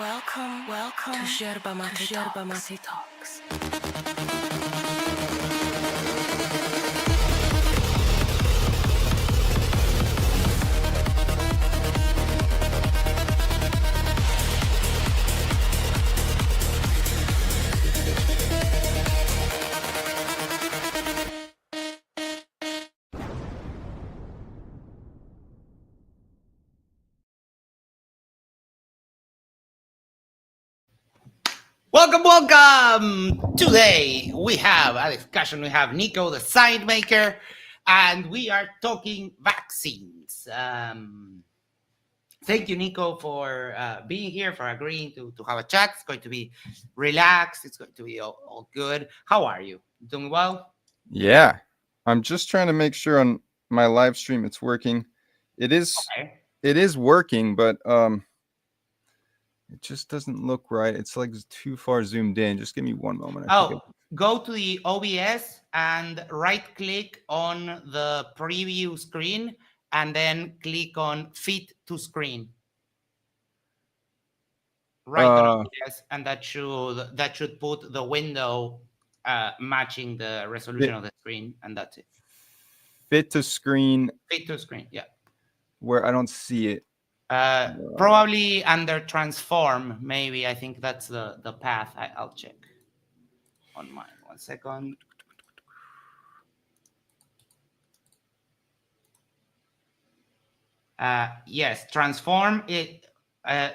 Welcome to Yerba Talks. Welcome. Today we have a discussion. We have Nico, the Signmaker, and we are talking vaccines. Thank you, Nico, for being here, for agreeing to have a chat. It's going to be relaxed. It's going to be all good. How are you? Doing well? Yeah, I'm just trying to make sure on my live stream it's working. It is working, but it just doesn't look right. It's like too far zoomed in. Just give me one moment. Go to the OBS and right click on the preview screen and then click on fit to screen. Right on OBS, and that should put the window matching the resolution of the screen, and that's it. Fit to screen. Fit to screen, yeah. Where I don't see it. Probably under transform, maybe. I think that's the path. I'll check on mine. 1 second. Yes, transform it.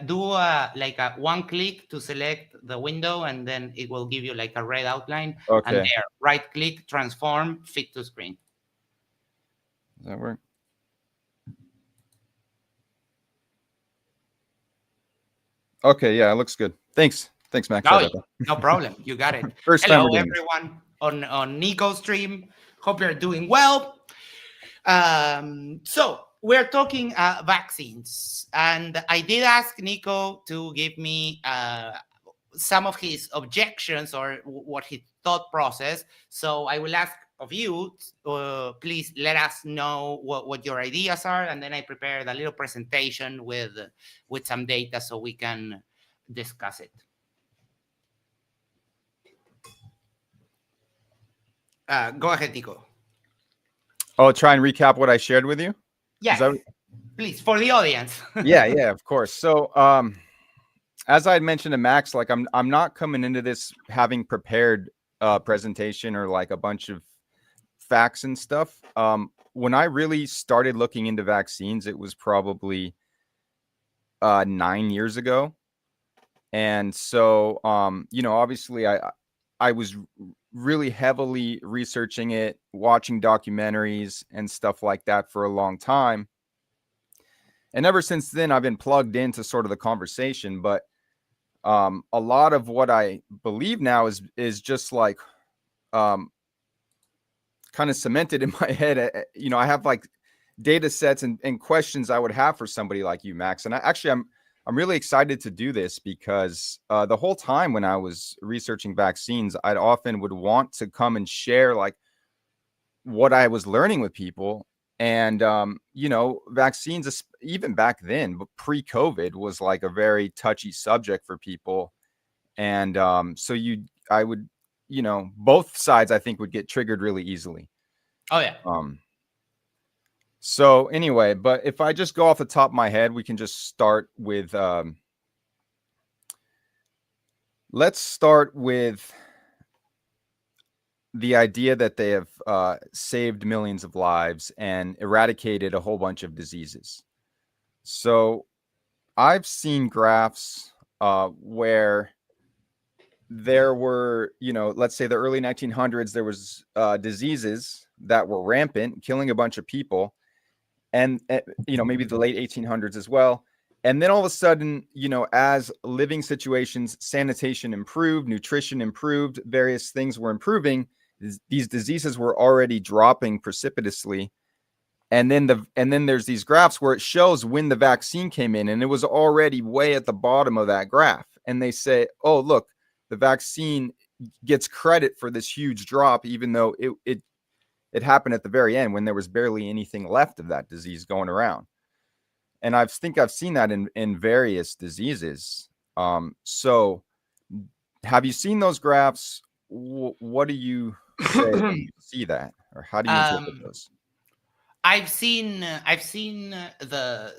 Do like a one click to select the window, and then it will give you like a red outline. Okay. And there, right click, transform, fit to screen. Does that work? Okay, yeah, it looks good. Thanks, Max. No problem. You got it. First Hello, time everyone on Nico's stream. Hope you're doing well. So we're talking vaccines, and I did ask Nico to give me some of his objections or what his thought process. So I will ask of you, please let us know what your ideas are, and then I prepared a little presentation with some data so we can discuss it. Go ahead, Nico. Oh, try and recap what I shared with you? Yes, please, for the audience. yeah, of course. So, as I had mentioned to Max, like I'm not coming into this having prepared a presentation or like a bunch of facts and stuff. When I really started looking into vaccines, it was probably 9 years ago. And so, obviously I was really heavily researching it, watching documentaries and stuff like that for a long time. And ever since then, I've been plugged into sort of the conversation. But a lot of what I believe now is just like kind of cemented in my head. I have like data sets and questions I would have for somebody like you, Max. And I'm really excited to do this because the whole time when I was researching vaccines, I'd often would want to come and share like what I was learning with people. And, vaccines, even back then, but pre-COVID was like a very touchy subject for people. And I would, both sides, I think, would get triggered really easily. Oh, yeah. So anyway, but if I just go off the top of my head, we can just start with, let's start with the idea that they have saved millions of lives and eradicated a whole bunch of diseases. So I've seen graphs where there were, let's say the early 1900s, there was diseases that were rampant, killing a bunch of people. And, maybe the late 1800s as well. And then all of a sudden, as living situations, sanitation improved, nutrition improved, various things were improving, these diseases were already dropping precipitously. And then there's these graphs where it shows when the vaccine came in, and it was already way at the bottom of that graph. And they say, oh, look, the vaccine gets credit for this huge drop, even though it happened at the very end when there was barely anything left of that disease going around. And I think I've seen that in various diseases. So have you seen those graphs? What do you say when you see that, or how do you interpret um, those? I've seen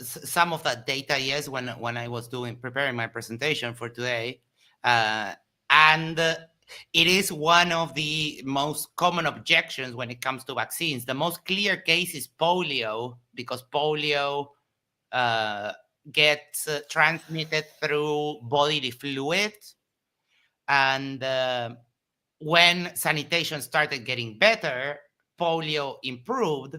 some of that data, yes, when I was doing preparing my presentation for today, uh, and it is one of the most common objections when it comes to vaccines. The most clear case is polio, because polio uh, gets transmitted through bodily fluids, and when sanitation started getting better, polio improved.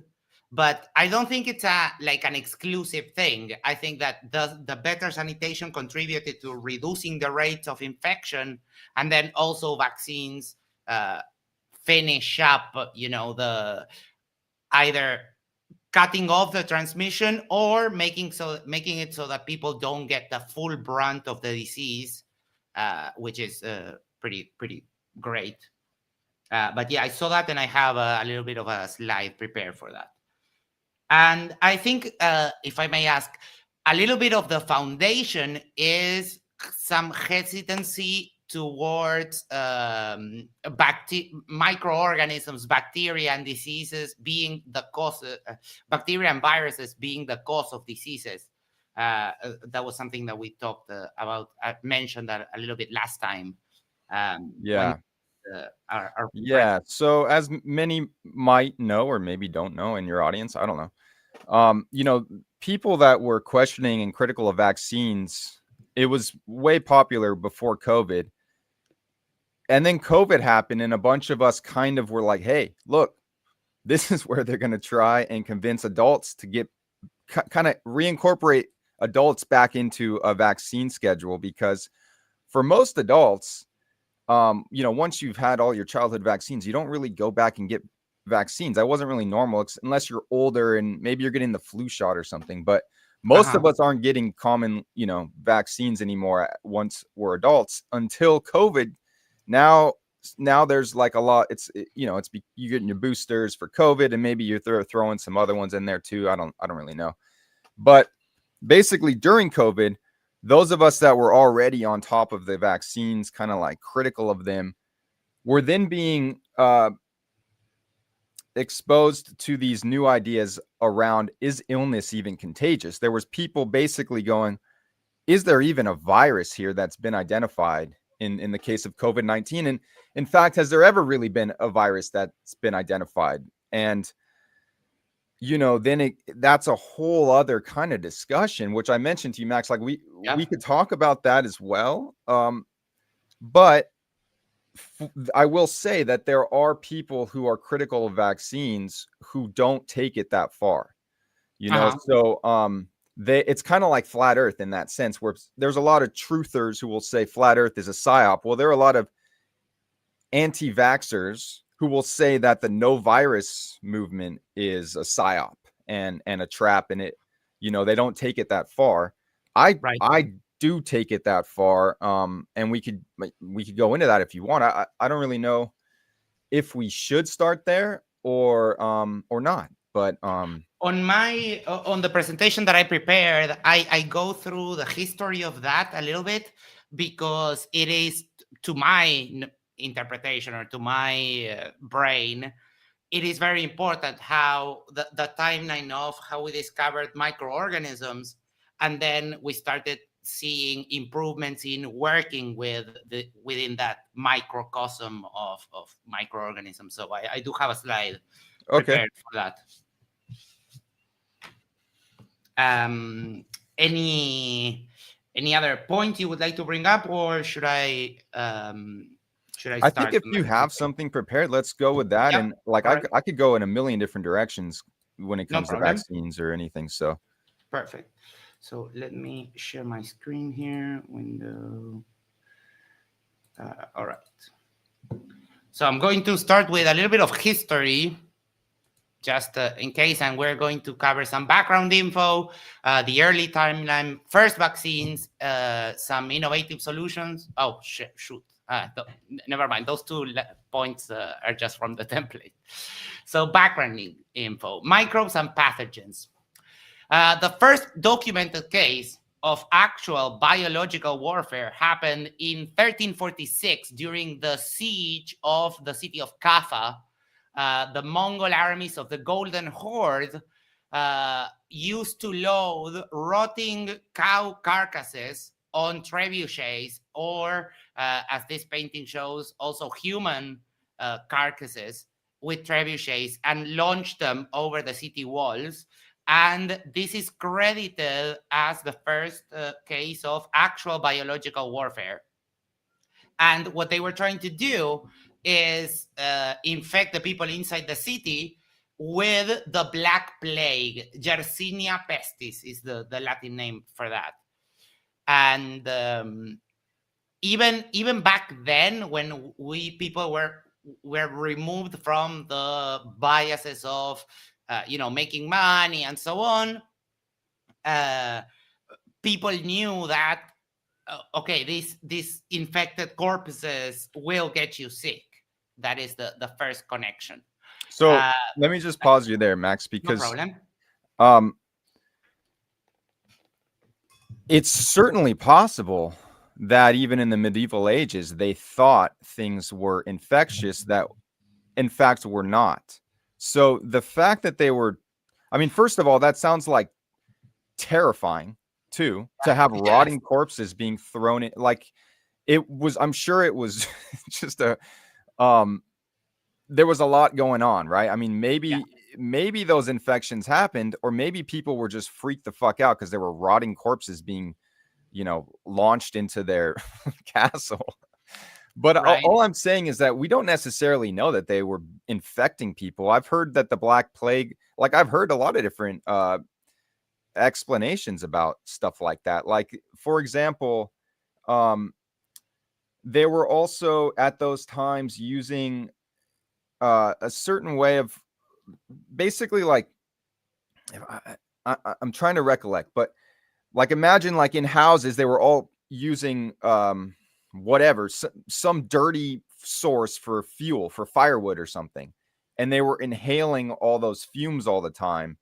But I don't think it's a like an exclusive thing. I think that the better sanitation contributed to reducing the rates of infection, and then also vaccines uh, finish up, the either cutting off the transmission or making it so that people don't get the full brunt of the disease, which is pretty great. But yeah, I saw that, and I have a little bit of a slide prepared for that. And I think, if I may ask, a little bit of the foundation is some hesitancy towards microorganisms, bacteria, and diseases being the cause, bacteria and viruses being the cause of diseases. That was something that we talked about. I mentioned that a little bit last time, when Yeah. our Yeah. So as many might know, or maybe don't know in your audience, I don't know. People that were questioning and critical of vaccines, it was way popular before COVID. And then COVID happened, and a bunch of us kind of were like, hey, look, this is where they're going to try and convince adults to get kind of reincorporate adults back into a vaccine schedule, because for most adults, once you've had all your childhood vaccines, you don't really go back and get vaccines. That wasn't really normal, unless you're older and maybe you're getting the flu shot or something. But most uh-huh. of us aren't getting common, vaccines anymore once we're adults until COVID. Now there's like a lot. You're getting your boosters for COVID, and maybe you're throwing some other ones in there too. I don't really know. But basically during COVID, those of us that were already on top of the vaccines, kind of like critical of them, were then being exposed to these new ideas around, is illness even contagious? There was people basically going, is there even a virus here that's been identified in the case of COVID-19? And in fact, has there ever really been a virus that's been identified? And then that's a whole other kind of discussion, which I mentioned to you, Max. Like we Yep. could talk about that as well. But I will say that there are people who are critical of vaccines who don't take it that far. Uh-huh. So it's kind of like flat Earth in that sense, where there's a lot of truthers who will say flat Earth is a psyop. Well, there are a lot of anti-vaxxers who will say that the no virus movement is a psyop and a trap, and they don't take it that far. Right. I do take it that far, and we could go into that if you want. I don't really know if we should start there or not, but On the presentation that I prepared, I go through the history of that a little bit, because it is, to my interpretation, or to my brain, it is very important how the timeline of how we discovered microorganisms, and then we started seeing improvements in working within that microcosm of microorganisms. So I do have a slide okay. prepared for that. Um, any other point you would like to bring up, or should I I think start if with my you have presentation? something prepared, let's go with that. Yep. And like All right. I could go in a million different directions when it No comes to problem. vaccines or anything. So Perfect. So let me share my screen here. Window. All right. So I'm going to start with a little bit of history, just in case, and we're going to cover some background info, the early timeline, first vaccines, some innovative solutions. Oh, shoot. Never mind. Those two points are just from the template. So background info, microbes and pathogens. The first documented case of actual biological warfare happened in 1346 during the siege of the city of Kaffa. The Mongol armies of the Golden Horde used to load rotting cow carcasses on trebuchets, or as this painting shows, also human carcasses with trebuchets, and launch them over the city walls. And this is credited as the first case of actual biological warfare. And what they were trying to do is infect the people inside the city with the Black Plague. Yersinia pestis is the Latin name for that. And even back then, when people were removed from the biases of making money and so on, people knew that okay, these infected corpses will get you sick. That is the first connection. So let me just pause you there, Max, No because problem. It's certainly possible that even in the medieval ages, they thought things were infectious that in fact were not. So the fact that they were, I mean, first of all, that sounds like terrifying too, to have rotting corpses being thrown in. Like, it was, I'm sure it was just a, there was a lot going on, right? I mean, maybe those infections happened, or maybe people were just freaked the fuck out because there were rotting corpses being, launched into their castle. But Right. all I'm saying is that we don't necessarily know that they were infecting people. I've heard that the Black Plague, like, I've heard a lot of different explanations about stuff like that. Like, for example, they were also at those times using a certain way of basically, like, I'm trying to recollect, but like, imagine like in houses, they were all using whatever, some dirty source for fuel, for firewood or something. And they were inhaling all those fumes all the time.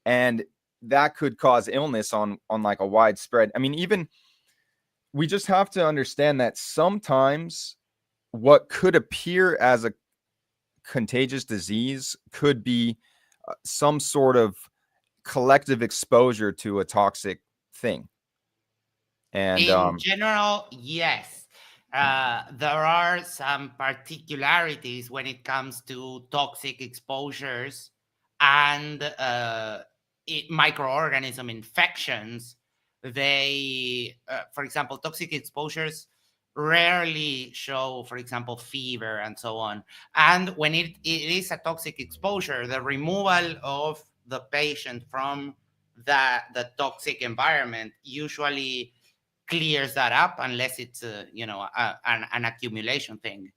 And that could cause illness on like a widespread. I mean, even we just have to understand that sometimes what could appear as a contagious disease could be some sort of collective exposure to a toxic thing. And in general, yes. There are some particularities when it comes to toxic exposures and microorganism infections. They, for example, toxic exposures rarely show, for example, fever and so on. And when it is a toxic exposure, the removal of the patient from the toxic environment usually clears that up, unless it's an accumulation thing.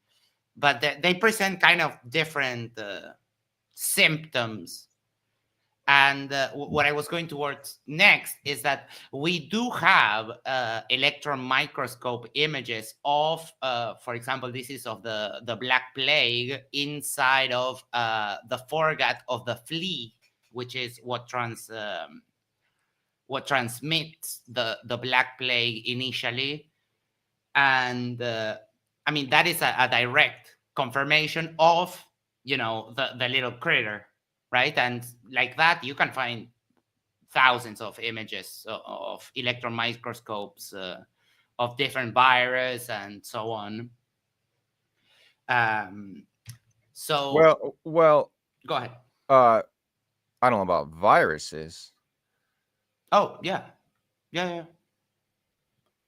But they present kind of different symptoms. And what I was going towards next is that we do have electron microscope images of, for example, this is of the Black Plague inside of the foregut of the flea, which is what transmits the Black Plague initially. And I mean, that is a direct confirmation of the little critter, right? And like that, you can find thousands of images of electron microscopes of different virus and so on. So well, go ahead. I don't know about viruses. Oh, yeah.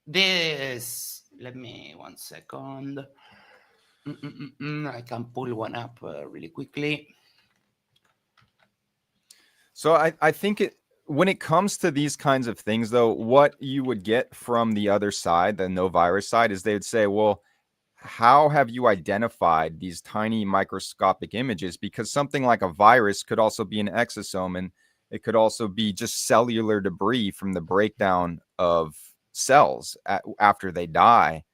This, let me 1 second. I can pull one up really quickly. So I think when it comes to these kinds of things, though, what you would get from the other side, the no virus side, is they would say, well, how have you identified these tiny microscopic images? Because something like a virus could also be an exosome, and it could also be just cellular debris from the breakdown of cells after they die.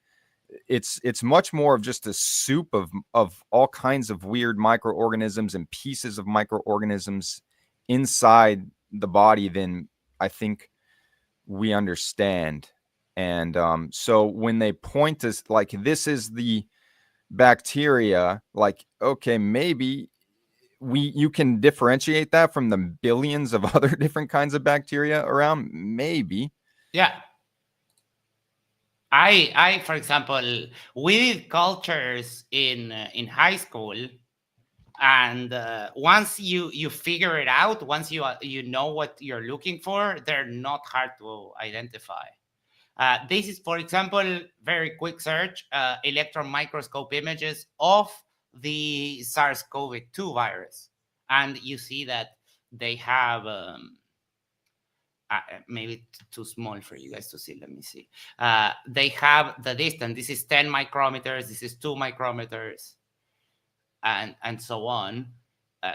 It's much more of just a soup of all kinds of weird microorganisms and pieces of microorganisms inside the body than I think we understand. And so when they point us like this is the bacteria, like, okay, maybe you can differentiate that from the billions of other different kinds of bacteria around, maybe. Yeah. I for example, we did cultures in high school, and once you figure it out, once you know what you're looking for, they're not hard to identify. This is, for example, very quick search, electron microscope images of the SARS-CoV-2 virus, and you see that they have maybe too small for you guys to see. Let me see. They have the distance. This is 10 micrometers. This is 2 micrometers, and so on.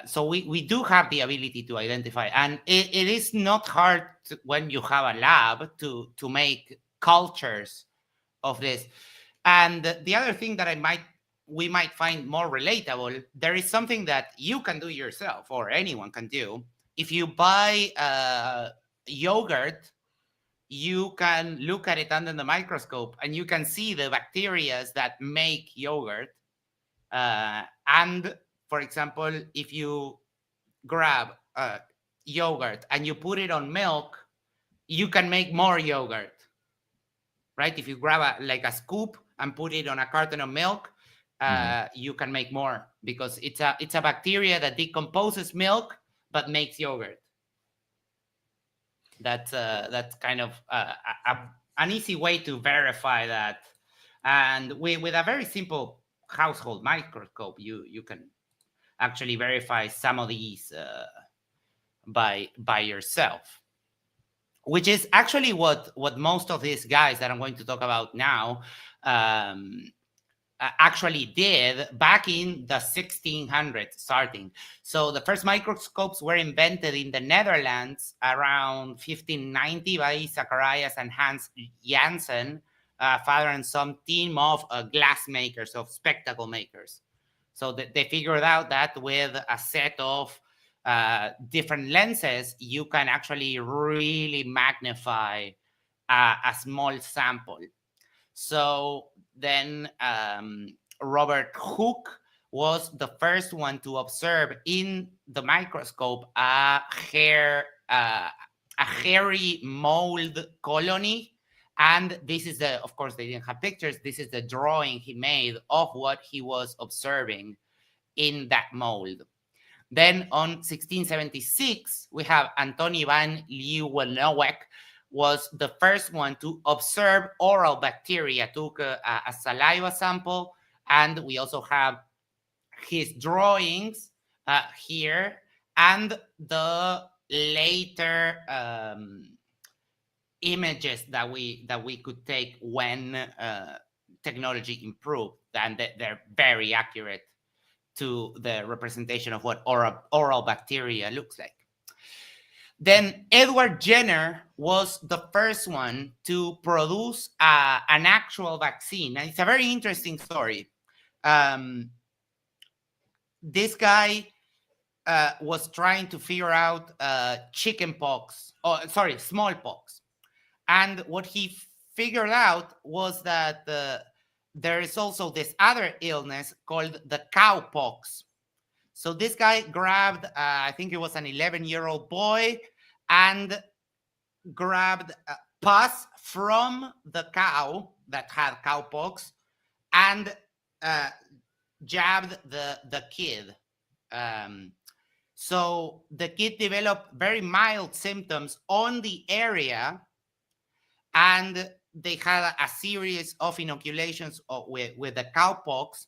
So we do have the ability to identify, and it is not hard when you have a lab to make cultures of this. And the other thing that we might find more relatable, there is something that you can do yourself, or anyone can do. If you buy yogurt, you can look at it under the microscope and you can see the bacteria that make yogurt. And for example, if you grab yogurt and you put it on milk, you can make more yogurt, right? If you grab like a scoop and put it on a carton of milk, you can make more, because it's a bacteria that decomposes milk but makes yogurt. That's kind of an easy way to verify that, and with a very simple household microscope, you can actually verify some of these by yourself, which is actually what most of these guys that I'm going to talk about now actually did back in the 1600s starting. So the first microscopes were invented in the Netherlands around 1590 by Zacharias and Hans Janssen, father and son team of glass makers, of spectacle makers. So they figured out that with a set of different lenses, you can actually really magnify a small sample. So then Robert Hooke was the first one to observe in the microscope a hairy mold colony. And this is of course, they didn't have pictures. This is the drawing he made of what he was observing in that mold. Then on 1676, we have Antoni van Leeuwenhoek, was the first one to observe oral bacteria, took a saliva sample, and we also have his drawings here, and the later images that we could take when technology improved, and they're very accurate to the representation of what oral bacteria looks like. Then Edward Jenner was the first one to produce an actual vaccine. And it's a very interesting story. This guy was trying to figure out smallpox. And what he figured out was that there is also this other illness called the cowpox. So this guy grabbed, I think it was an 11-year-old boy, and grabbed pus from the cow that had cowpox and jabbed the kid. So the kid developed very mild symptoms on the area, and they had a series of inoculations with the cowpox.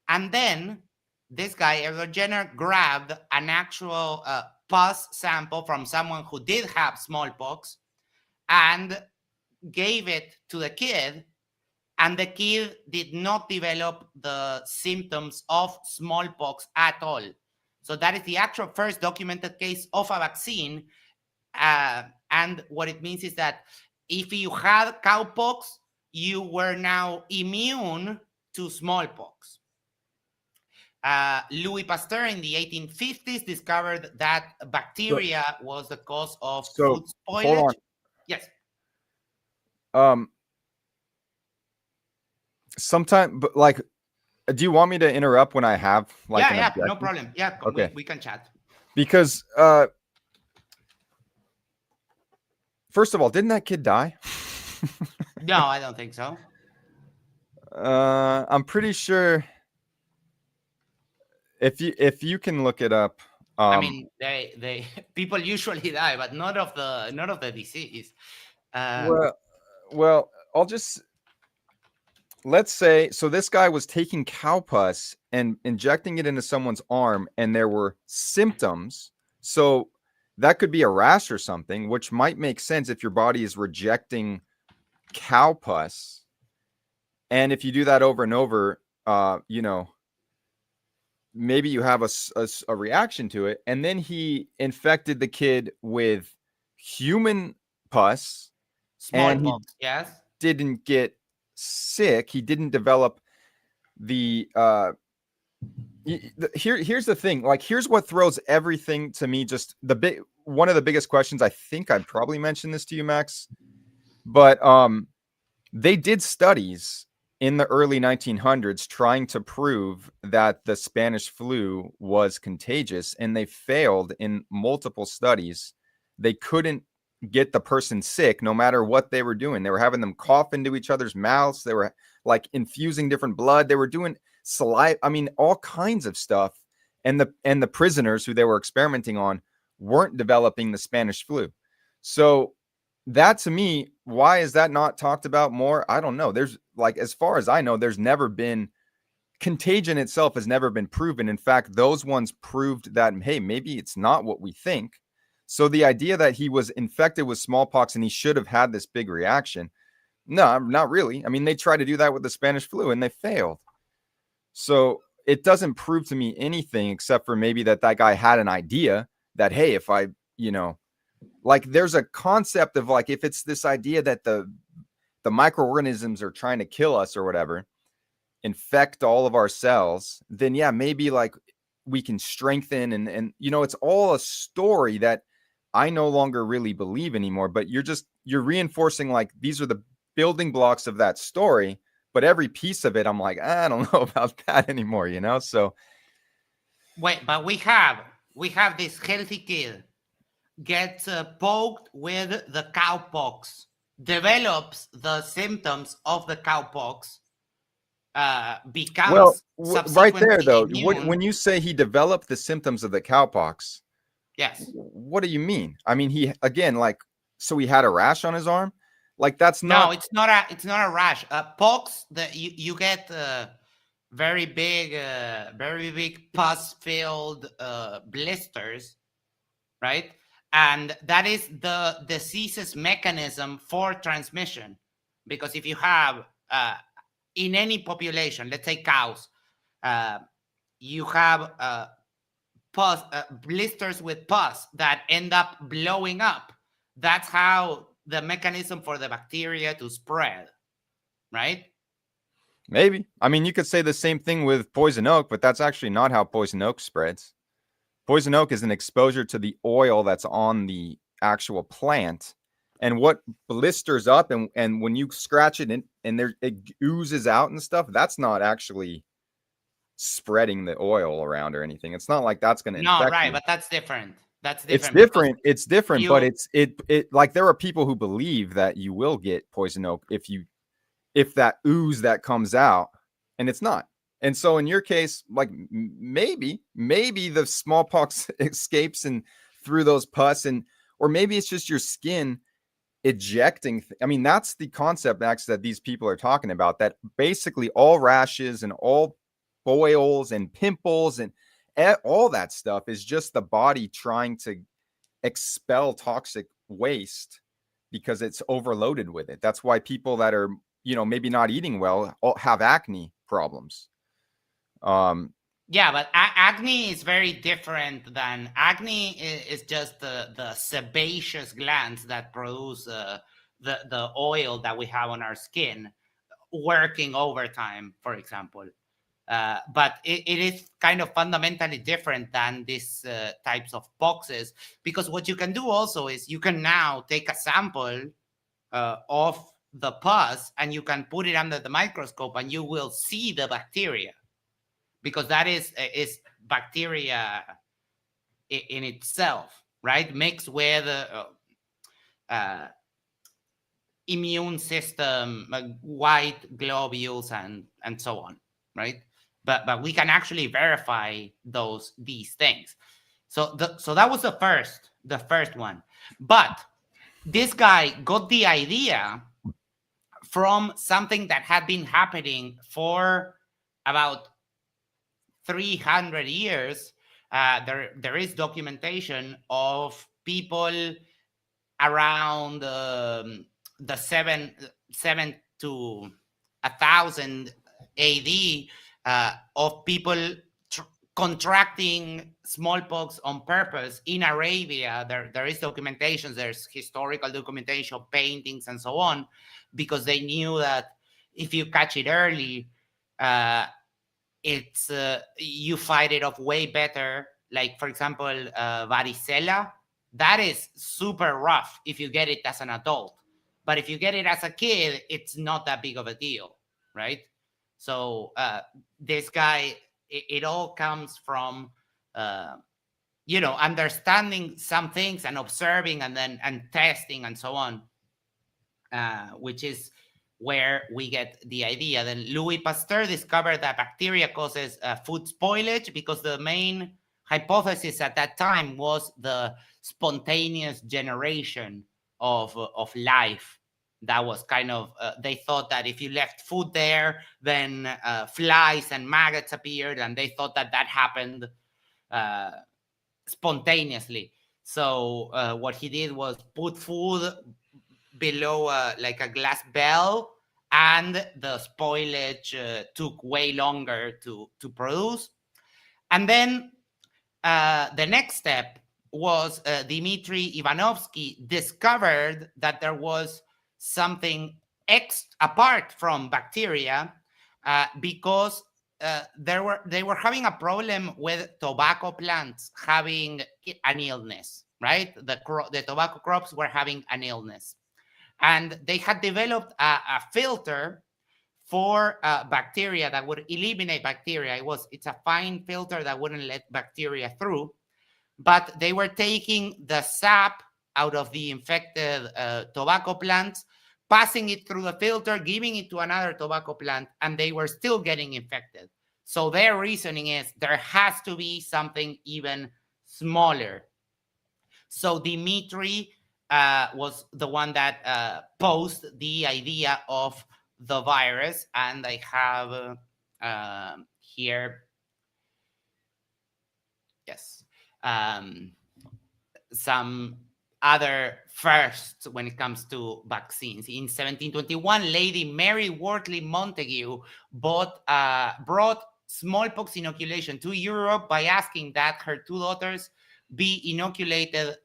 And then this guy, Edward Jenner, grabbed an actual pus sample from someone who did have smallpox and gave it to the kid. And the kid did not develop the symptoms of smallpox at all. So that is the actual first documented case of a vaccine. And what it means is that if you had cowpox, you were now immune to smallpox. Louis Pasteur in the 1850s discovered that bacteria was the cause of food spoilage. Yes. Um, sometime, but like, do you want me to interrupt when I have like Yeah, an yeah, no objection? problem. Yeah, Okay, we can chat. because first of all, didn't that kid die? No, I don't think so. I'm pretty sure if you can look it up. I Um, mean, they people usually die, but not of the disease. Uh, well, well, I'll just let's say so this guy was taking cow pus and injecting it into someone's arm, and there were symptoms. So that could be a rash or something, which might make sense if your body is rejecting cow pus. And if you do that over and over, maybe you have a reaction to it. And then he infected the kid with human pus, and he Smallpox, yes. didn't get sick. He didn't develop the here's the thing. Like, here's what throws everything to me. Just one of the biggest questions. I think I probably mentioned this to you, Max, but they did studies in the early 1900s trying to prove that the Spanish flu was contagious, and they failed in multiple studies. They couldn't get the person sick no matter what they were doing. They were having them cough into each other's mouths. They were like infusing different blood. They were doing saliva. I mean, all kinds of stuff. And the prisoners who they were experimenting on weren't developing the Spanish flu. So that, to me, why is that not talked about more? I don't know. There's like, as far as I know, there's never been contagion itself has never been proven. In fact, those ones proved that, hey, maybe it's not what we think. So the idea that he was infected with smallpox and he should have had this big reaction, no, not really. I mean, they tried to do that with the Spanish flu and they failed. So it doesn't prove to me anything except for maybe that guy had an idea that, hey, if I, like, there's a concept of like, if it's this idea that the microorganisms are trying to kill us or whatever, infect all of our cells, then yeah, maybe like we can strengthen and it's all a story that I no longer really believe anymore. But you're reinforcing like these are the building blocks of that story, but every piece of it, I'm like, I don't know about that anymore, So Wait, but we have this healthy kid gets poked with the cowpox, develops the symptoms of the cowpox, well, becomes right there subsequently though, immune. when you say he developed the symptoms of the cowpox, Yes. what do you mean? I mean, he again, like, so he had a rash on his arm? Like, that's No, not. it's not a rash. Pox, that you get very big pus-filled blisters, right? And that is the disease's mechanism for transmission. Because if you have in any population, let's say cows, uh, you have pus, blisters with pus that end up blowing up. That's how the mechanism for the bacteria to spread, right? Maybe. I mean, you could say the same thing with poison oak, but that's actually not how poison oak spreads. Poison oak is an exposure to the oil that's on the actual plant. And what blisters up and when you scratch it and there it oozes out and stuff, that's not actually spreading the oil around or anything. It's not like that's going to No, infect right, you. but that's different. That's It's different because different. It's different, but you it like there are people who believe that you will get poison oak if that ooze that comes out, and it's not. And so in your case, like maybe the smallpox escapes and through those pus, and or maybe it's just your skin ejecting. I mean, that's the concept, Max, that these people are talking about. That basically all rashes and all boils and pimples and all that stuff is just the body trying to expel toxic waste because it's overloaded with it. That's why people that are, maybe not eating well have acne problems. Yeah, but acne is very different than acne is just the sebaceous glands that produce the oil that we have on our skin working overtime, for example. But it is kind of fundamentally different than these types of boxes, because what you can do also is you can now take a sample of the pus and you can put it under the microscope and you will see the bacteria, because that is bacteria in itself, right? Mixed with uh, immune system, white globules, and so on, right? But we can actually verify these things. So that was the first one. But this guy got the idea from something that had been happening for about 300 years. There is documentation of people around the seven to 1,000 AD, of people contracting smallpox on purpose in Arabia. There is documentation, there's historical documentation, paintings, and so on, because they knew that if you catch it early, it's you fight it off way better. Like, for example, varicella, that is super rough if you get it as an adult, but if you get it as a kid, it's not that big of a deal, right? So this guy, it all comes from understanding some things and observing and testing and so on, which is where we get the idea. Then Louis Pasteur discovered that bacteria causes food spoilage, because the main hypothesis at that time was the spontaneous generation of life. That was kind of, they thought that if you left food there, then flies and maggots appeared, and they thought that happened spontaneously. So what he did was put food below like a glass bell, and the spoilage took way longer to produce. And then the next step was Dmitry Ivanovsky discovered that there was something apart from bacteria, because they were having a problem with tobacco plants having an illness, right? The tobacco crops were having an illness. And they had developed a filter for bacteria that would eliminate bacteria. It's a fine filter that wouldn't let bacteria through, but they were taking the sap out of the infected tobacco plants, passing it through the filter, giving it to another tobacco plant, and they were still getting infected. So their reasoning is there has to be something even smaller. So Dimitri was the one that posed the idea of the virus, and I have here, yes, some other firsts when it comes to vaccines. In 1721, Lady Mary Wortley Montagu brought smallpox inoculation to Europe by asking that her two daughters be inoculated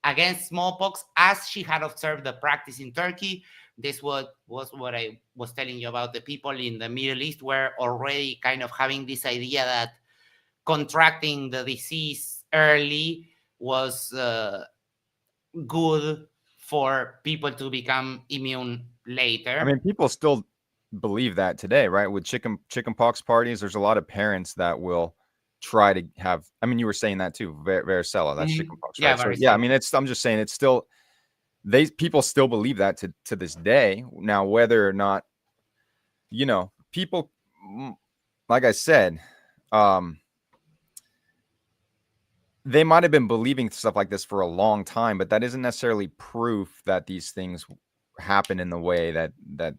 against smallpox, as she had observed the practice in Turkey. This was what I was telling you about. The people in the Middle East were already kind of having this idea that contracting the disease early was good for people to become immune later. I mean, people still believe that today, right? With chickenpox parties, there's a lot of parents that will try to have. I mean, you were saying that too, varicella. That's chickenpox, right? So, yeah, I mean, I'm just saying it's still. People still believe that to this day. Now, whether or not, people, like I said, they might have been believing stuff like this for a long time, but that isn't necessarily proof that these things happen in the way that that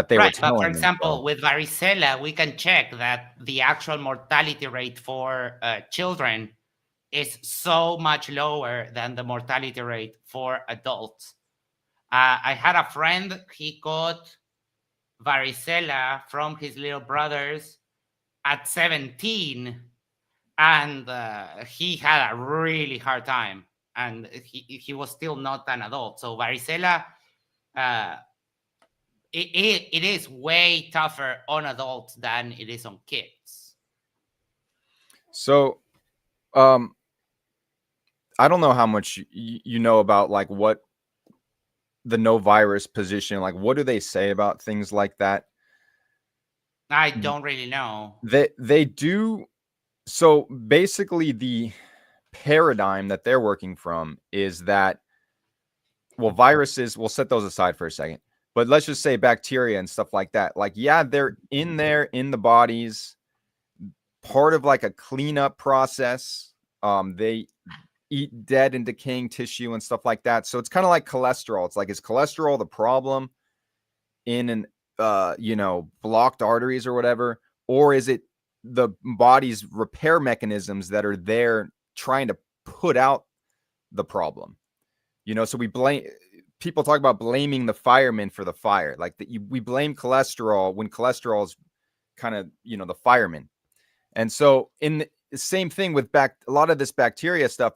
they were telling. But for example, with varicella, we can check that the actual mortality rate for children is so much lower than the mortality rate for adults. I had a friend, he caught varicella from his little brothers at 17, and he had a really hard time, and he was still not an adult. So varicella, it is way tougher on adults than it is on kids. So, I don't know how much you know about like what the no virus position, like what do they say about things like that? I don't really know. They do. So basically the paradigm that they're working from is that, well, viruses, we'll set those aside for a second, but let's just say bacteria and stuff like that. Like, yeah, they're in there in the bodies, part of like a cleanup process. They eat dead and decaying tissue and stuff like that. So it's kind of like cholesterol. It's like, is cholesterol the problem in an blocked arteries or whatever, or is it the body's repair mechanisms that are there trying to put out the problem? So we blame, people talk about blaming the firemen for the fire, like we blame cholesterol when cholesterol is kind of the fireman. And so in the same thing with a lot of this bacteria stuff,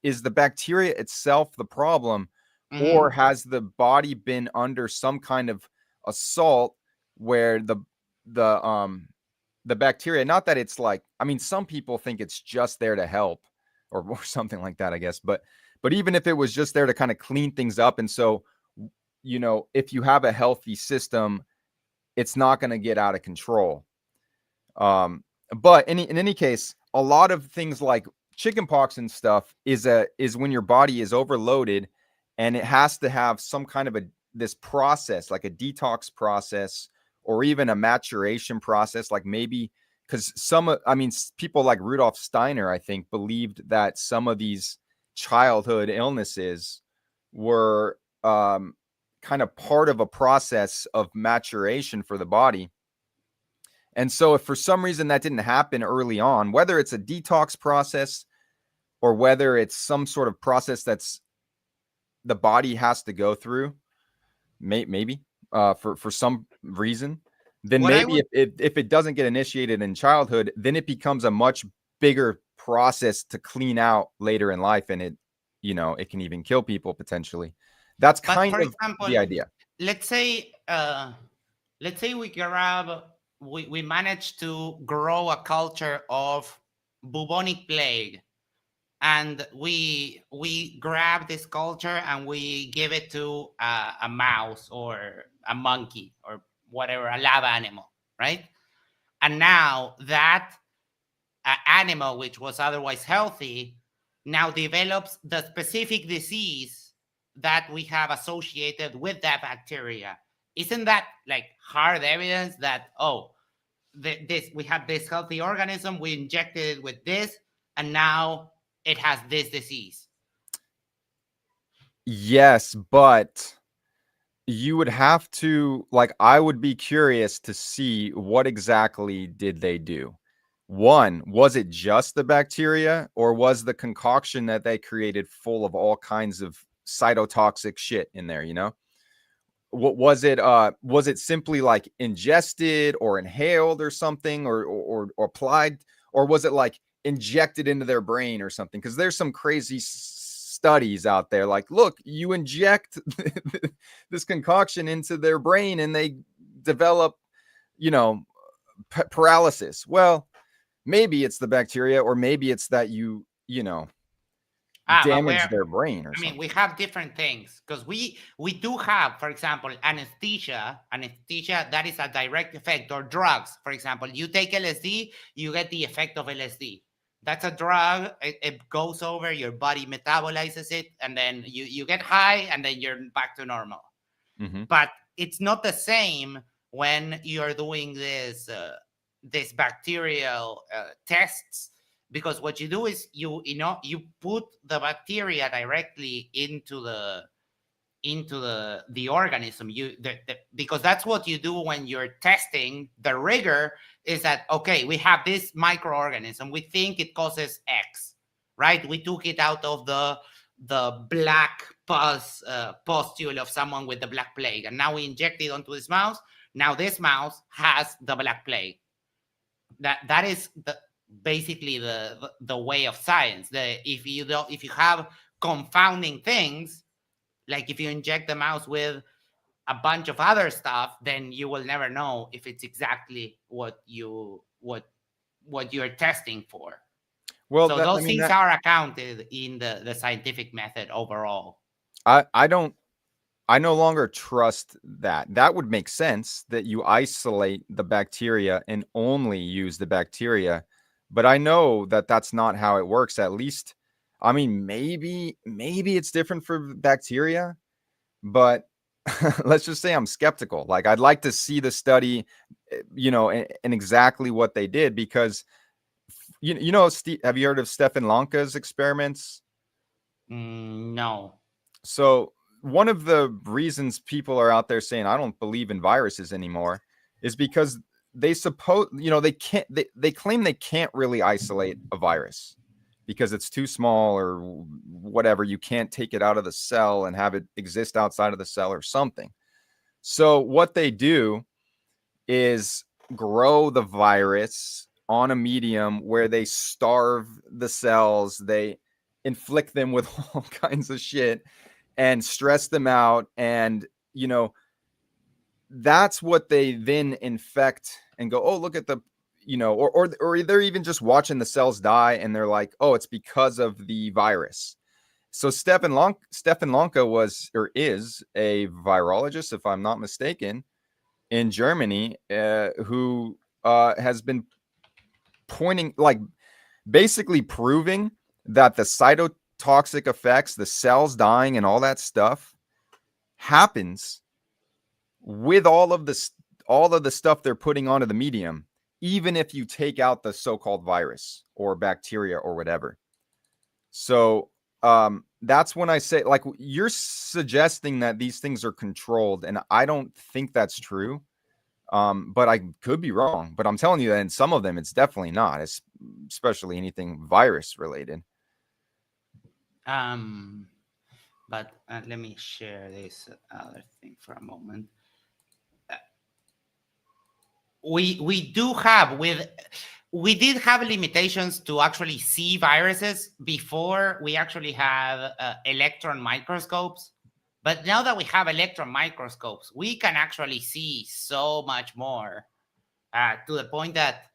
is the bacteria itself the problem, or has the body been under some kind of assault where the bacteria, not that it's like, I mean, some people think it's just there to help or something like that, I guess, but even if it was just there to kind of clean things up, and so if you have a healthy system, it's not going to get out of control. But in any case, a lot of things like chickenpox and stuff is when your body is overloaded, and it has to have some kind of this process, like a detox process, or even a maturation process, like maybe because people like Rudolf Steiner, I think, believed that some of these childhood illnesses were kind of part of a process of maturation for the body. And so if for some reason that didn't happen early on, whether it's a detox process or whether it's some sort of process that's the body has to go through, maybe for some reason, then maybe if it doesn't get initiated in childhood, then it becomes a much bigger process to clean out later in life, and it can even kill people potentially. That's kind of the idea. Let's say we manage to grow a culture of bubonic plague, and we grab this culture and we give it to a mouse or a monkey or whatever, a lab animal, right? And now that animal, which was otherwise healthy, now develops the specific disease that we have associated with that bacteria. Isn't that like hard evidence that, we have this healthy organism, we injected it with this, and now it has this disease? Yes, but you would have to, like, I would be curious to see what exactly did they do. One, was it just the bacteria, or was the concoction that they created full of all kinds of cytotoxic shit in there, What was it? Was it simply like ingested or inhaled or something, or applied, or was it like injected into their brain or something? Because there's some crazy studies out there, like, look, you inject this concoction into their brain and they develop, paralysis. Well, maybe it's the bacteria, or maybe it's that damage their brain or something. We have different things, because we do have, for example, anesthesia that is a direct effect, or drugs. For example, you take LSD, you get the effect of LSD. That's a drug. It goes over, your body metabolizes it, and then you get high, and then you're back to normal. But it's not the same when you're doing this bacterial tests, because what you do is you put the bacteria directly into the organism. Because that's what you do when you're testing. The rigor is that, okay, we have this microorganism, we think it causes X, right? We took it out of the black pus pustule of someone with the black plague, and now we inject it onto this mouse. Now this mouse has the black plague. That is basically the way of science. If you have confounding things, like if you inject the mouse with a bunch of other stuff, then you will never know if it's exactly what you're testing for. Well, so those things are accounted in the scientific method overall. I don't I no longer trust that. That would make sense that you isolate the bacteria and only use the bacteria. But I know that that's not how it works. At least, I mean, maybe it's different for bacteria, but let's just say I'm skeptical. Like, I'd like to see the study, and exactly what they did, because have you heard of Stefan Lanka's experiments? No. So one of the reasons people are out there saying I don't believe in viruses anymore is because they suppose, they can't, they claim they can't really isolate a virus because it's too small or whatever. You can't take it out of the cell and have it exist outside of the cell or something. So what they do is grow the virus on a medium where they starve the cells, they inflict them with all kinds of shit and stress them out. And, that's what they then infect and go, oh, look at the, or they're even just watching the cells die and they're like, oh, it's because of the virus. So Stefan Lanka was, or is, a virologist, if I'm not mistaken, in Germany, who has been pointing, like, basically proving that the cytotoxic effects, the cells dying and all that stuff, happens with all of the stuff they're putting onto the medium, even if you take out the so-called virus or bacteria or whatever. So that's when I say, like, you're suggesting that these things are controlled, and I don't think that's true. But I could be wrong. But I'm telling you that in some of them, it's definitely not, especially anything virus related. But let me share this other thing for a moment. We did have limitations to actually see viruses before we actually had electron microscopes. But now that we have electron microscopes, we can actually see so much more, to the point that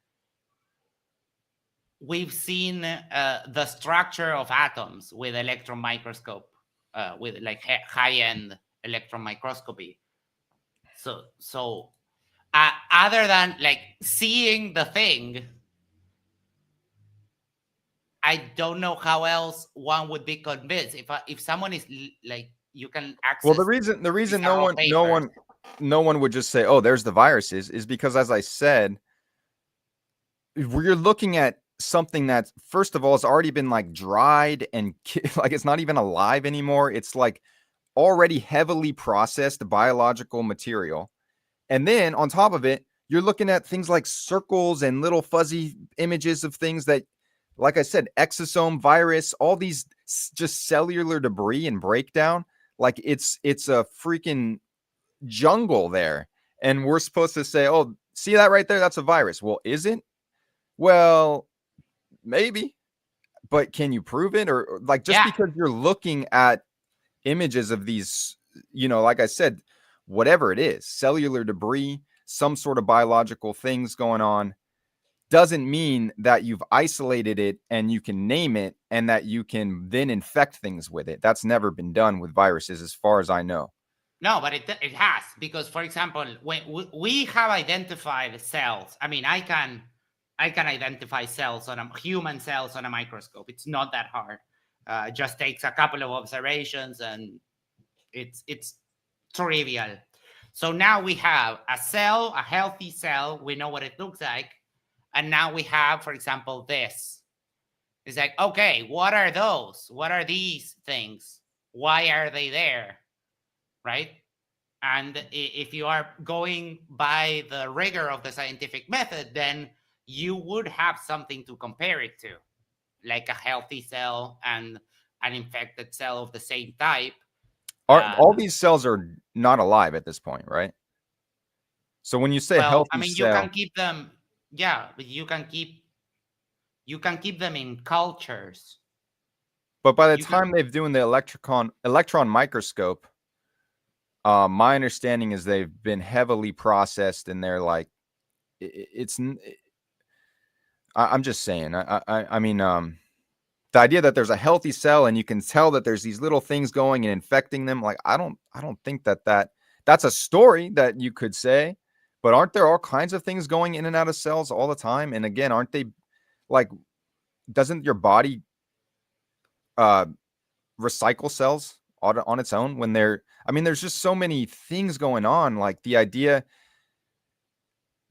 we've seen the structure of atoms with electron microscope, with like high-end electron microscopy. So other than like seeing the thing, I don't know how else one would be convinced. If someone is like, you can access. Well, the reason no one would just say, "Oh, there's the viruses," is because, as I said, we're looking at something that, first of all, has already been like dried and like it's not even alive anymore. It's like already heavily processed biological material. And then on top of it, you're looking at things like circles and little fuzzy images of things that, like I said, exosome, virus, all these just cellular debris and breakdown. Like it's a freaking jungle there. And we're supposed to say, oh, see that right there? That's a virus. Well, is it? Well, maybe. But can you prove it? Or like, just because you're looking at images of these, like I said, whatever it is, cellular debris, some sort of biological things going on, doesn't mean that you've isolated it and you can name it and that you can then infect things with it. That's never been done with viruses, as far as I know. No, but it has, because, for example, when we have identified cells, I mean, I can identify cells human cells on a microscope. It's not that hard. It just takes a couple of observations, and it's trivial. So now we have a cell, a healthy cell. We know what it looks like. And now we have, for example, this. It's like, okay, what are those? What are these things? Why are they there? Right? And if you are going by the rigor of the scientific method, then you would have something to compare it to, like a healthy cell and an infected cell of the same type. All these cells are not alive at this point, right? So when you say healthy you cell, can keep them, but you can keep them in cultures. But by the time they've doing the electron microscope, my understanding is they've been heavily processed, and they're like, I'm just saying. I mean, the idea that there's a healthy cell and you can tell that there's these little things going and infecting them, like I don't think that's a story that you could say, but aren't there all kinds of things going in and out of cells all the time? And again, aren't they like, doesn't your body recycle cells on its own when they're, I mean, there's just so many things going on. Like the idea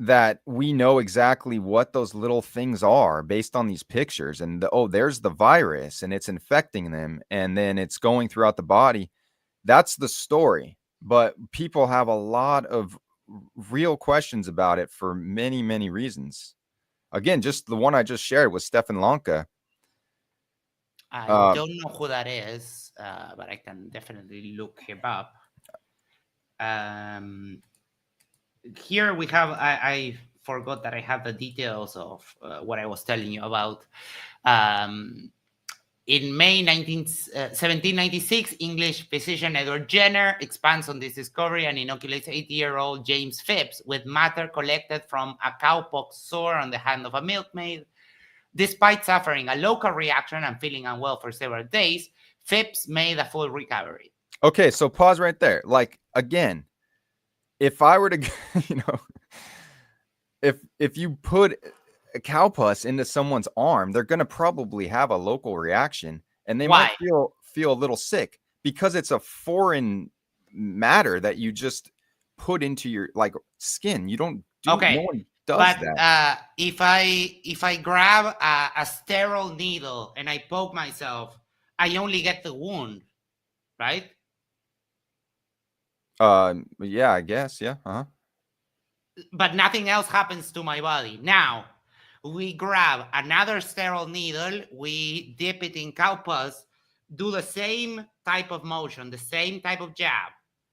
that we know exactly what those little things are based on these pictures, and there's the virus and it's infecting them and then it's going throughout the body. That's the story. But people have a lot of real questions about it for many, many reasons. Again, just the one I just shared with Stefan Lanka. I don't know who that is, but I can definitely look him up. Here we have, I forgot that I have the details of what I was telling you about. In May 1796, English physician Edward Jenner expands on this discovery and inoculates 80-year-old James Phipps with matter collected from a cowpox sore on the hand of a milkmaid. Despite suffering a local reaction and feeling unwell for several days, Phipps made a full recovery. Okay, so pause right there. Like, again, if I were to, if you put a cow pus into someone's arm, they're going to probably have a local reaction, and they might feel a little sick because it's a foreign matter that you just put into your skin. You don't do. Okay. No one does that. If I grab a sterile needle and I poke myself, I only get the wound, right? Yeah, I guess. Yeah. Uh-huh. But nothing else happens to my body. Now, we grab another sterile needle, we dip it in cow pus, do the same type of motion, the same type of jab.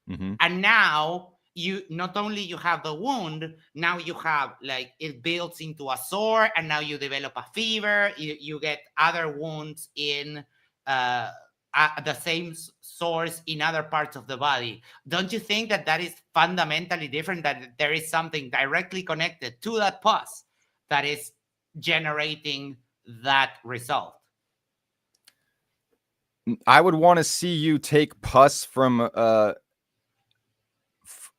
Mm-hmm. And now you not only you have the wound, now you have it builds into a sore, and now you develop a fever, you get other wounds in the same source in other parts of the body. Don't you think that is fundamentally different, that there is something directly connected to that pus that is generating that result? I would want to see you take pus from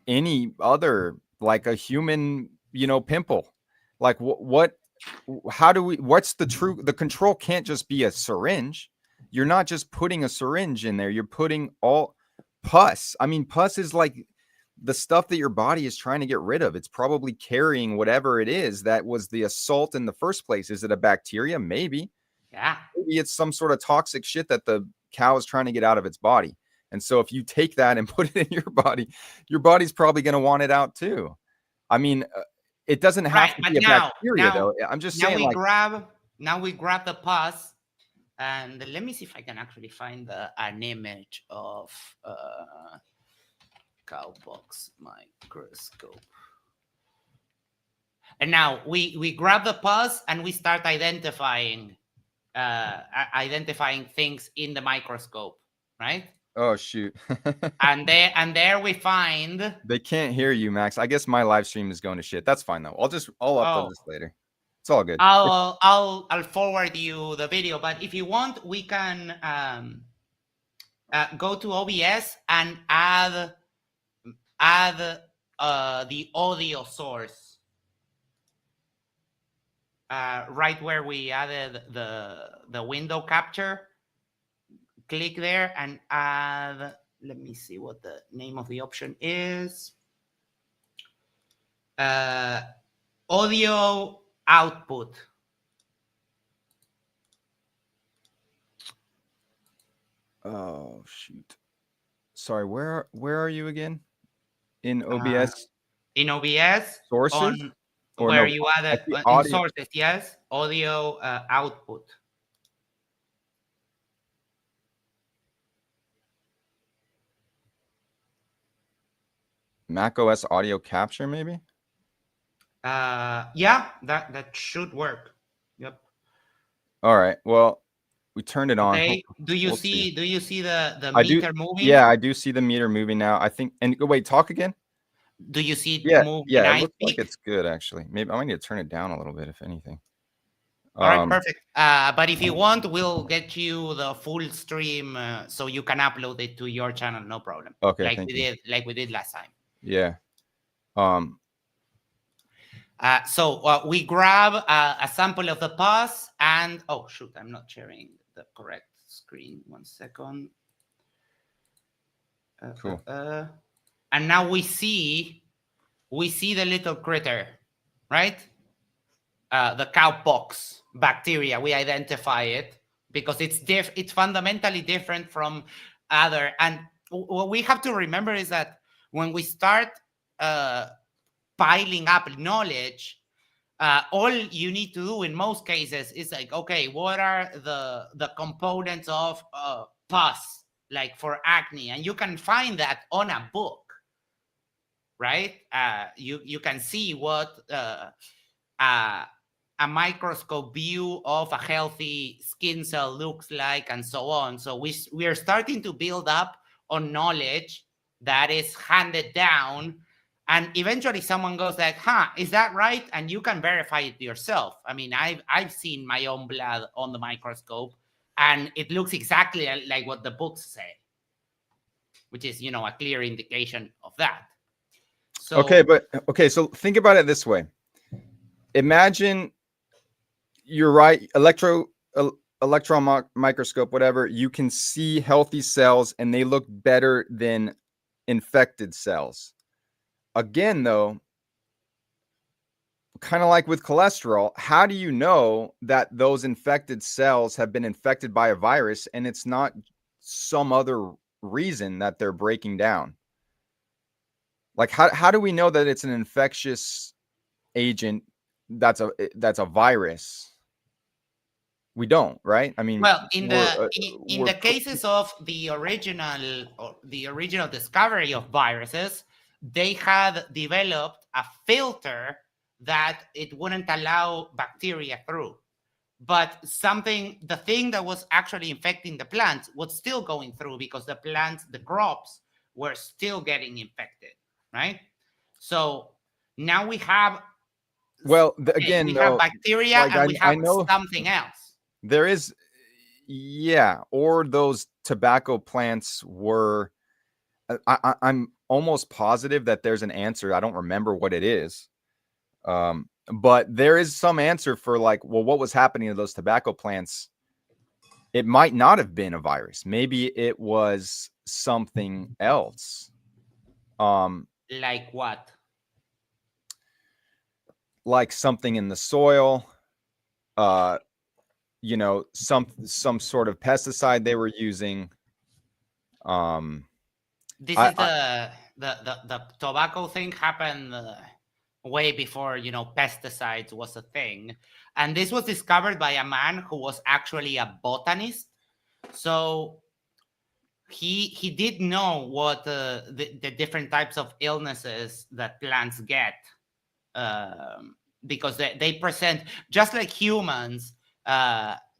any other, like a human, pimple. Like what's the control can't just be a syringe. You're not just putting a syringe in there. You're putting all pus. I mean, pus is like the stuff that your body is trying to get rid of. It's probably carrying whatever it is that was the assault in the first place. Is it a bacteria? Maybe. Yeah. Maybe it's some sort of toxic shit that the cow is trying to get out of its body. And so if you take that and put it in your body's probably going to want it out too. I mean, it doesn't have to be a bacteria, though. I'm just saying. Now we grab the pus, and let me see if I can actually find an image of cowpox microscope. And now we grab the pus and we start identifying things in the microscope, right? Oh shoot. and there we find. They can't hear you, Max. I guess my live stream is going to shit. That's fine though. I'll upload this later. It's all good. I'll forward you the video, but if you want, we can go to OBS and add the audio source right where we added the window capture. Click there and add. Let me see what the name of the option is. Audio output. Oh shoot. Sorry, where are you again? In OBS? In OBS. Sources? Where you added in sources, yes. Audio output. Mac OS audio capture, maybe? Yeah, that should work. Yep. All right. Well, we turned it on. Do you see the meter moving? Yeah, I do see the meter moving now. I think. And wait, talk again. Do you see it move? Yeah, it looks like it's good actually. Maybe I might need to turn it down a little bit, if anything. All right, Um, perfect. But if you want, we'll get you the full stream so you can upload it to your channel, no problem. okay, thank you. Like we did last time. Yeah. Um, So we grab a sample of the pus and oh shoot, I'm not sharing the correct screen. 1 second. cool. And now we see the little critter, right? The cowpox bacteria. We identify it because it's fundamentally different from other. And what we have to remember is that when we start piling up knowledge, all you need to do in most cases is like, okay, what are the components of pus, like for acne, and you can find that on a book, right? You can see what a microscope view of a healthy skin cell looks like, and so on. So we are starting to build up on knowledge that is handed down, and eventually someone goes like, huh, is that right? And you can verify it yourself. I mean, I've seen my own blood on the microscope, and it looks exactly like what the books say, which is, a clear indication of that. So Okay, so think about it this way. Imagine you're right, electron microscope, whatever, you can see healthy cells and they look better than infected cells. Again, though, kind of like with cholesterol, how do you know that those infected cells have been infected by a virus and it's not some other reason that they're breaking down? Like, how do we know that it's an infectious agent that's a virus? We don't, right? I mean, well, in the cases of the original discovery of viruses, they had developed a filter that it wouldn't allow bacteria through. But the thing that was actually infecting the plants was still going through because the crops were still getting infected, right? So now we have, again, we though, have bacteria, like, and we have I know something else. there is, yeah, or those tobacco plants were. I'm almost positive that there's an answer. I don't remember what it is. But there is some answer for, like, well, what was happening to those tobacco plants? It might not have been a virus. Maybe it was something else. Like what? Like something in the soil, some sort of pesticide they were using. This is the tobacco thing happened way before pesticides was a thing, and this was discovered by a man who was actually a botanist. So he did know what the different types of illnesses that plants get, because they present just like humans.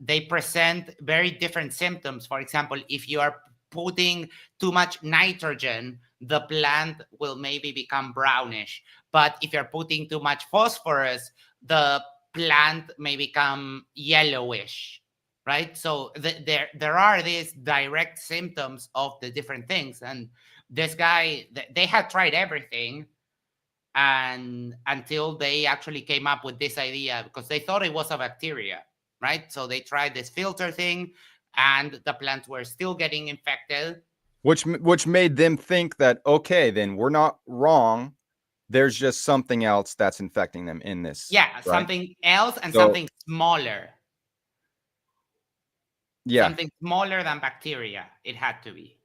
They present very different symptoms. For example, if you are putting too much nitrogen, the plant will maybe become brownish. But if you're putting too much phosphorus, the plant may become yellowish, right? So there are these direct symptoms of the different things. And this guy, they had tried everything, and until they actually came up with this idea, because they thought it was a bacteria, right? So they tried this filter thing, and the plants were still getting infected, which made them think that, okay, then we're not wrong. There's just something else that's infecting them in this. Yeah, right? Something else, and something smaller. Yeah, something smaller than bacteria. It had to be.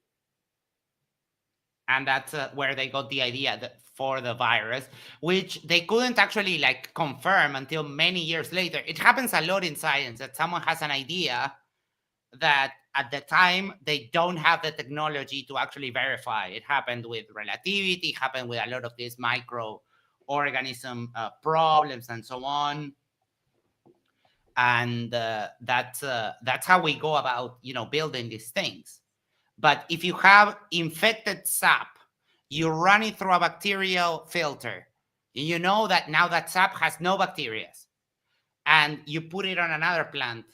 And that's where they got the idea for the virus, which they couldn't actually confirm until many years later. It happens a lot in science that someone has an idea that at the time they don't have the technology to actually verify. It happened with relativity, happened with a lot of these microorganism problems and so on. And that's how we go about building these things. But if you have infected sap, you run it through a bacterial filter. You know that now that sap has no bacteria. and you put it on another plant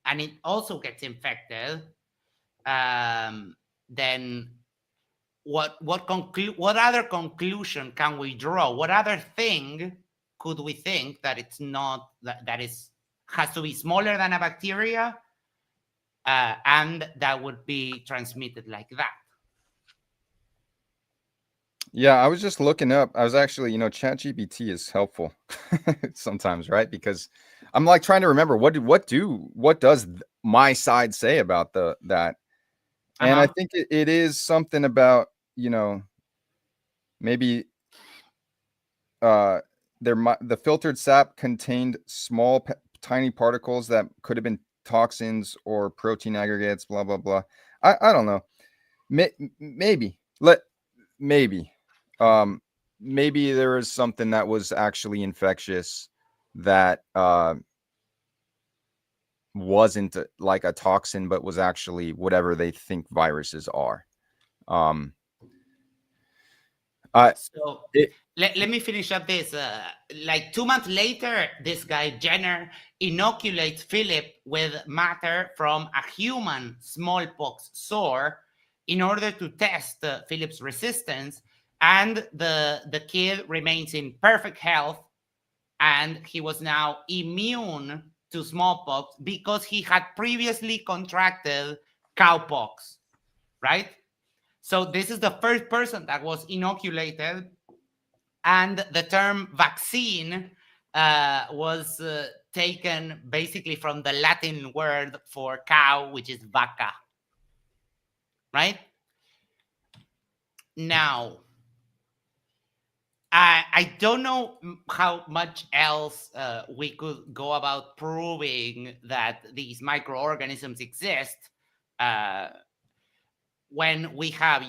and it also gets infected, then what other conclusion can we draw? What other thing could we think that it's not that is has to be smaller than a bacteria, and that would be transmitted like that? Yeah, I was just looking up. I was actually, ChatGPT is helpful sometimes, right? Because I'm like trying to remember what does my side say about that? And I think it is something about, maybe the filtered sap contained small tiny particles that could have been toxins or protein aggregates, blah blah blah. I don't know. Maybe maybe there is something that was actually infectious that wasn't like a toxin, but was actually whatever they think viruses are. So let me finish up this. Like 2 months later, this guy Jenner inoculates Philip with matter from a human smallpox sore in order to test Philip's resistance, and the kid remains in perfect health, and he was now immune to smallpox because he had previously contracted cowpox, right? So this is the first person that was inoculated, and the term vaccine was taken basically from the Latin word for cow, which is vaca, right? Now, I don't know how much else we could go about proving that these microorganisms exist, when we have,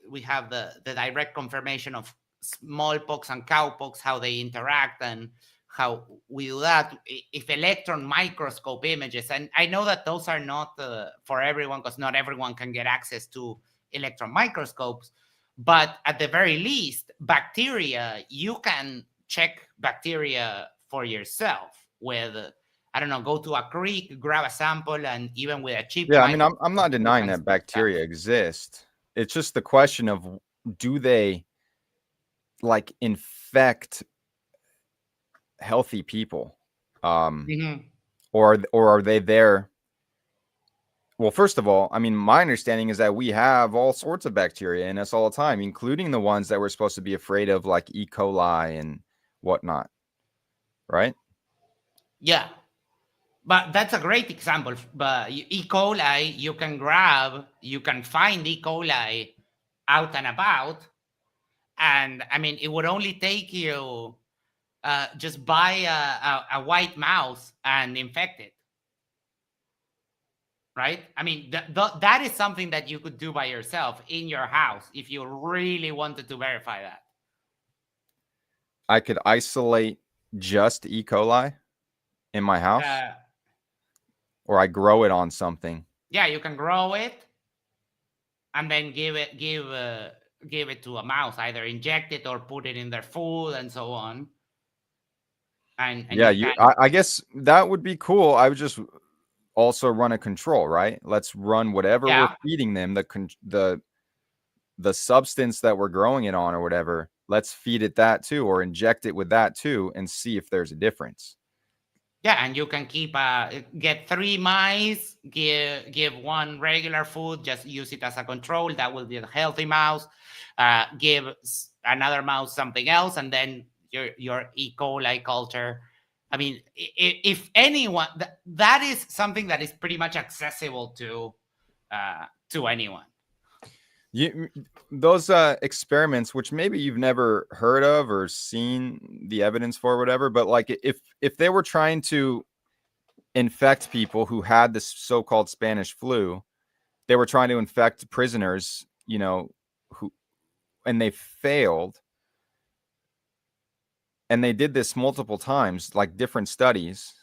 we have the direct confirmation of smallpox and cowpox, how they interact and how we do that. If electron microscope images, and I know that those are not for everyone, because not everyone can get access to electron microscopes, but at the very least, bacteria, you can check bacteria for yourself with I don't know, go to a creek, grab a sample, and even with a cheap Yeah, I mean, I'm not microscope, you denying can that see bacteria stuff. exist. It's just the question of, do they like infect healthy people, Mhm. or are they there? Well, first of all, I mean, my understanding is that we have all sorts of bacteria in us all the time, including the ones that we're supposed to be afraid of, like E. coli and whatnot, right? Yeah, but that's a great example. But E. coli, you can find E. coli out and about, and I mean, it would only take you just buy a white mouse and infect it, right? I mean, that is something that you could do by yourself in your house if you really wanted to verify that. I could isolate just E. coli in my house, Uh, or I grow it on something. yeah, you can grow it and then give it to a mouse, either inject it or put it in their food and so on. And Yeah, you can, I guess that would be cool. I would just also run a control, right? Let's run whatever we're yeah, feeding them, the substance that we're growing it on or whatever. Let's feed it that too, or inject it with that too, and see if there's a difference. yeah, and you can get 3 mice, give one regular food, just use it as a control. That will be a healthy mouse. Give another mouse something else, and then your E. coli culture. I mean, if anyone, that is something that is pretty much accessible to anyone. Those experiments, which maybe you've never heard of or seen the evidence for, or whatever, but like if they were trying to infect people who had this so-called Spanish flu, they were trying to infect prisoners, who, and they failed. And they did this multiple times, like different studies.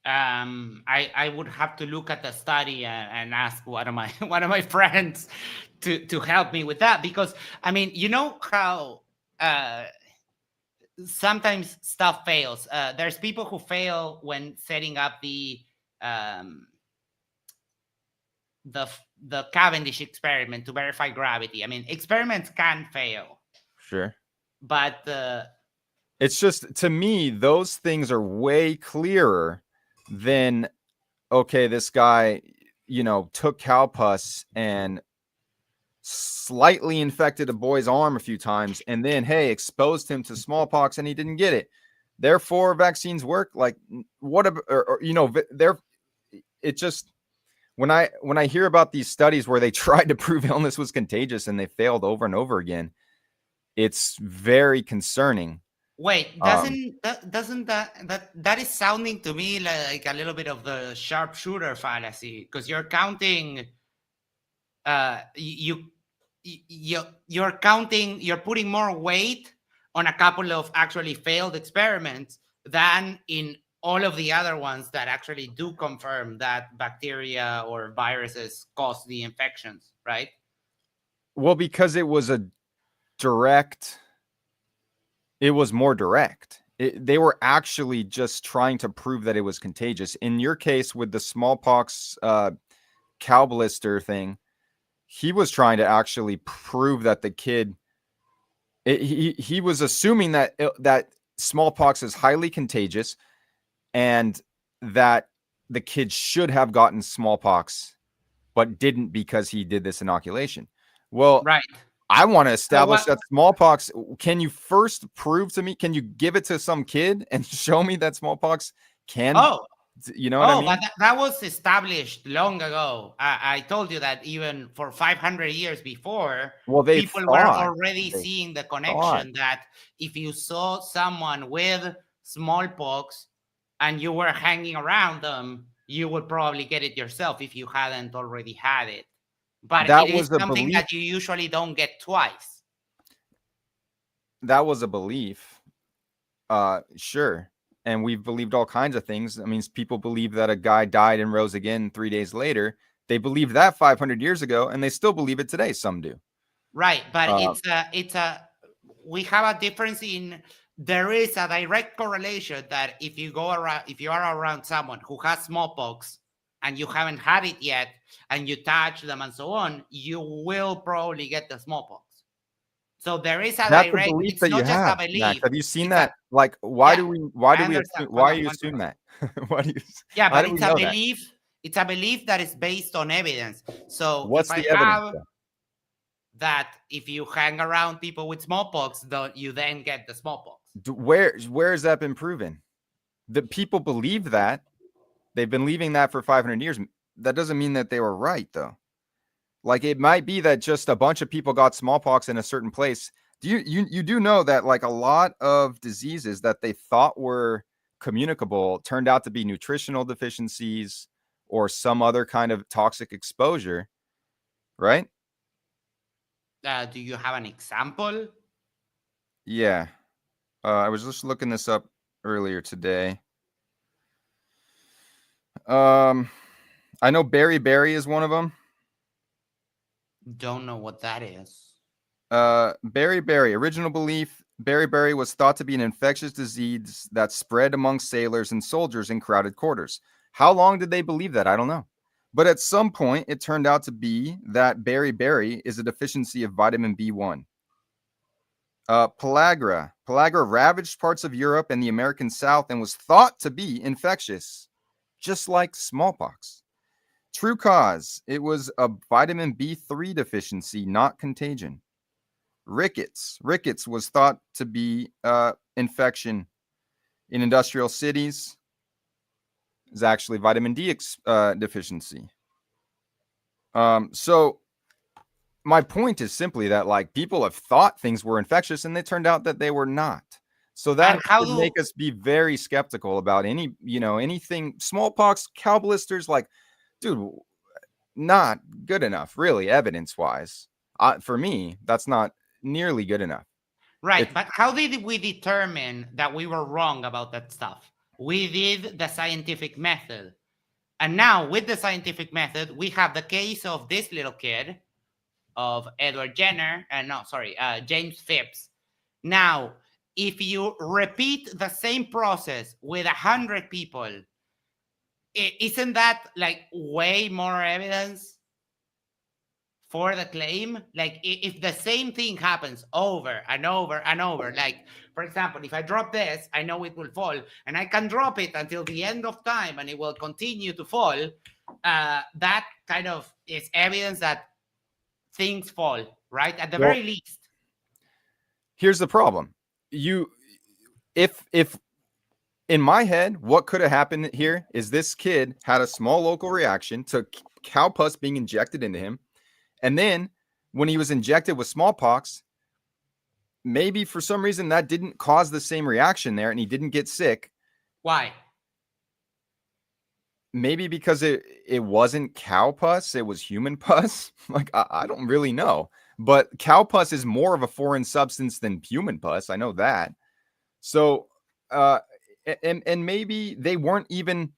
I would have to look at the study and ask one of my one of my friends to help me with that, because I mean, you know how sometimes stuff fails. There's people who fail when setting up um, the Cavendish experiment to verify gravity. I mean, experiments can fail, Sure. but It's just, to me, those things are way clearer than, okay, this guy, took cow pus and slightly infected a boy's arm a few times, and then, hey, exposed him to smallpox and he didn't get it. Therefore, vaccines work. Like, what, they're, it just, when I hear about these studies where they tried to prove illness was contagious and they failed over and over again, it's very concerning. wait, doesn't that is sounding to me like a little bit of the sharpshooter fallacy, because you're counting you're counting, you're putting more weight on a couple of actually failed experiments than in all of the other ones that actually do confirm that bacteria or viruses cause the infections, right? Well, because it was more direct. They were actually just trying to prove that it was contagious. In your case with the smallpox cow blister thing, he was trying to actually prove that the kid, he was assuming that smallpox is highly contagious and that the kid should have gotten smallpox but didn't because he did this inoculation. Well, Right. I want to establish what that smallpox. Can you first prove to me? Can you give it to some kid and show me that smallpox can? oh You know what I Oh, mean? but that was established long ago. I told you that even for 500 years before, Well, they people were thought. already They seeing the thought. connection that if you saw someone with smallpox and you were hanging around them, you would probably get it yourself if you hadn't already had it. But That it is was a something belief. that you usually don't get twice. That was a belief. Sure. And we've believed all kinds of things. I mean, people believe that a guy died and rose again 3 days later. They believed that 500 years ago, and they still believe it today. Some do. Right, but Uh, we have a difference in, there is a direct correlation that if you are around someone who has smallpox and you haven't had it yet and you touch them and so on, you will probably get the smallpox. So there is a That's a direct, belief it's that you not just a have, Max. belief, Have you seen it's a, that? Like, yeah, why I do we understand. assume, Hold why on, do you one assume second. that? Why do you, Yeah, how but do we know that? it's a belief that is based on evidence. So if What's I the evidence have though? that, if you hang around people with smallpox, you then get the smallpox. Where has that been proven? The people believe that. They've been believing that for 500 years. That doesn't mean that they were right, though. Like, it might be that just a bunch of people got smallpox in a certain place. You do know that, like, a lot of diseases that they thought were communicable turned out to be nutritional deficiencies or some other kind of toxic exposure, right? Do you have an example? Yeah. I was just looking this up earlier today. I know beriberi is one of them. Don't know what that is. Beriberi, original belief, beriberi was thought to be an infectious disease that spread among sailors and soldiers in crowded quarters. How long did they believe that? I don't know. But at some point, it turned out to be that beriberi is a deficiency of vitamin B1. Pellagra. Pellagra ravaged parts of Europe and the American South and was thought to be infectious, just like smallpox. True cause, it was a vitamin B3 deficiency, not contagion. Rickets. Rickets was thought to be infection in industrial cities. Is actually vitamin D deficiency. So my point is simply that, like, people have thought things were infectious and they turned out that they were not. So that should make us be very skeptical about anything. Smallpox, cow blisters, like, dude, not good enough, really, evidence-wise. For me, that's not nearly good enough. Right, but how did we determine that we were wrong about that stuff? We did the scientific method. And now with the scientific method, we have the case of this little kid, of Edward Jenner, James Phipps. Now, if you repeat the same process with 100 people, isn't that like way more evidence for the claim? Like if the same thing happens over and over and over, like for example, if I drop this, I know it will fall, and I can drop it until the end of time and it will continue to fall. That kind of is evidence that things fall, right? At the very least. Here's the problem. If in my head, what could have happened here is this kid had a small local reaction to cow pus being injected into him. And then when he was injected with smallpox, maybe for some reason that didn't cause the same reaction there and he didn't get sick. Why? Maybe because it wasn't cow pus, it was human pus. Like, I don't really know. But cow pus is more of a foreign substance than human pus. I know that. So, and maybe they weren't even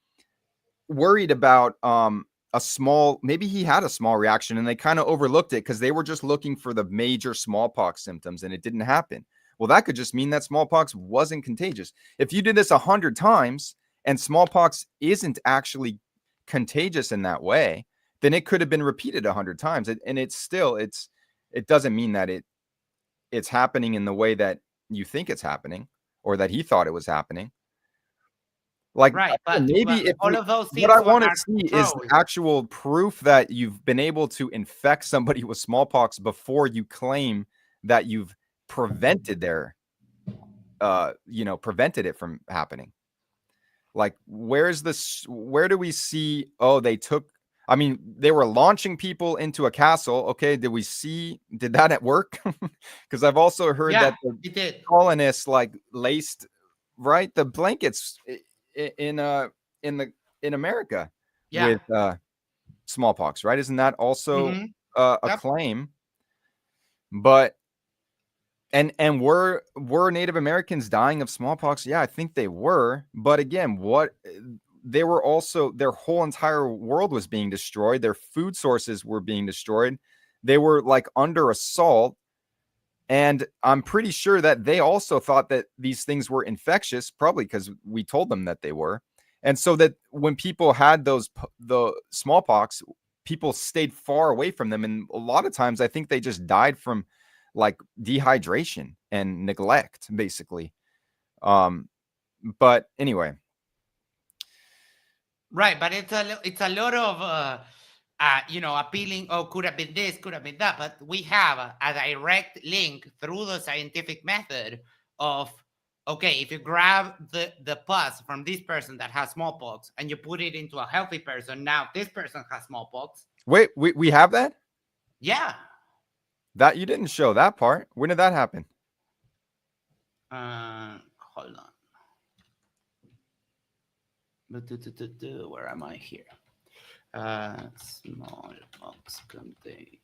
worried about maybe he had a small reaction and they kind of overlooked it because they were just looking for the major smallpox symptoms and it didn't happen. Well, that could just mean that smallpox wasn't contagious. If you did this 100 times and smallpox isn't actually contagious in that way, then it could have been repeated 100 times. And it doesn't mean that it's happening in the way that you think it's happening or that he thought it was happening. Like, right, but maybe if all of those things, what I want to see is actual proof that you've been able to infect somebody with smallpox before you claim that you've prevented prevented it from happening. Like, where do we see, they were launching people into a castle. Okay, did that work? Because I've also heard that the colonists like laced, right, the blankets in America with smallpox, right? Isn't that also a claim? But and were Native Americans dying of smallpox? Yeah, I think they were. But again, they were also, their whole entire world was being destroyed. Their food sources were being destroyed. They were like under assault. And I'm pretty sure that they also thought that these things were infectious, probably because we told them that they were. And so that when people had the smallpox, people stayed far away from them. And a lot of times I think they just died from like dehydration and neglect, basically. But anyway. Right, but it's a lot of appealing, could have been this, could have been that, but we have a direct link through the scientific method of, okay, if you grab the pus from this person that has smallpox and you put it into a healthy person, now this person has smallpox. Wait, we have that? Yeah. That you didn't show that part. When did that happen? Hold on. Where am I here? Smallpox contagion.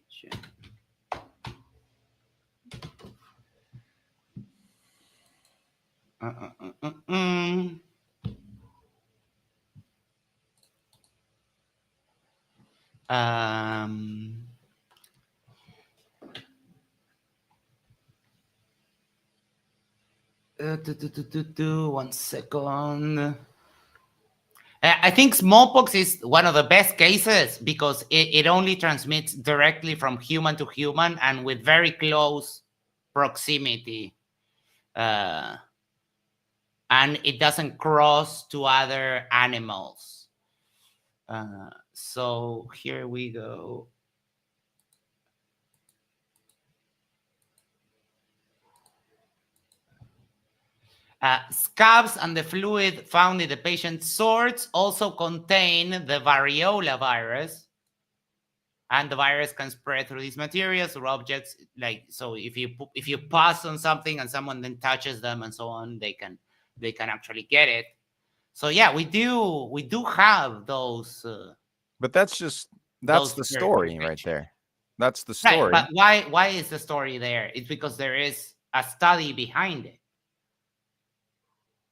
One second. I think smallpox is one of the best cases because it only transmits directly from human to human and with very close proximity. And it doesn't cross to other animals. So here we go. Scabs and the fluid found in the patient's swords also contain the variola virus, and the virus can spread through these materials, through objects. Like, so if you pass on something and someone then touches them and so on, they can actually get it. So yeah, we do have those. But that's the story right there. That's the story. Right, but why is the story there? It's because there is a study behind it.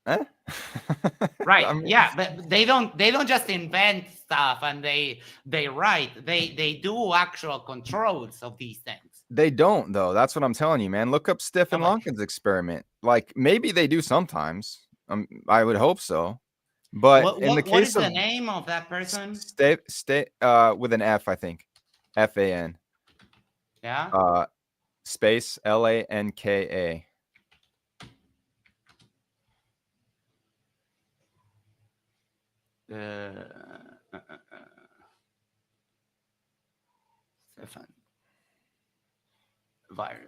Right. I mean, yeah, but they don't just invent stuff and they write. They do actual controls of these things. They don't, though. That's what I'm telling you, man. Look up Stephen Lonkin's experiment. Like, maybe they do sometimes. I would hope so. But in the case what is of the name of that person? With an F, I think. FAN. Yeah. Space LANKA. Stefan. Virus.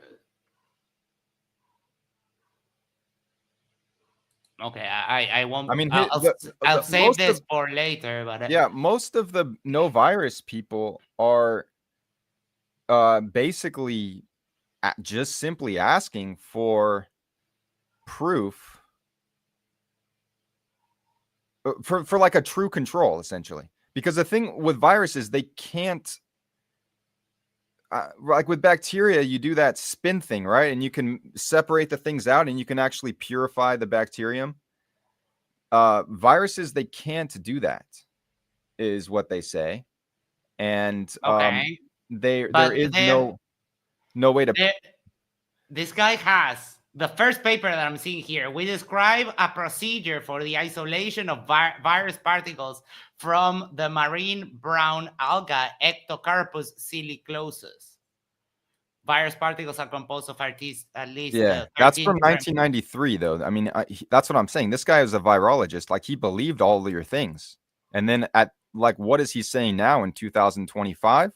Okay, I won't. I mean, I'll save most this of for later. But yeah, most of the no virus people are basically just simply asking for proof for like a true control, essentially. Because the thing with viruses, they can't. Like with bacteria, you do that spin thing, right? And you can separate the things out, and you can actually purify the bacterium. Viruses, they can't do that, is what they say, and okay, there is no way to. This guy has the first paper that I'm seeing here. We describe a procedure for the isolation of virus particles from the marine brown alga Ectocarpus siliclosus. Virus particles are composed of at least Yeah, 13 that's from different. 1993, though. I mean, that's what I'm saying. This guy is a virologist. Like, he believed all of your things, and then what is he saying now in 2025?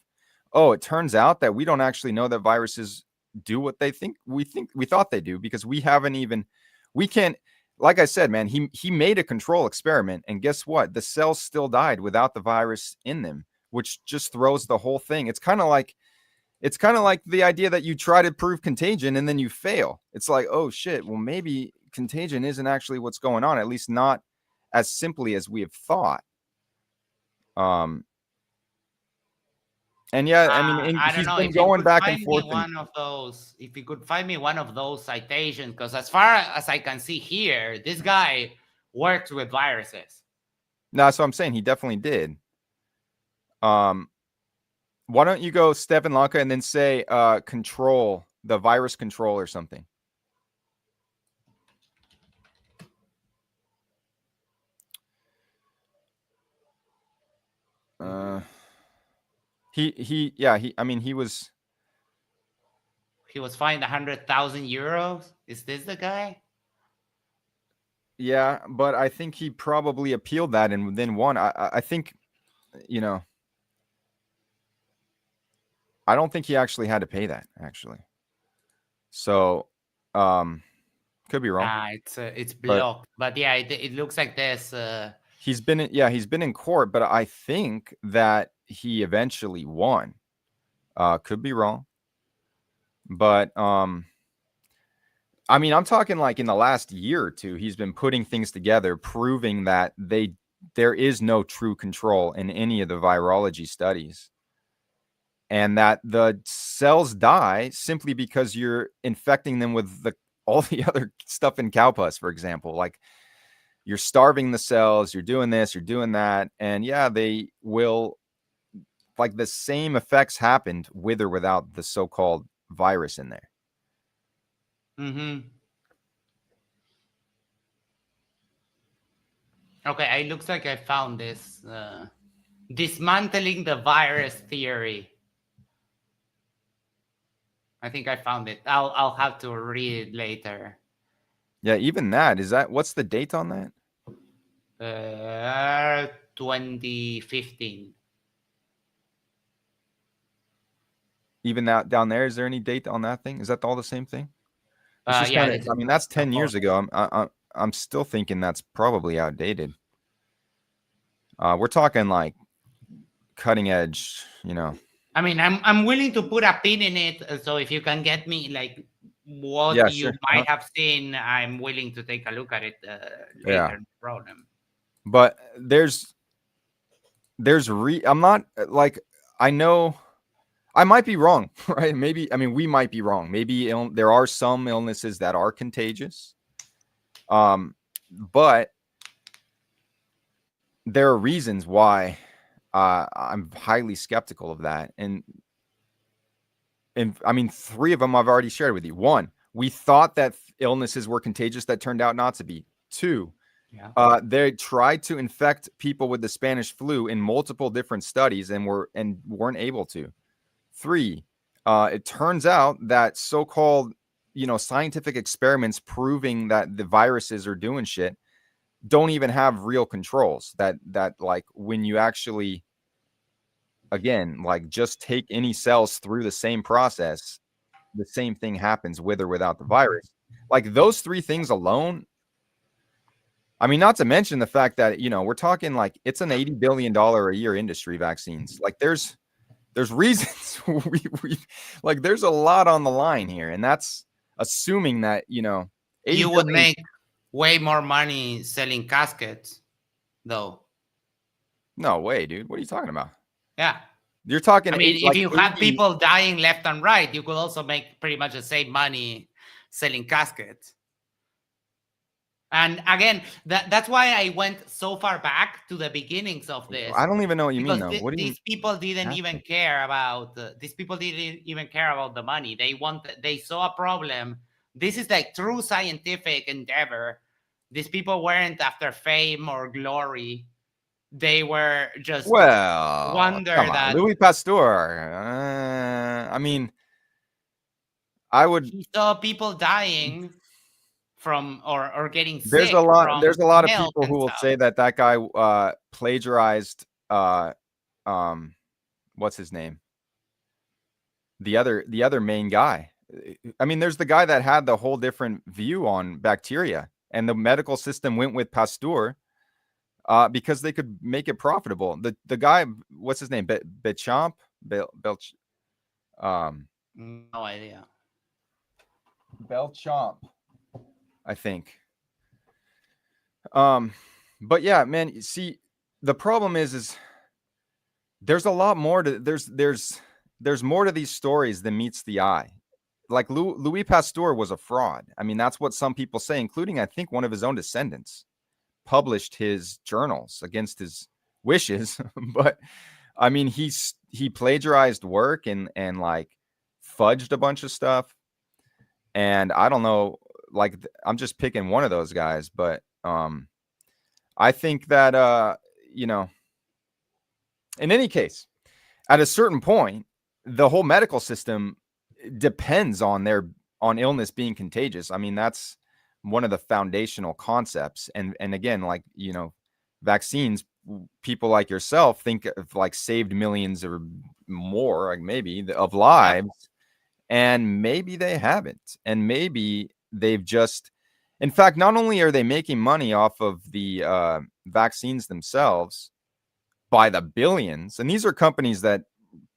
Oh, it turns out that we don't actually know that viruses do what they think we thought they do, because we can't. Like I said, man, he made a control experiment, and guess what? The cells still died without the virus in them, which just throws the whole thing. It's kind of like the idea that you try to prove contagion and then you fail. It's like, oh shit, well, maybe contagion isn't actually what's going on, at least not as simply as we have thought. And yeah, I mean, I don't he's know been if you going could back and find me forth. one of those. If you could find me one of those citations, because as far as I can see here, this guy works with viruses. No, so I'm saying he definitely did. Why don't you go Stephen Lanka and then say control, the virus control or something? He was fined 100,000 euros. Is this the guy? Yeah, but I think he probably appealed that and then won. I think, I don't think he actually had to pay that, actually. So, could be wrong. It's blocked. But yeah, it looks like this. He's been in court, but I think that he eventually won. Could be wrong. But I mean, I'm talking like in the last year or two, he's been putting things together, proving that there is no true control in any of the virology studies, and that the cells die simply because you're infecting them with all the other stuff in cow pus, for example. Like, you're starving the cells, you're doing this, you're doing that, and yeah, they will, like, the same effects happened with or without the so-called virus in there. Mm-hmm. Okay, it looks like I found this. Dismantling the virus theory. I think I found it. I'll have to read it later. Yeah, even that, what's the date on that? 2015. Even that down there, is there any date on that thing? Is that all the same thing? It's just Yeah. I mean, that's 10 years ago. I'm still thinking that's probably outdated. We're talking like cutting edge, I mean, I'm willing to put a pin in it. So if you can get me like what you might have seen, I'm willing to take a look at it later. No problem. But I'm not like, I know I might be wrong, right? Maybe, I mean, we might be wrong. Maybe there are some illnesses that are contagious. But there are reasons why I'm highly skeptical of that. And And I mean, 3 of them I've already shared with you. 1, we thought that illnesses were contagious that turned out not to be. 2, Yeah. they tried to infect people with the Spanish flu in multiple different studies and weren't able to. 3, it turns out that so-called, scientific experiments proving that the viruses are doing shit don't even have real controls. That like when you actually, again, like just take any cells through the same process, the same thing happens with or without the virus. Like those 3 things alone. I mean, not to mention the fact that, we're talking like it's an $80 billion a year industry, vaccines. Like there's reasons we like there's a lot on the line here. And that's assuming that, 80 You would billion. make way more money selling caskets, though. No way, dude. What are you talking about? Yeah. You're talking I mean, if like you had 80. people dying left and right, you could also make pretty much the same money selling caskets. And again, that's why I went so far back to the beginnings of this. I don't even know what you mean, though. Because What do you these people didn't even care about the money. They saw a problem. This is like true scientific endeavor. These people weren't after fame or glory. They were just wonder come on, that Louis Pasteur. I mean, I would. he saw people dying from or getting There's sick a lot. from There's a lot of milk people and who will stuff. say that guy plagiarized. What's his name? The other main guy. I mean, there's the guy that had the whole different view on bacteria, and the medical system went with Pasteur because they could make it profitable. The guy, what's his name? Bechamp? Belch. No idea. Belchamp, I think. But yeah, man, you see, the problem is there's a lot more to there's more to these stories than meets the eye. Like Louis Pasteur was a fraud. I mean, that's what some people say, including I think one of his own descendants published his journals against his wishes. But I mean, he plagiarized work and like fudged a bunch of stuff. And I don't know, like I'm just picking one of those guys, but I think that in any case, at a certain point, the whole medical system depends on illness being contagious. I mean, that's one of the foundational concepts. And again, like, vaccines, people like yourself think of like saved millions or more, like maybe of lives, and maybe they haven't. And maybe they've just, in fact, not only are they making money off of the vaccines themselves by the billions, and these are companies that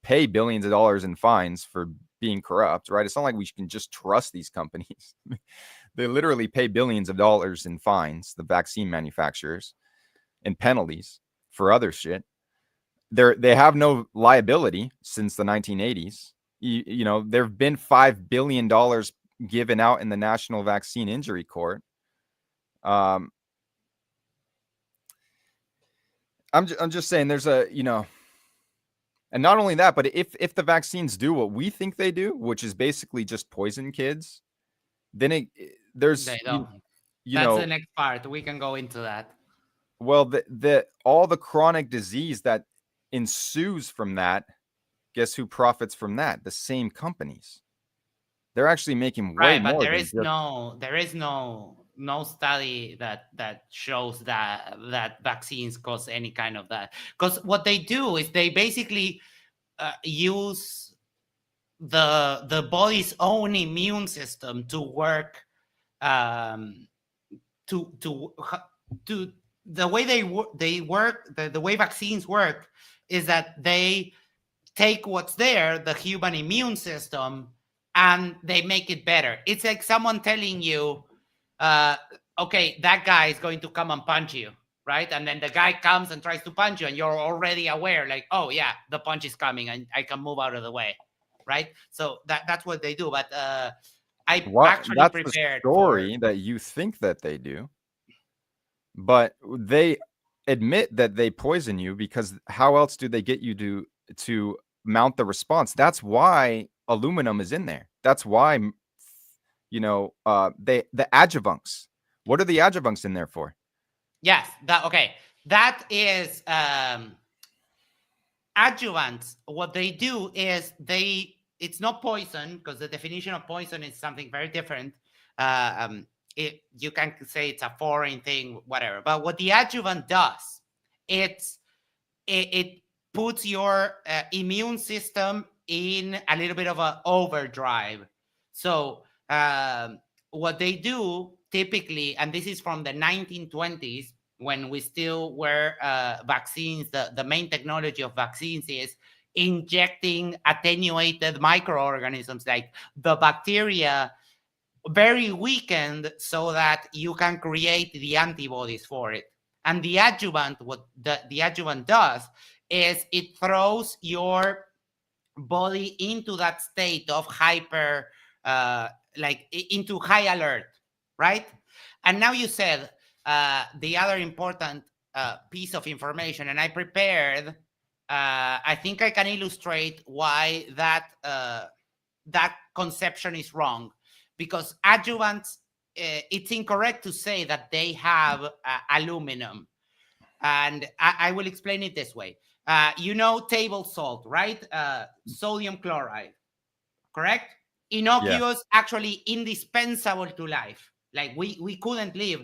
pay billions of dollars in fines for being corrupt, right? It's not like we can just trust these companies. They literally pay billions of dollars in fines, the vaccine manufacturers, and penalties for other shit. They have no liability since the 1980s. There have been $5 billion given out in the National Vaccine Injury Court. I'm just saying there's and not only that, but if the vaccines do what we think they do, which is basically just poison kids, then there's They don't. you That's know the next part. We can go into that. well, the all the chronic disease that ensues from that, guess who profits from that? The same companies. They're actually making way Right, but more there than is just. no study that shows that vaccines cause any kind of that. Because what they do is they basically use the body's own immune system to work to the way they work. The way vaccines work is that they take what's there, the human immune system, and they make it better. It's like someone telling you, okay, that guy is going to come and punch you, right? And then the guy comes and tries to punch you, and you're already aware, like, oh yeah, the punch is coming, and I can move out of the way, right? So that's what they do. But I actually That's the prepared story that you think that they do, but they admit that they poison you because how else do they get you to mount the response? That's why aluminum is in there. That's why, the adjuvants. What are the adjuvants in there for? Yes, that is adjuvants. What they do is it's not poison, because the definition of poison is something very different. You can say it's a foreign thing, whatever. But what the adjuvant does, it's it puts your immune system in a little bit of an overdrive. So what they do typically, and this is from the 1920s, when we still were vaccines, the main technology of vaccines is injecting attenuated microorganisms like the bacteria, very weakened, so that you can create the antibodies for it. And the adjuvant, what the adjuvant does is it throws your body into that state of into high alert, right? And now you said the other important piece of information, and I prepared. I think I can illustrate why that conception is wrong, because adjuvants, it's incorrect to say that they have aluminum. And I will explain it this way. Table salt, right? Sodium chloride, correct? Innocuous, actually indispensable to life. Like we couldn't live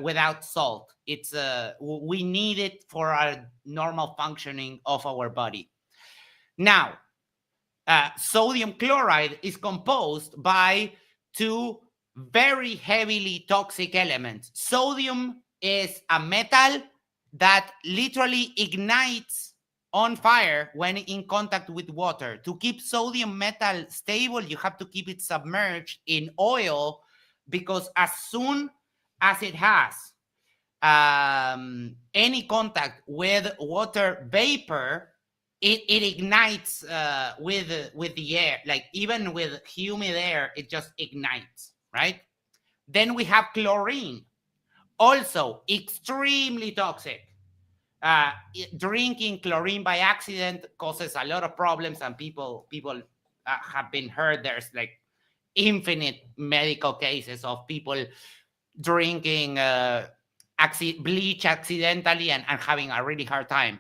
without salt. We need it for our normal functioning of our body. Now, sodium chloride is composed by two very heavily toxic elements. Sodium is a metal that literally ignites on fire when in contact with water. To keep sodium metal stable, you have to keep it submerged in oil, because as soon as it has any contact with water vapor, it ignites with the air. Like even with humid air, it just ignites, right? Then we have chlorine, also extremely toxic. Drinking chlorine by accident causes a lot of problems, and people have been hurt. There's like infinite medical cases of people drinking bleach accidentally and having a really hard time.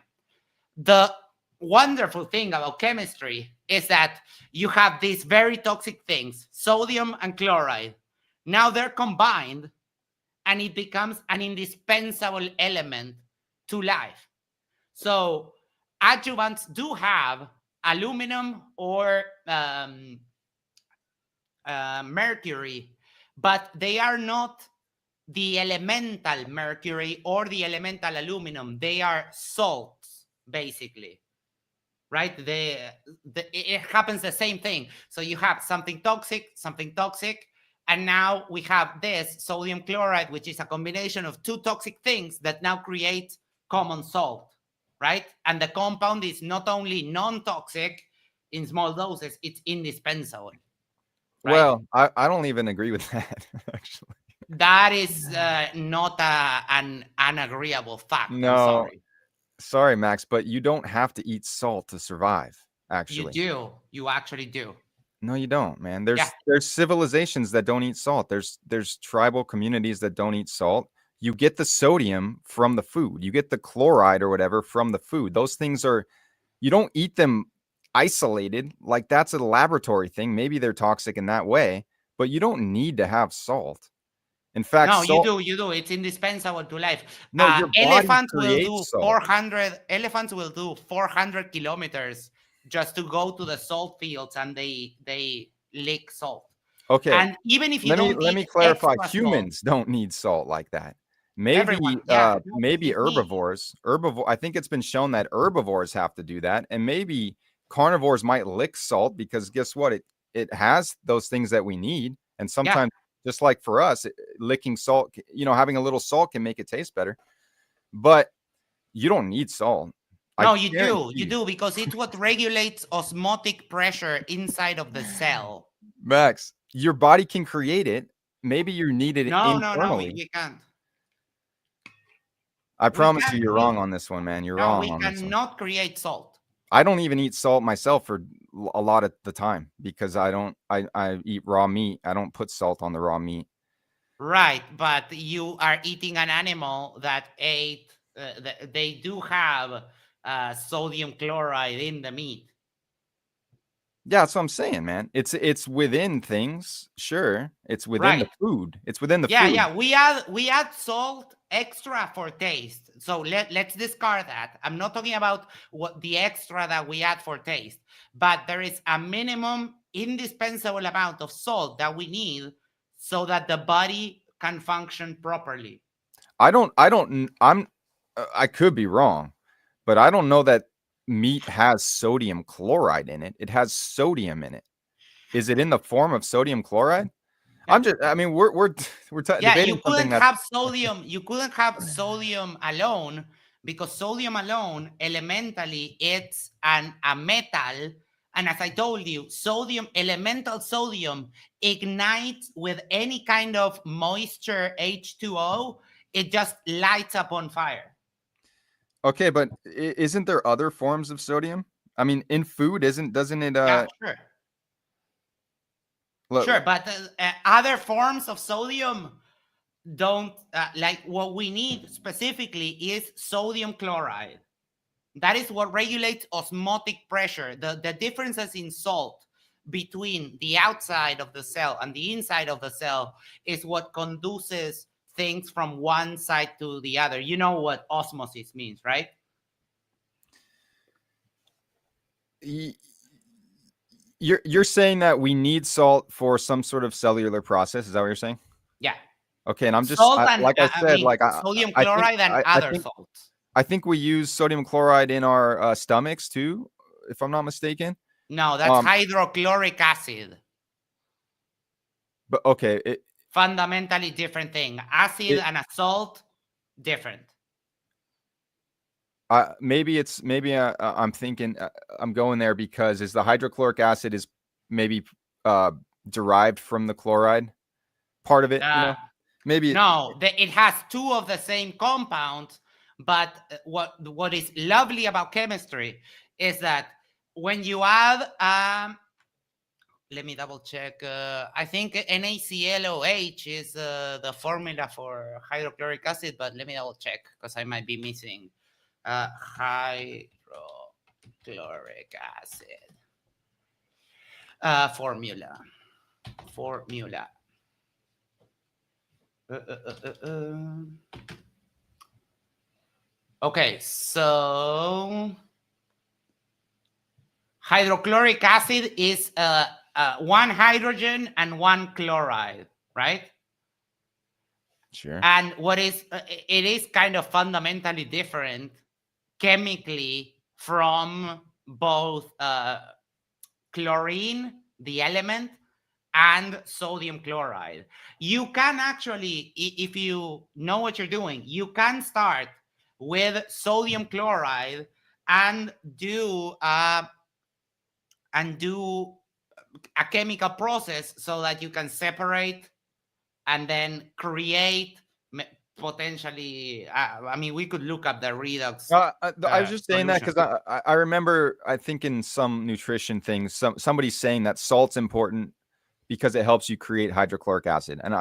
The wonderful thing about chemistry is that you have these very toxic things, sodium and chloride. Now they're combined, and it becomes an indispensable element to life. So adjuvants do have aluminum or mercury, but they are not the elemental mercury or the elemental aluminum. They are salts, basically, right? It happens the same thing. So you have something toxic, and now we have this sodium chloride, which is a combination of two toxic things that now create common salt, right? And the compound is not only non-toxic in small doses, it's indispensable. Right? Well, I don't even agree with that, actually. That is not an agreeable fact. No, I'm sorry. Sorry, Max, but you don't have to eat salt to survive, actually. You do. You actually do. No, you don't, man. There's civilizations that don't eat salt. There's tribal communities that don't eat salt. You get the sodium from the food. You get the chloride or whatever from the food. Those things you don't eat them isolated. Like that's a laboratory thing. Maybe they're toxic in that way, but you don't need to have salt. In fact, no, salt, you do. It's indispensable to life. No, your body Elephants will creates do salt. 400. Elephants will do 400 kilometers just to go to the salt fields, and they lick salt. Okay. And even if you let me clarify. Humans don't need salt like that. Maybe maybe herbivores. I think it's been shown that herbivores have to do that, and maybe carnivores might lick salt because guess what? It has those things that we need, and sometimes just like for us, licking salt, having a little salt can make it taste better, but you don't need salt. No, you do. You do, because it's what regulates osmotic pressure inside of the cell. Max, your body can create it. Maybe you need it internally. No, we can't. I promise you're wrong on this one, man. You're wrong on this one. We cannot create salt. I don't even eat salt myself for a lot of the time because I eat raw meat. I don't put salt on the raw meat. Right, but you are eating an animal that ate. They do have sodium chloride in the meat. Yeah, that's what I'm saying, man. It's within things. Sure, it's within the Right. food. It's within the Yeah, food. yeah. We add salt extra for taste. So let's discard that. I'm not talking about what the extra that we add for taste, but there is a minimum indispensable amount of salt that we need so that the body can function properly. I could be wrong, but I don't know that meat has sodium chloride in it. It has sodium in it. Is it in the form of sodium chloride? Yeah. I mean, we're Yeah, you debating something couldn't that's have sodium. You couldn't have sodium alone because sodium alone elementally it's a metal. And as I told you, sodium, elemental sodium, ignites with any kind of moisture H2O. It just lights up on fire. okay, but isn't there other forms of sodium? I mean, in food, doesn't it? Yeah, sure. Sure, Look, but other forms of sodium don't like what we need specifically is sodium chloride. That is what regulates osmotic pressure. The differences in salt between the outside of the cell and the inside of the cell is what conduces things from one side to the other. You know what osmosis means, right? you're saying that we need salt for some sort of cellular process. Is that what you're saying? Yeah. Okay, and I'm just Salt and like I said, like sodium I think chloride and other salts. I think we use sodium chloride in our stomachs too, if I'm not mistaken. No, that's hydrochloric acid. But okay, Fundamentally different thing. Acid and a salt, different. maybe I'm thinking I'm going there because is the hydrochloric acid is maybe derived from the chloride part of it, you know? Maybe no, it has two of the same compounds, but what is lovely about chemistry is that when you add let me double check. I think NaClOH is the formula for hydrochloric acid, but let me double check because I might be missing hydrochloric acid formula. Okay, so hydrochloric acid is one hydrogen and one chloride, right? sure. And it is kind of fundamentally different chemically from both chlorine, the element, and sodium chloride. You can actually, if you know what you're doing, you can start with sodium chloride and do a chemical process so that you can separate and then create potentially. I mean, we could look up the redox. I was just saying that solution. because I remember I think in some nutrition things somebody's saying that salt's important because it helps you create hydrochloric acid, and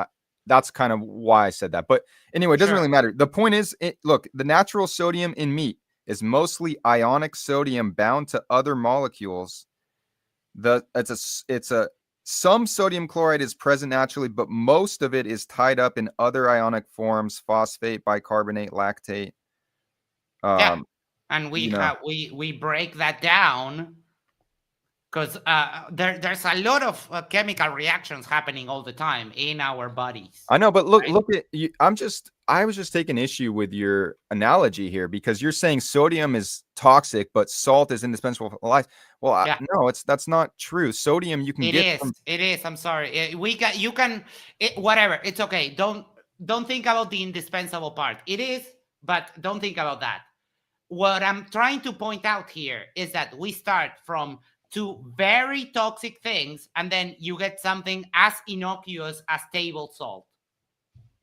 that's kind of why I said that. But anyway, it doesn't really matter. The point is, look, the natural sodium in meat is mostly ionic sodium bound to other molecules. Some sodium chloride is present naturally, but most of it is tied up in other ionic forms: phosphate, bicarbonate, lactate. Yeah, and we break that down because there's a lot of chemical reactions happening all the time in our bodies. I know, but look at you. I was just taking issue with your analogy here because you're saying sodium is toxic, but salt is indispensable for life. Well, no, that's not true. Sodium you can get. It is. I'm sorry. Whatever. It's okay. Don't think about the indispensable part. It is, but don't think about that. What I'm trying to point out here is that we start from two very toxic things, and then you get something as innocuous as table salt,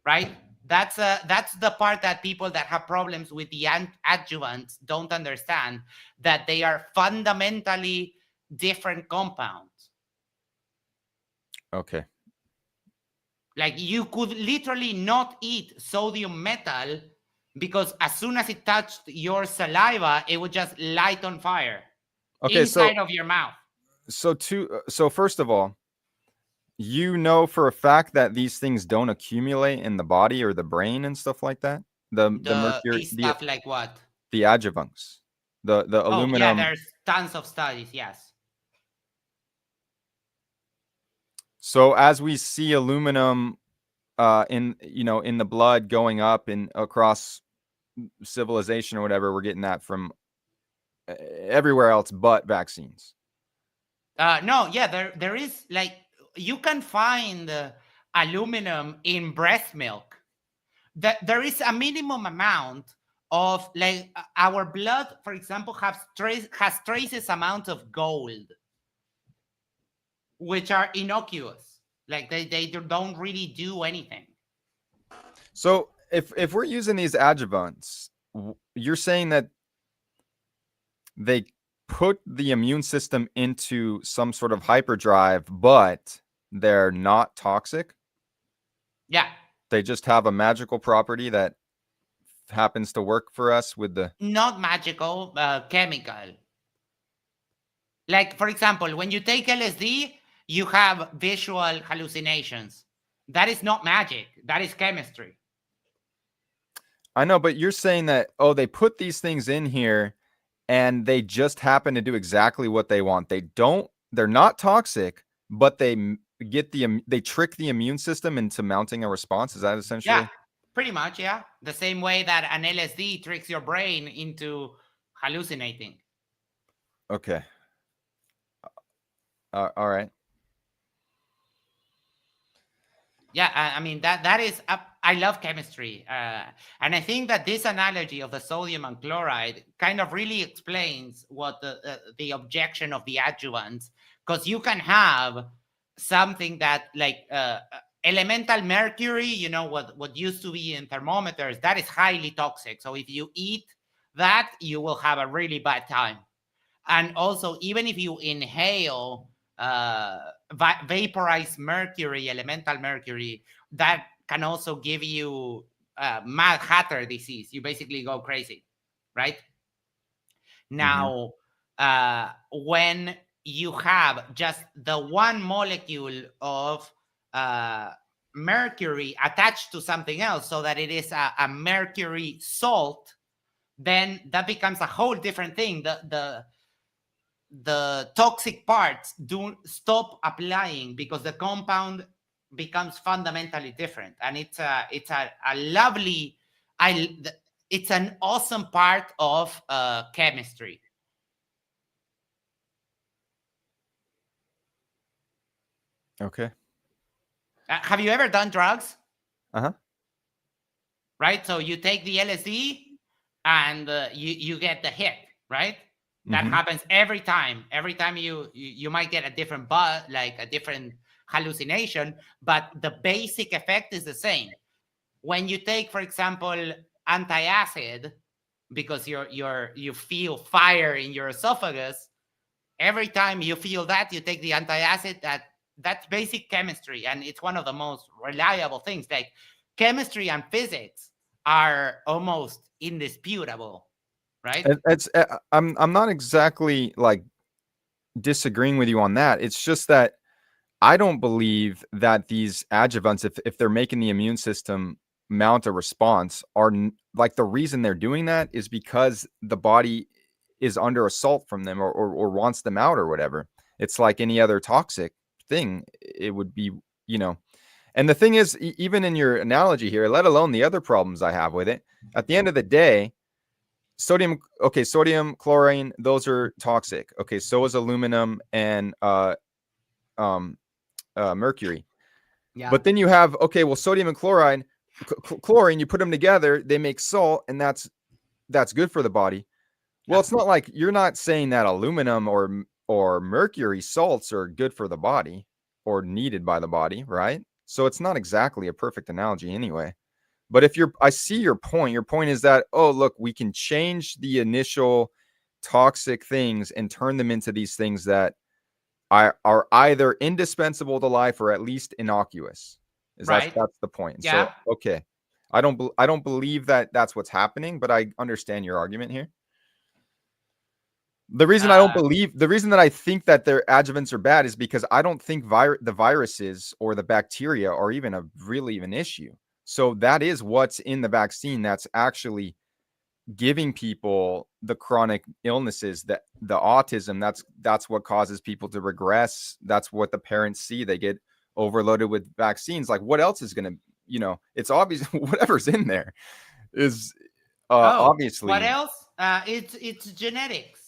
right? That's the part that people that have problems with the adjuvants don't understand, that they are fundamentally different compounds. Okay. Like you could literally not eat sodium metal because as soon as it touched your saliva, it would just light on fire Okay. inside of your mouth. So first of all, you know for a fact that these things don't accumulate in the body or the brain and stuff like that. The mercury, These stuff like what? the adjuvants, the Oh yeah, aluminum. there's tons of studies. Yes. So as we see aluminum in in the blood going up and across civilization or whatever, we're getting that from everywhere else but vaccines. No, yeah, there is like you can find aluminum in breast milk. There is a minimum amount of like our blood, for example, has traces amount of gold, which are innocuous. Like they don't really do anything. So if we're using these adjuvants, you're saying that they put the immune system into some sort of hyperdrive, but they're not toxic? Yeah. They just have a magical property that happens to work for us with the... Not magical, chemical. Like, for example, when you take LSD, you have visual hallucinations. That is not magic. That is chemistry. I know, but you're saying that, oh, they put these things in here and they just happen to do exactly what they want. They're not toxic, but they trick the immune system into mounting a response. Is that essentially? Yeah, pretty much, yeah. The same way that an LSD tricks your brain into hallucinating. Okay. All right. Yeah, I mean that is I love chemistry, and I think that this analogy of the sodium and chloride kind of really explains what the objection of the adjuvants, because you can have something that like elemental mercury, you know what used to be in thermometers, that is highly toxic. So if you eat that, you will have a really bad time. And also, even if you inhale vaporized mercury, elemental mercury, that can also give you Mad Hatter disease. You basically go crazy, right? Now, when you have just the one molecule of mercury attached to something else, so that it is a mercury salt, then that becomes a whole different thing. The toxic parts do stop applying because the compound becomes fundamentally different, and it's a lovely, it's an awesome part of chemistry. Okay. Have you ever done drugs? Uh-huh. Right, so you take the LSD and you get the hit, right? That happens every time. Every time you might get a different like a different hallucination, but the basic effect is the same. When you take, for example, antacid, because you feel fire in your esophagus, every time you feel that, you take the antacid. That's basic chemistry, and it's one of the most reliable things. Like chemistry and physics are almost indisputable. Right? I'm not exactly like disagreeing with you on that. It's just that I don't believe that these adjuvants, if they're making the immune system mount a response, are like the reason they're doing that is because the body is under assault from them or wants them out or whatever. It's like any other toxic thing. It would be, and the thing is, even in your analogy here, let alone the other problems I have with it, at the end of the day, sodium, chlorine, those are toxic. Okay, so is aluminum and mercury. Yeah. But then you have, sodium and chlorine, chlorine, you put them together, they make salt, and that's good for the body. Well, it's not like you're not saying that aluminum or mercury salts are good for the body or needed by the body, right? So it's not exactly a perfect analogy anyway. But I see your point. Your point is that, oh, look, we can change the initial toxic things and turn them into these things that are either indispensable to life or at least innocuous. That's Right. the point. Yeah. So okay, I don't believe that that's what's happening, but I understand your argument here. The reason that I think that their adjuvants are bad is because I don't think the viruses or the bacteria are even really an issue. So that is what's in the vaccine that's actually giving people the chronic illnesses, that the autism. That's what causes people to regress. That's what the parents see. They get overloaded with vaccines. Like, what else is going to, it's obvious whatever's in there is obviously. What else? It's genetics.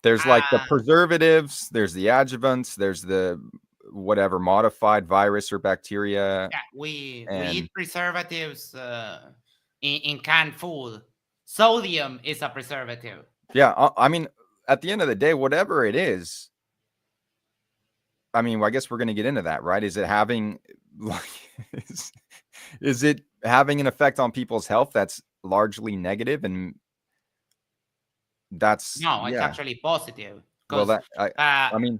There's like the preservatives, there's the adjuvants, there's the whatever modified virus or bacteria. Yeah, we eat preservatives in canned food. Sodium is a preservative. Yeah, I mean, at the end of the day, whatever it is, I mean, I guess we're going to get into that, right? Is it having is it having an effect on people's health that's largely negative? And that's it's actually positive. Well, I mean,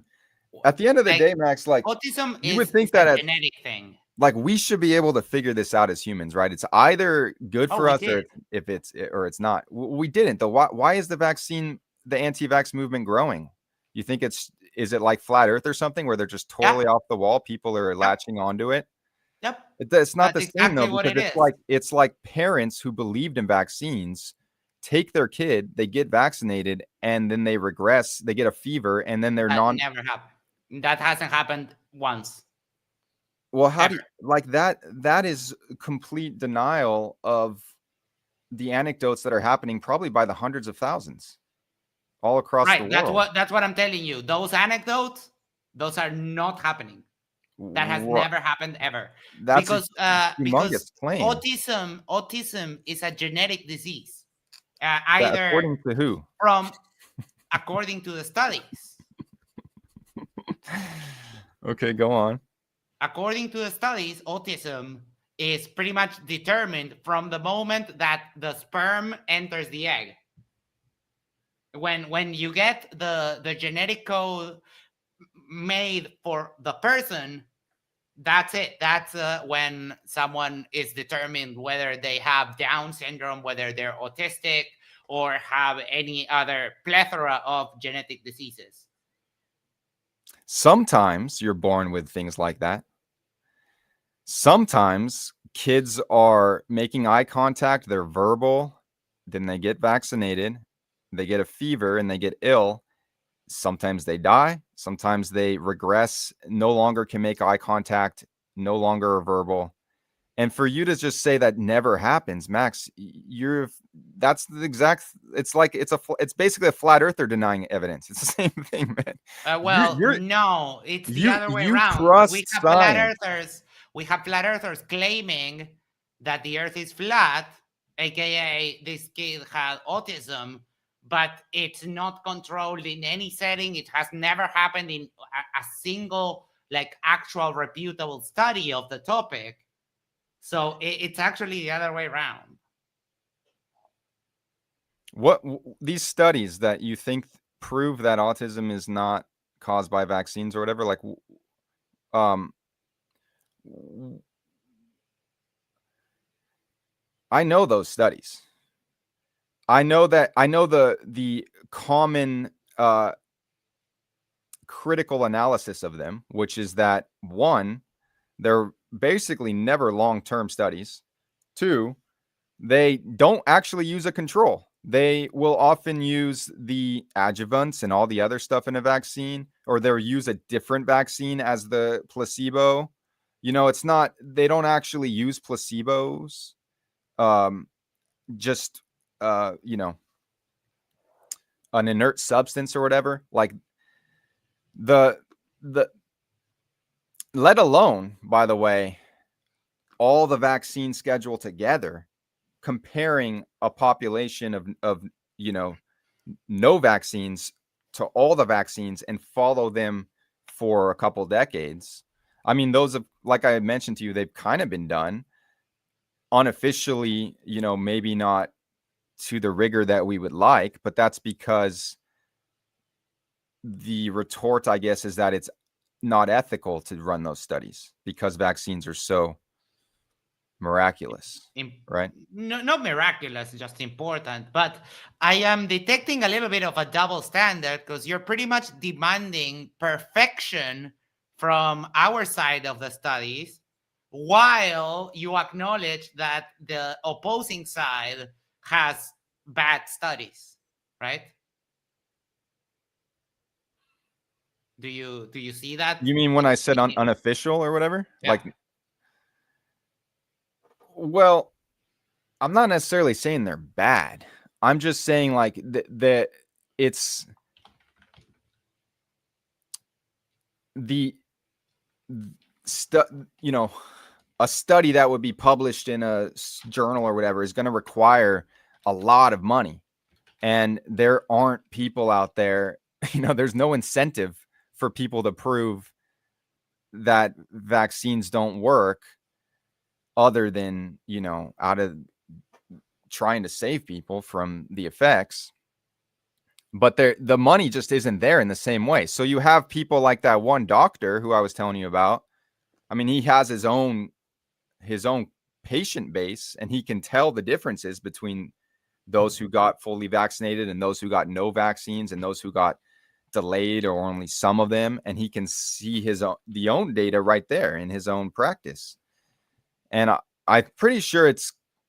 at the end of the day, Max, like autism you is would think a that genetic thing. Like, we should be able to figure this out as humans, right? It's either good for us or if it's not. We didn't though. Why is the anti-vax movement growing? You think is it like flat Earth or something where they're just totally off the wall? People are latching onto it. Yep. It's not the same exactly though, because it's like parents who believed in vaccines take their kid, they get vaccinated, and then they regress. They get a fever, and then never happened. That hasn't happened once. Well, how do you, like that? That is complete denial of the anecdotes that are happening, probably by the hundreds of thousands, all across the world. That's what I'm telling you. Those anecdotes, those are not happening. That has never happened ever. That's because claim. Autism is a genetic disease. Either according to who? According to the studies. Okay, go on. According to the studies, autism is pretty much determined from the moment that the sperm enters the egg. When you get the genetic code made for the person, that's it. That's when someone is determined whether they have Down syndrome, whether they're autistic, or have any other plethora of genetic diseases. Sometimes you're born with things like that. Sometimes kids are making eye contact, they're verbal, then they get vaccinated, they get a fever and they get ill. Sometimes they die, sometimes they regress, no longer can make eye contact, no longer are verbal. And for you to just say that never happens, Max, that's the exact. It's like it's basically a flat earther denying evidence. It's the same thing, man. No, it's the other way around. We have flat earthers claiming that the Earth is flat, aka this kid had autism, but it's not controlled in any setting. It has never happened in a single actual reputable study of the topic. So it's actually the other way around. What these studies that you think prove that autism is not caused by vaccines or whatever, I know those studies. I know the common critical analysis of them, which is that one, they're basically never long-term studies. Two, they don't actually use a control. They will often use the adjuvants and all the other stuff in a vaccine, or they'll use a different vaccine as the placebo. They don't actually use placebos. Just an inert substance or whatever, like the let alone, by the way, all the vaccine schedule together, comparing a population of no vaccines to all the vaccines and follow them for a couple decades. I mean, those have, like I mentioned to you, they've kind of been done unofficially, maybe not to the rigor that we would like, but that's because the retort, I guess, is that it's not ethical to run those studies because vaccines are so miraculous, right? No, not miraculous, just important. But I am detecting a little bit of a double standard because you're pretty much demanding perfection from our side of the studies, while you acknowledge that the opposing side has bad studies, right? Do you see that? You mean when I said unofficial or whatever? Yeah. Like, well, I'm not necessarily saying they're bad. I'm just saying like that it's the you know, a study that would be published in a journal or whatever is going to require a lot of money, and there aren't people out there, you know, there's no incentive for people to prove that vaccines don't work other than, you know, out of trying to save people from the effects. But the money just isn't there in the same way. So you have people like that one doctor who I was telling you about. I mean, he has his own patient base, and he can tell the differences between those who got fully vaccinated and those who got no vaccines and those who got delayed or only some of them. And he can see the own data right there in his own practice. And I'm pretty sure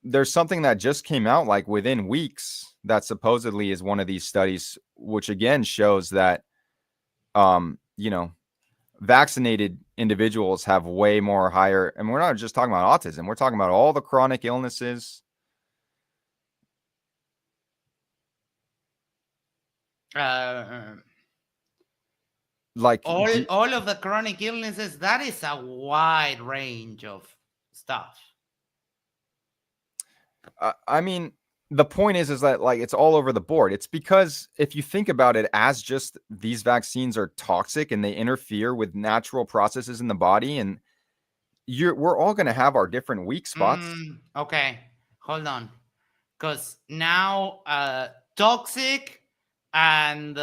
there's something that just came out like within weeks that supposedly is one of these studies, which again shows that, you know, vaccinated individuals have way more higher, and we're not just talking about autism, we're talking about all the chronic illnesses. Like all of the chronic illnesses, that is a wide range of stuff. I mean, the point is that like it's all over the board. It's because if you think about it as just these vaccines are toxic and they interfere with natural processes in the body, and we're all going to have our different weak spots. Okay, hold on, because now toxic and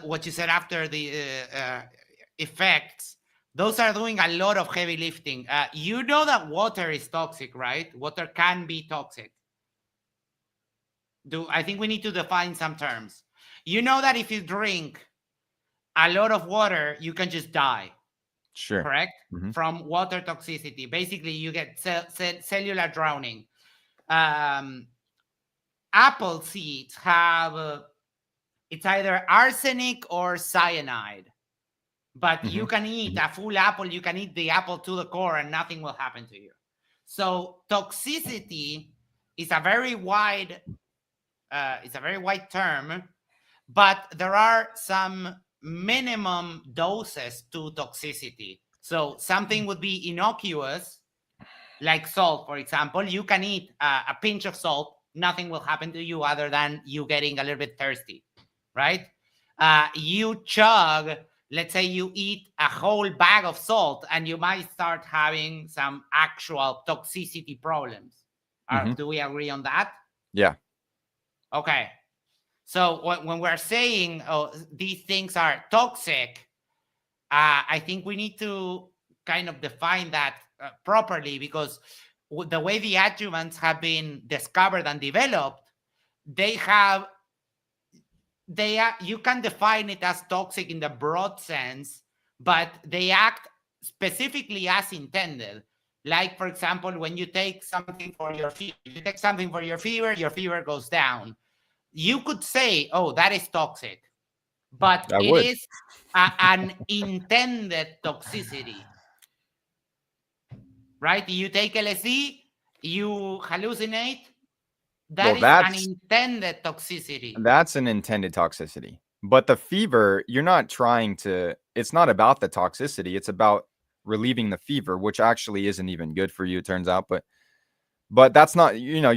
what you said after the effects, those are doing a lot of heavy lifting. You know that water is toxic, right? Water can be toxic. I think we need to define some terms. You know that if you drink a lot of water, you can just die. Sure. Correct? Mm-hmm. From water toxicity. Basically, you get cellular drowning. Apple seeds have, it's either arsenic or cyanide. But you can eat a full apple, you can eat the apple to the core and nothing will happen to you. So toxicity is a very wide term, but there are some minimum doses to toxicity. So something would be innocuous, like salt, for example. You can eat a pinch of salt, nothing will happen to you other than you getting a little bit thirsty, right? You chug, let's say you eat a whole bag of salt and you might start having some actual toxicity problems. Do we agree on that? Yeah. Okay. So when we're saying these things are toxic, I think we need to kind of define that properly, because the way the adjuvants have been discovered and developed, you can define it as toxic in the broad sense, but they act specifically as intended. Like, for example, when you take something for your fever, your fever goes down. You could say, oh, that is toxic, but it is an intended toxicity, right? You take LSD, you hallucinate, that's an intended toxicity. That's an intended toxicity. But the fever, you're not trying to, it's not about the toxicity. It's about relieving the fever, which actually isn't even good for you, it turns out. But that's not, you know,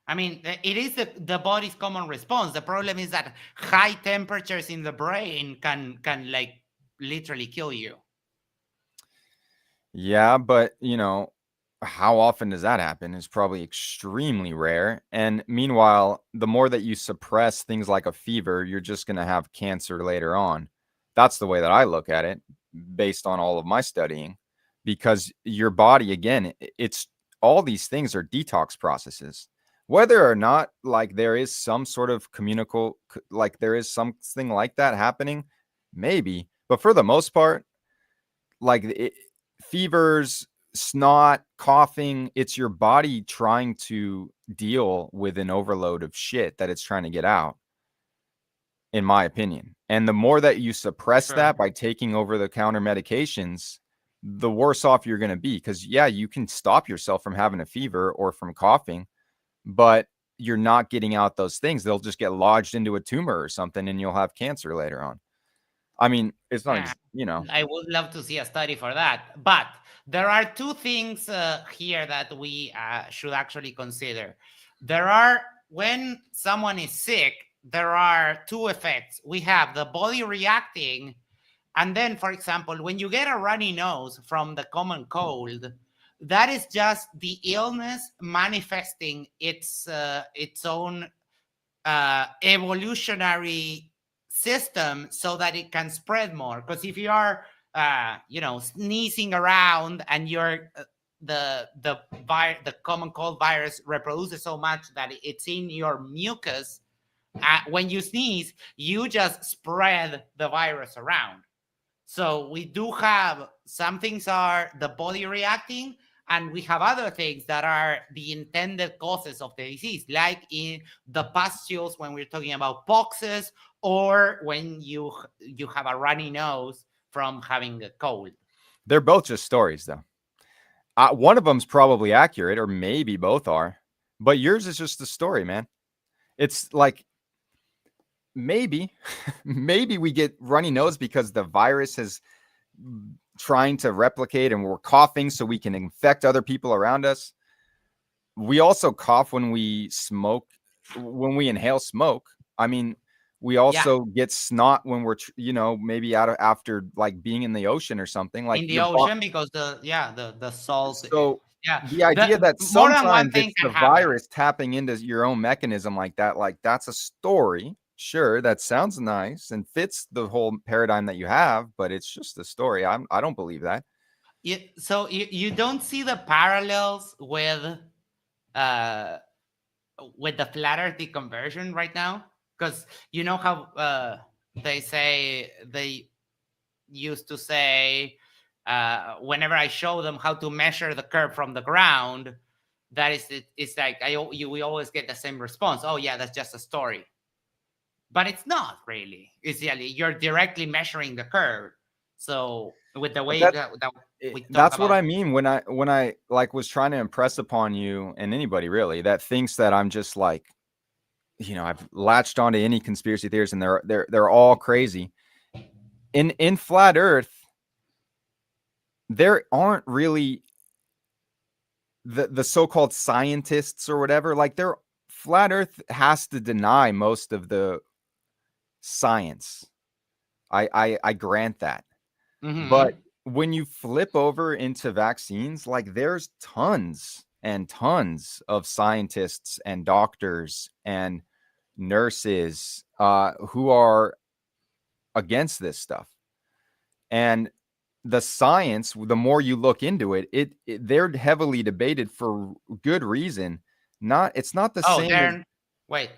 I mean, it is the body's common response. The problem is that high temperatures in the brain can like literally kill you. Yeah, but you know, how often does that happen? Is probably extremely rare. And meanwhile, the more that you suppress things like a fever, you're just going to have cancer later on. That's the way that I look at it based on all of my studying, because your body, again, it's all these things are detox processes. Whether or not like there is some sort of communicable, like there is something like that happening, maybe, but for the most part, like fevers, snot, coughing, it's your body trying to deal with an overload of shit that it's trying to get out, in my opinion. And the more that you suppress Sure. that by taking over the counter medications, the worse off you're going to be. Because, yeah, you can stop yourself from having a fever or from coughing, but you're not getting out those things. They'll just get lodged into a tumor or something, and you'll have cancer later on. I mean, it's not, Yeah, you know. I would love to see a study for that. But there are two things here that we should actually consider. There are, when someone is sick, there are two effects. We have the body reacting. And then, for example, when you get a runny nose from the common cold, that is just the illness manifesting its own evolutionary system so that it can spread more. Because if you are, sneezing around and you're the common cold virus reproduces so much that it's in your mucus, when you sneeze, you just spread the virus around. So we do have some things are the body reacting, and we have other things that are the intended causes of the disease, like in the pustules when we're talking about poxes, or when you have a runny nose from having a cold. They're both just stories, though. One of them's probably accurate, or maybe both are, but yours is just a story, man. It's like maybe, maybe we get runny nose because the virus is trying to replicate and we're coughing so we can infect other people around us. We also cough when we smoke, when we inhale smoke. I mean, we Yeah, also get snot when we're, maybe out of after like being in the ocean or something. Like in the ocean, because the salt. So Yeah, the idea the that more than one sometimes thing it's can the happen. virus tapping into your own mechanism like that's a story. Sure, that sounds nice and fits the whole paradigm that you have, but it's just a story. I don't believe that. So you don't see the parallels uh with the flat earth deconversion right now, because you know how they used to say, whenever I show them how to measure the curve from the ground, that is it's like we always get the same response. Oh yeah, that's just a story. But it's not really. It's really, you're directly measuring the curve. So with the But way that we talk that's what about. I mean when I like was trying to impress upon you and anybody really that thinks that I'm just like, I've latched onto any conspiracy theories and they're all crazy. In flat earth, there aren't really the so-called scientists or whatever, like they're flat earth has to deny most of the science. I grant that. But Mhm. when you flip over into vaccines, like there's tons and tons of scientists and doctors and nurses who are against this stuff. And the science, the more you look into they're heavily debated for good reason. It's not the Oh, same as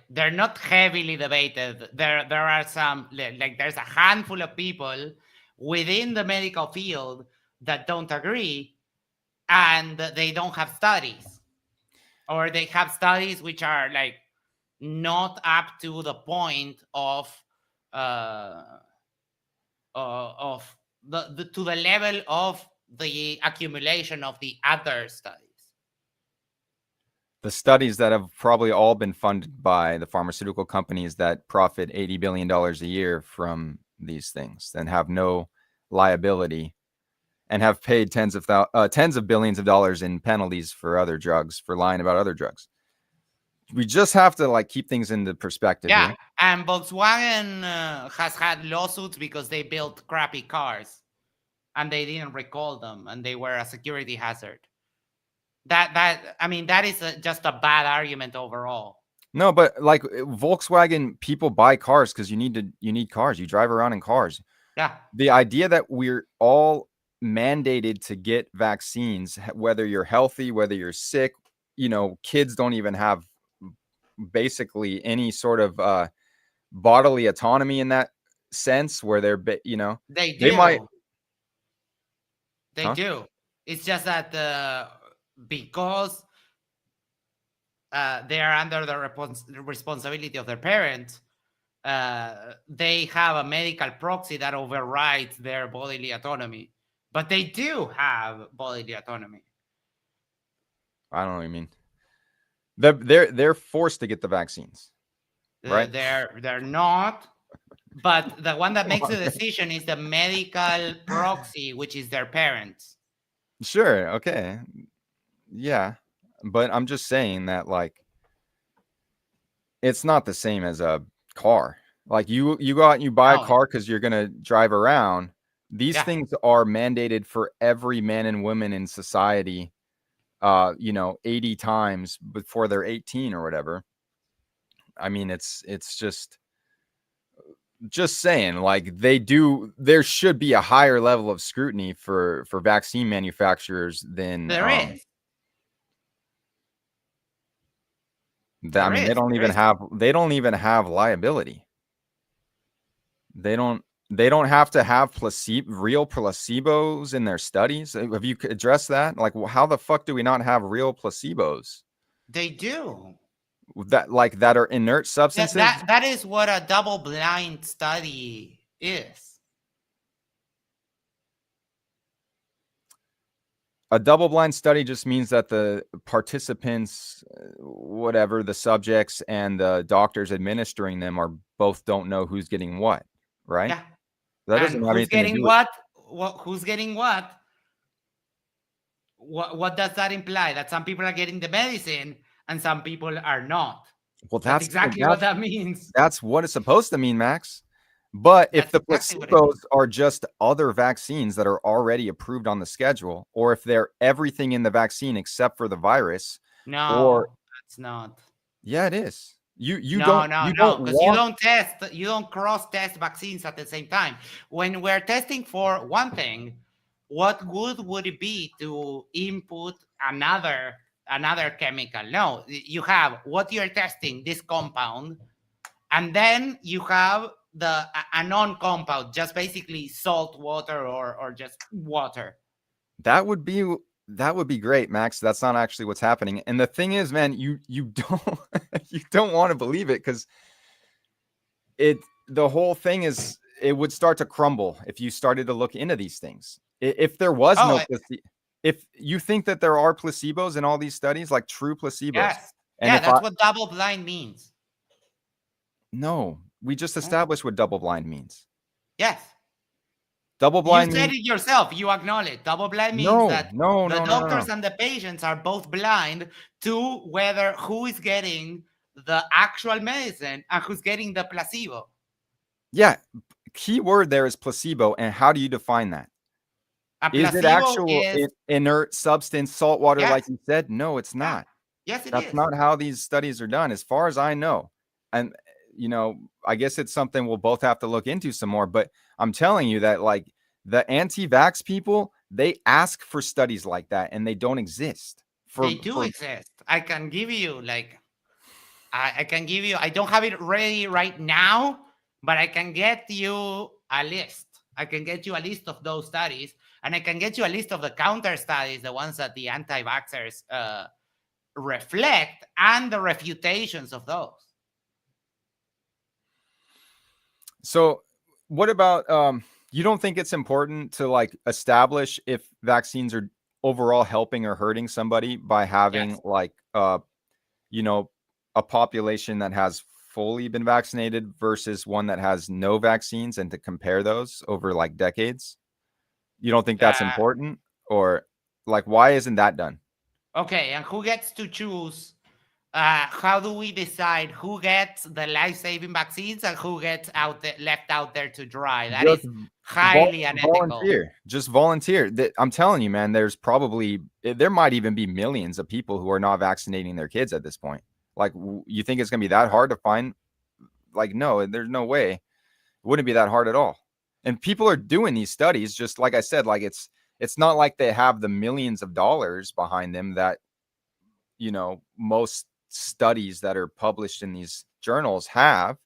they're not heavily debated. There are some, like there's a handful of people within the medical field that don't agree, and they don't have studies, or they have studies which are like not up to the point uh of the to the level of the accumulation of the other studies. the studies that have probably all been funded by the pharmaceutical companies that profit $80 billion a year from these things and have no liability and have paid tens of billions of dollars in penalties for other drugs for lying about other drugs. We just have to like keep things into perspective Yeah, here. and Volkswagen has had lawsuits because they built crappy cars and they didn't recall them and they were a security hazard. I mean, that is just a bad argument overall. No, but like Volkswagen, people buy cars because you need cars. You drive around in cars. Yeah, The idea that we're all mandated to get vaccines, whether you're healthy, whether you're sick, kids don't even have basically any sort of bodily autonomy in that sense where they they might, do. They huh? do. It's just that because they are under the responsibility of their parents, they have a medical proxy that overrides their bodily autonomy. But they do have bodily autonomy. I don't know what you mean. They're forced to get the vaccines, right? They're not. But the one that makes the decision is the medical proxy, which is their parents. Sure, okay. Yeah. But I'm just saying that like it's not the same as a car. Like you go out and you buy a No, car because you're gonna drive around. These yeah, things are mandated for every man and woman in society, 80 times before they're 18 or whatever. I mean, it's just saying, like there should be a higher level of scrutiny for vaccine manufacturers than there is. I mean, There is. they don't even have liability. They don't have to have real placebos in their studies. Have you addressed that? Like, how the fuck do we not have real placebos They do. that are inert substances? That is what a double-blind study is. A double-blind study just means that the participants, whatever the subjects and the doctors administering them are both don't know who's getting what, right? Yeah. That And doesn't have who's anything to getting do with. what? Who's getting what? What does that imply? That some people are getting the medicine and some people are not. Well, That's exactly what that means. that's what it's supposed to mean, Max. But if That's the exactly what it placebos means. are just other vaccines that are already approved on the schedule, or if they're everything in the vaccine except for the virus, or No, that's not. yeah, it is. You No, don't no, you no, don't because you want. don't test, you don't cross-test vaccines at the same time. When we're testing for one thing, what good would it be to input another chemical? No, you have what you're testing, this compound, and then you have a non-compound, just basically salt water or just water. That would be great, Max. That's not actually what's happening. And the thing is, man, you don't you don't want to believe it because the whole thing is it would start to crumble if you started to look into these things. If there was Oh, if you think that there are placebos in all these studies, like true placebos, yes. and Yeah, that's what double-blind means. no, we just Yeah. established what double blind means. Yes. Double You blind said means it yourself. You acknowledge double-blind means no, that no, the no, no, no, doctors no. and the patients are both blind to whether who is getting the actual medicine and who's getting the placebo. Yeah, key word there is placebo, and how do you define that? A Is it placebo actual is, inert substance, salt water, like yes, you said? No, it's yeah, not. yes, it That's is. not how these studies are done, as far as I know. And I guess it's something we'll both have to look into some more. But I'm telling you that, like, the anti-vax people, they ask for studies like that, and they don't exist. They do exist. I can give you I can give you. I don't have it ready right now, but I can get you a list. I can get you a list of those studies, and I can get you a list of the counter studies, the ones that the anti-vaxxers reflect, and the refutations of those. So, what about you don't think it's important to like establish if vaccines are overall helping or hurting somebody by having Yes, like you know, a population that has fully been vaccinated versus one that has no vaccines and to compare those over like decades? You don't think that's important? Or like why isn't that done? okay. And who gets to choose? How do we decide who gets the life-saving vaccines and who gets left out there to dry? That Just is highly unethical. Volunteer. Just volunteer. I'm telling you, man, there might even be millions of people who are not vaccinating their kids at this point. Like, you think it's going to be that hard to find? Like, no, there's no way. It wouldn't be that hard at all. And people are doing these studies, just like I said, like it's not like they have the millions of dollars behind them that, most studies that are published in these journals have.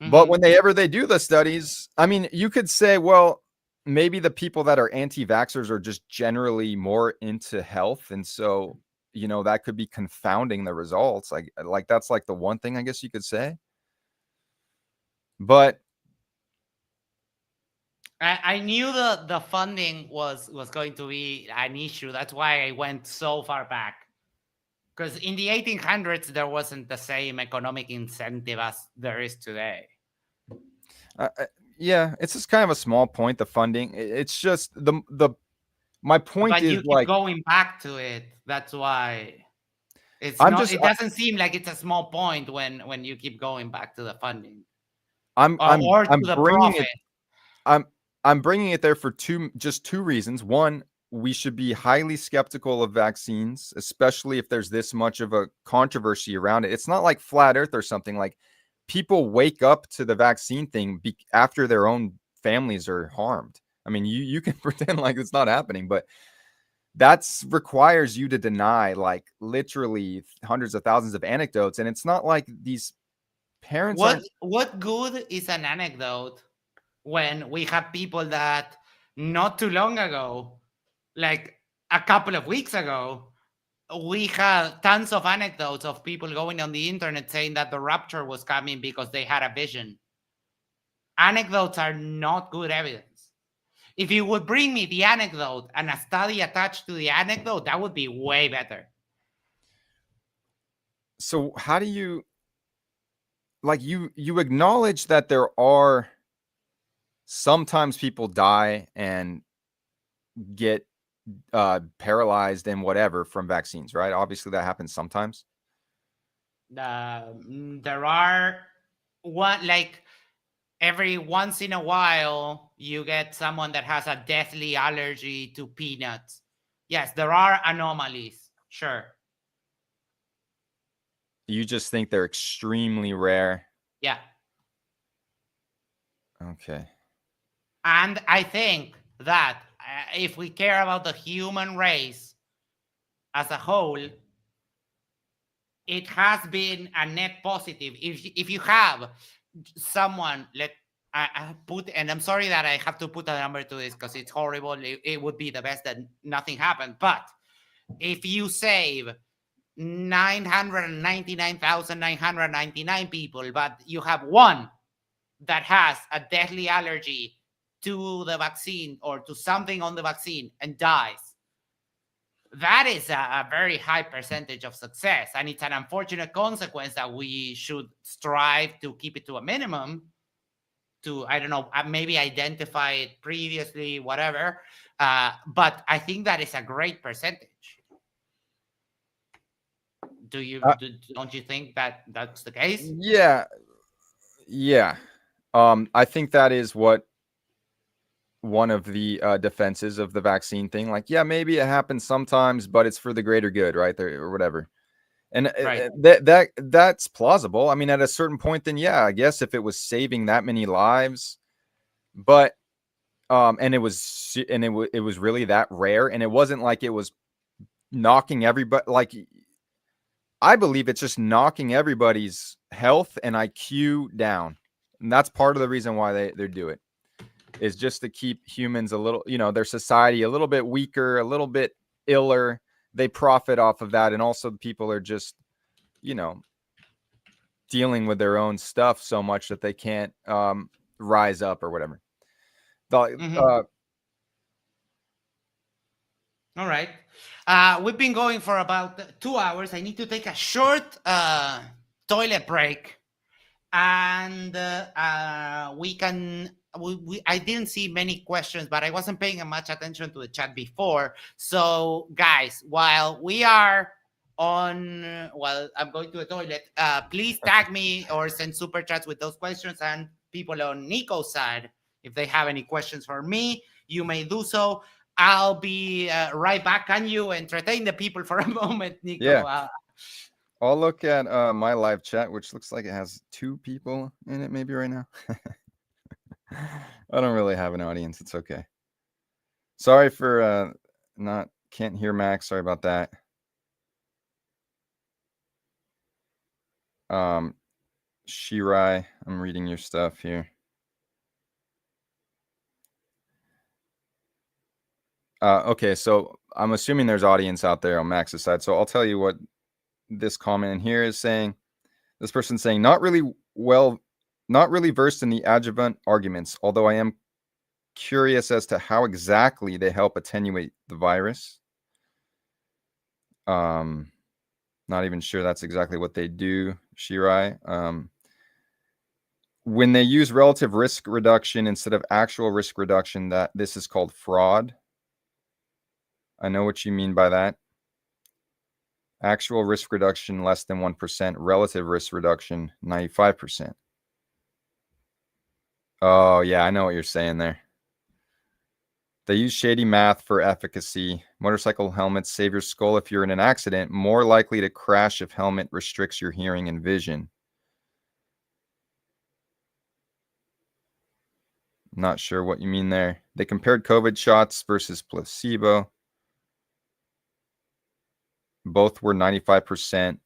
But whenever they do the studies, I mean, you could say, well, maybe the people that are anti-vaxxers are just generally more into health. And so, that could be confounding the results. Like that's like the one thing I guess you could say. But I knew the funding was going to be an issue. That's why I went so far back. Because in the 1800s, there wasn't the same economic incentive as there is today. Yeah, it's just kind of a small point, the funding. It's just my point but is, you keep like, going back to it. That's why it doesn't seem like it's a small point when you keep going back to the funding. I'm to the bringing profit. I'm bringing it there for two reasons. One, we should be highly skeptical of vaccines, especially if there's this much of a controversy around it. It's not like flat earth or something. Like, people wake up to the vaccine thing after their own families are harmed. I mean, you can pretend like it's not happening, but that's requires you to deny like literally hundreds of thousands of anecdotes. And it's not like these parents what good is an anecdote when we have people that not too long ago, like a couple of weeks ago, we had tons of anecdotes of people going on the internet saying that the rapture was coming because they had a vision. Anecdotes are not good evidence. If you would bring me the anecdote and a study attached to the anecdote, that would be way better. So how do you, like, you acknowledge that there are sometimes people die and get paralyzed and whatever from vaccines, right? Obviously that happens sometimes. There are every once in a while you get someone that has a deathly allergy to peanuts. Yes, there are anomalies, sure. You just think they're extremely rare? Yeah. Okay. And I think that if we care about the human race as a whole, it has been a net positive. If you have someone, I put, and I'm sorry that I have to put a number to this because it's horrible. It would be the best that nothing happened. But if you save 999,999 people, but you have one that has a deadly allergy to the vaccine or to something on the vaccine and dies, that is a very high percentage of success. And it's an unfortunate consequence that we should strive to keep it to a minimum, to, I don't know, maybe identify it previously, whatever. But I think that is a great percentage. Don't you think that that's the case? Yeah. I think that is what one of the defenses of the vaccine thing. Like, yeah, maybe it happens sometimes, but it's for the greater good, right? There or whatever. And Right. that's plausible. I mean, at a certain point, then yeah, I guess if it was saving that many lives, but and it was really that rare, and it wasn't like it was knocking everybody. Like, I believe it's just knocking everybody's health and IQ down, and that's part of the reason why they do it, is just to keep humans a little, their society a little bit weaker, a little bit iller. They profit off of that, and also people are just, dealing with their own stuff so much that they can't rise up or whatever. All right. We've been going for about 2 hours. I need to take a short toilet break. And I didn't see many questions, but I wasn't paying much attention to the chat before. So, guys, while I'm going to the toilet, please tag me or send super chats with those questions. And people on Nico's side, If they have any questions for me, you may do so. I'll be right back. Can you entertain the people for a moment, Nico? Yeah. I'll look at my live chat, which looks like it has 2 people in it maybe right now. I don't really have an audience. It's okay. Sorry for can't hear Max. Sorry about that. Shirai, I'm reading your stuff here. Okay, so I'm assuming there's audience out there on Max's side. So I'll tell you what this comment in here is saying. This person's saying, not really versed in the adjuvant arguments, although I am curious as to how exactly they help attenuate the virus. Not even sure that's exactly what they do, Shirai. When they use relative risk reduction instead of actual risk reduction, that this is called fraud. I know what you mean by that. Actual risk reduction less than 1%, relative risk reduction 95%. Oh, yeah, I know what you're saying there. They use shady math for efficacy. Motorcycle helmets save your skull if you're in an accident. More likely to crash if helmet restricts your hearing and vision. Not sure what you mean there. They compared COVID shots versus placebo. Both were 95%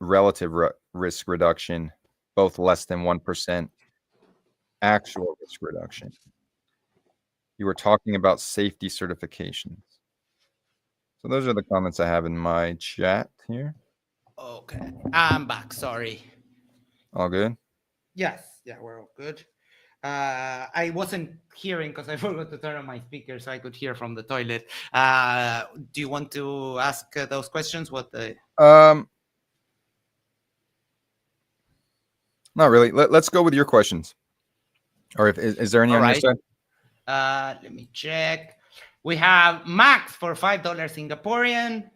relative risk reduction, both less than 1% actual risk reduction. You were talking about safety certifications. So those are the comments I have in my chat here. Okay, I'm back. Sorry. All good? Yes, yeah, we're all good. I wasn't hearing because I forgot to turn on my speaker so I could hear from the toilet. Do you want to ask those questions? Not really. Let's go with your questions. Or is there any on your side? Let me check. We have Max for $5 Singaporean.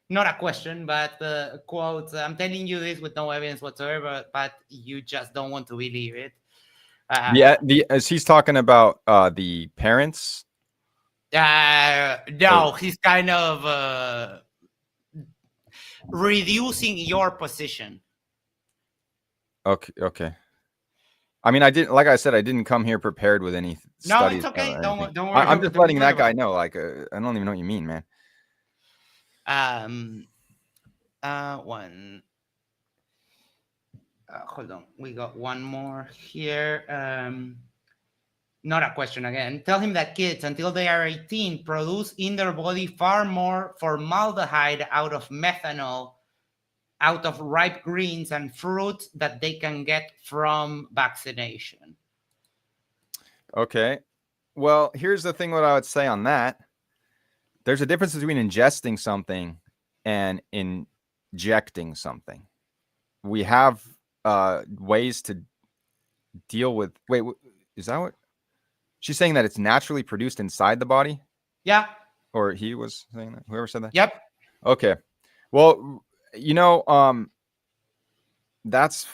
Not a question, but quote, I'm telling you this with no evidence whatsoever, but you just don't want to believe it. As he's talking about the parents? No, he's kind of reducing your position. Okay. I mean, I didn't come here prepared with any studies. No, it's okay. Don't worry. I'm just letting that guy know. Like, I don't even know what you mean, man. Hold on. We got one more here. Not a question again. Tell him that kids, until they are 18, produce in their body far more formaldehyde out of methanol, out of ripe greens and fruit that they can get from vaccination. Okay. Well, here's the thing what I would say on that. There's a difference between ingesting something and injecting something. We have ways to deal with... Wait, is that what... She's saying that it's naturally produced inside the body? Yeah. Or he was saying that? Whoever said that? Yep. Okay. Well, that's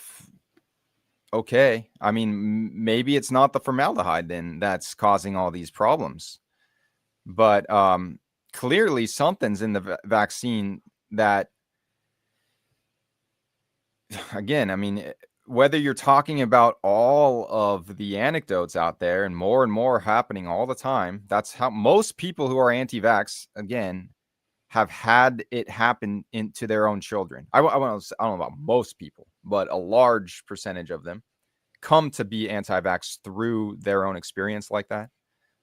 okay. I mean, maybe it's not the formaldehyde then that's causing all these problems. But clearly something's in the vaccine that, again, I mean, whether you're talking about all of the anecdotes out there and more happening all the time, that's how most people who are anti-vax, again, have had it happen into their own children. I don't know about most people, but a large percentage of them come to be anti-vax through their own experience like that.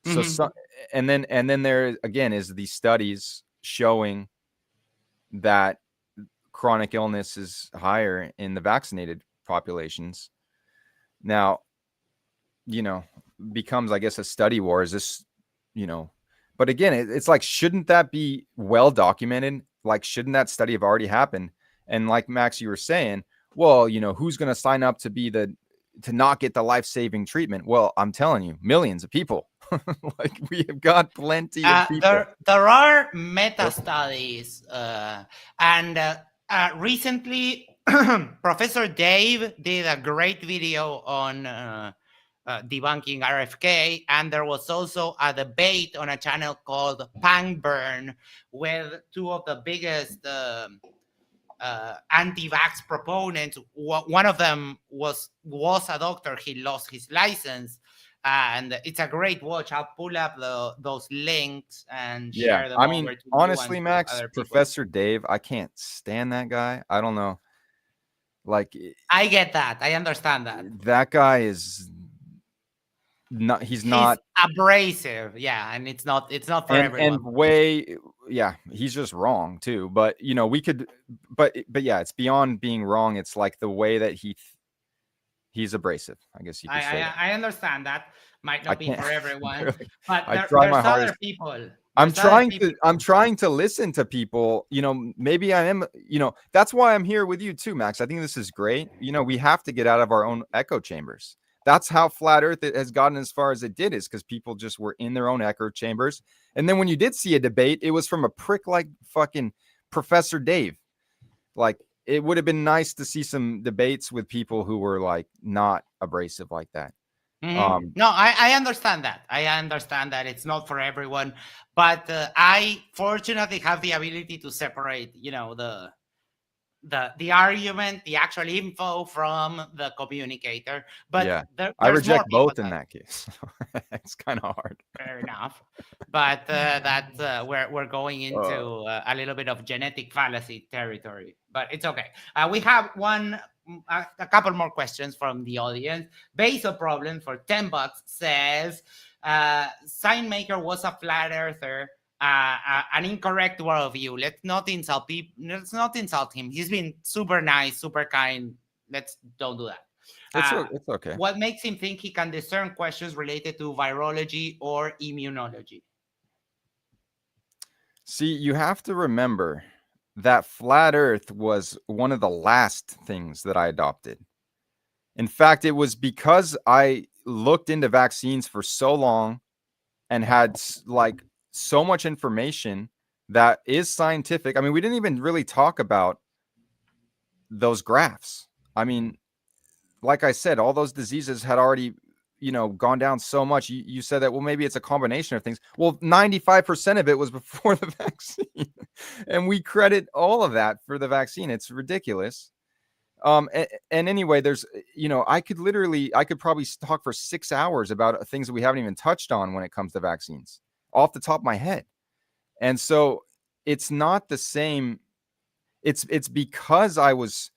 Mm-hmm. So and then there again is the studies showing that chronic illness is higher in the vaccinated populations. Now, becomes, I guess, a study war. Is this, but again, it's like, shouldn't that be well documented? Like, shouldn't that study have already happened? And like Max, you were saying, well, who's going to sign up to not get the life-saving treatment? Well, I'm telling you, millions of people. Like, we have got plenty of people. There are meta studies, and recently Professor Dave did a great video on debunking RFK, and there was also a debate on a channel called Pang Burn with two of the biggest anti-vax proponents. One of them was a doctor. He lost his license, and it's a great watch. I'll pull up those links and Yeah, share them I mean, over to you and honestly, to Max, other people. Professor Dave, I can't stand that guy. I don't know. Like, I get that. I understand that. that guy is not, he's He's not, abrasive, yeah, and it's not for and everyone. way, yeah, he's just wrong too. But you know, we could, but yeah, it's beyond being wrong. It's like the way that he's abrasive. I guess you could say that. I understand that might I not be can't. for everyone, Really, but I try there's my other hardest. people. I'm There's other trying people. to I'm trying to listen to people. You know, maybe I am, you know, that's why I'm here with you too, Max. I think this is great. You know, we have to get out of our own echo chambers. That's how flat earth has gotten as far as it did, is because people just were in their own echo chambers. And then when you did see a debate, it was from a prick like fucking Professor Dave. Like, it would have been nice to see some debates with people who were like not abrasive like that. No, I understand that. I understand that it's not for everyone, but I fortunately have the ability to separate, the argument, the actual info from the communicator. But Yeah, I there's more reject people both in that. that case. It's kind of hard. Fair enough, but that we're going into Uh, a little bit of genetic fallacy territory, but it's okay. We have a couple more questions from the audience. Basil Problem for $10 says, Signmaker was a flat earther, an incorrect worldview. Let's not insult people. Let's not insult him. He's been super nice, super kind. Let's don't do that. it's okay. What makes him think he can discern questions related to virology or immunology? See, you have to remember that flat earth was one of the last things that I adopted. In fact, it was because I looked into vaccines for so long and had like so much information that is scientific. I mean, we didn't even really talk about those graphs. I mean, like I said, all those diseases had already, you know, gone down so much. You said that, well, maybe it's a combination of things. Well, 95% of it was before the vaccine. And we credit all of that for the vaccine. It's ridiculous. And anyway, there's, you know, I could probably talk for 6 hours about things that we haven't even touched on when it comes to vaccines off the top of my head. And so it's not the same. It's because I was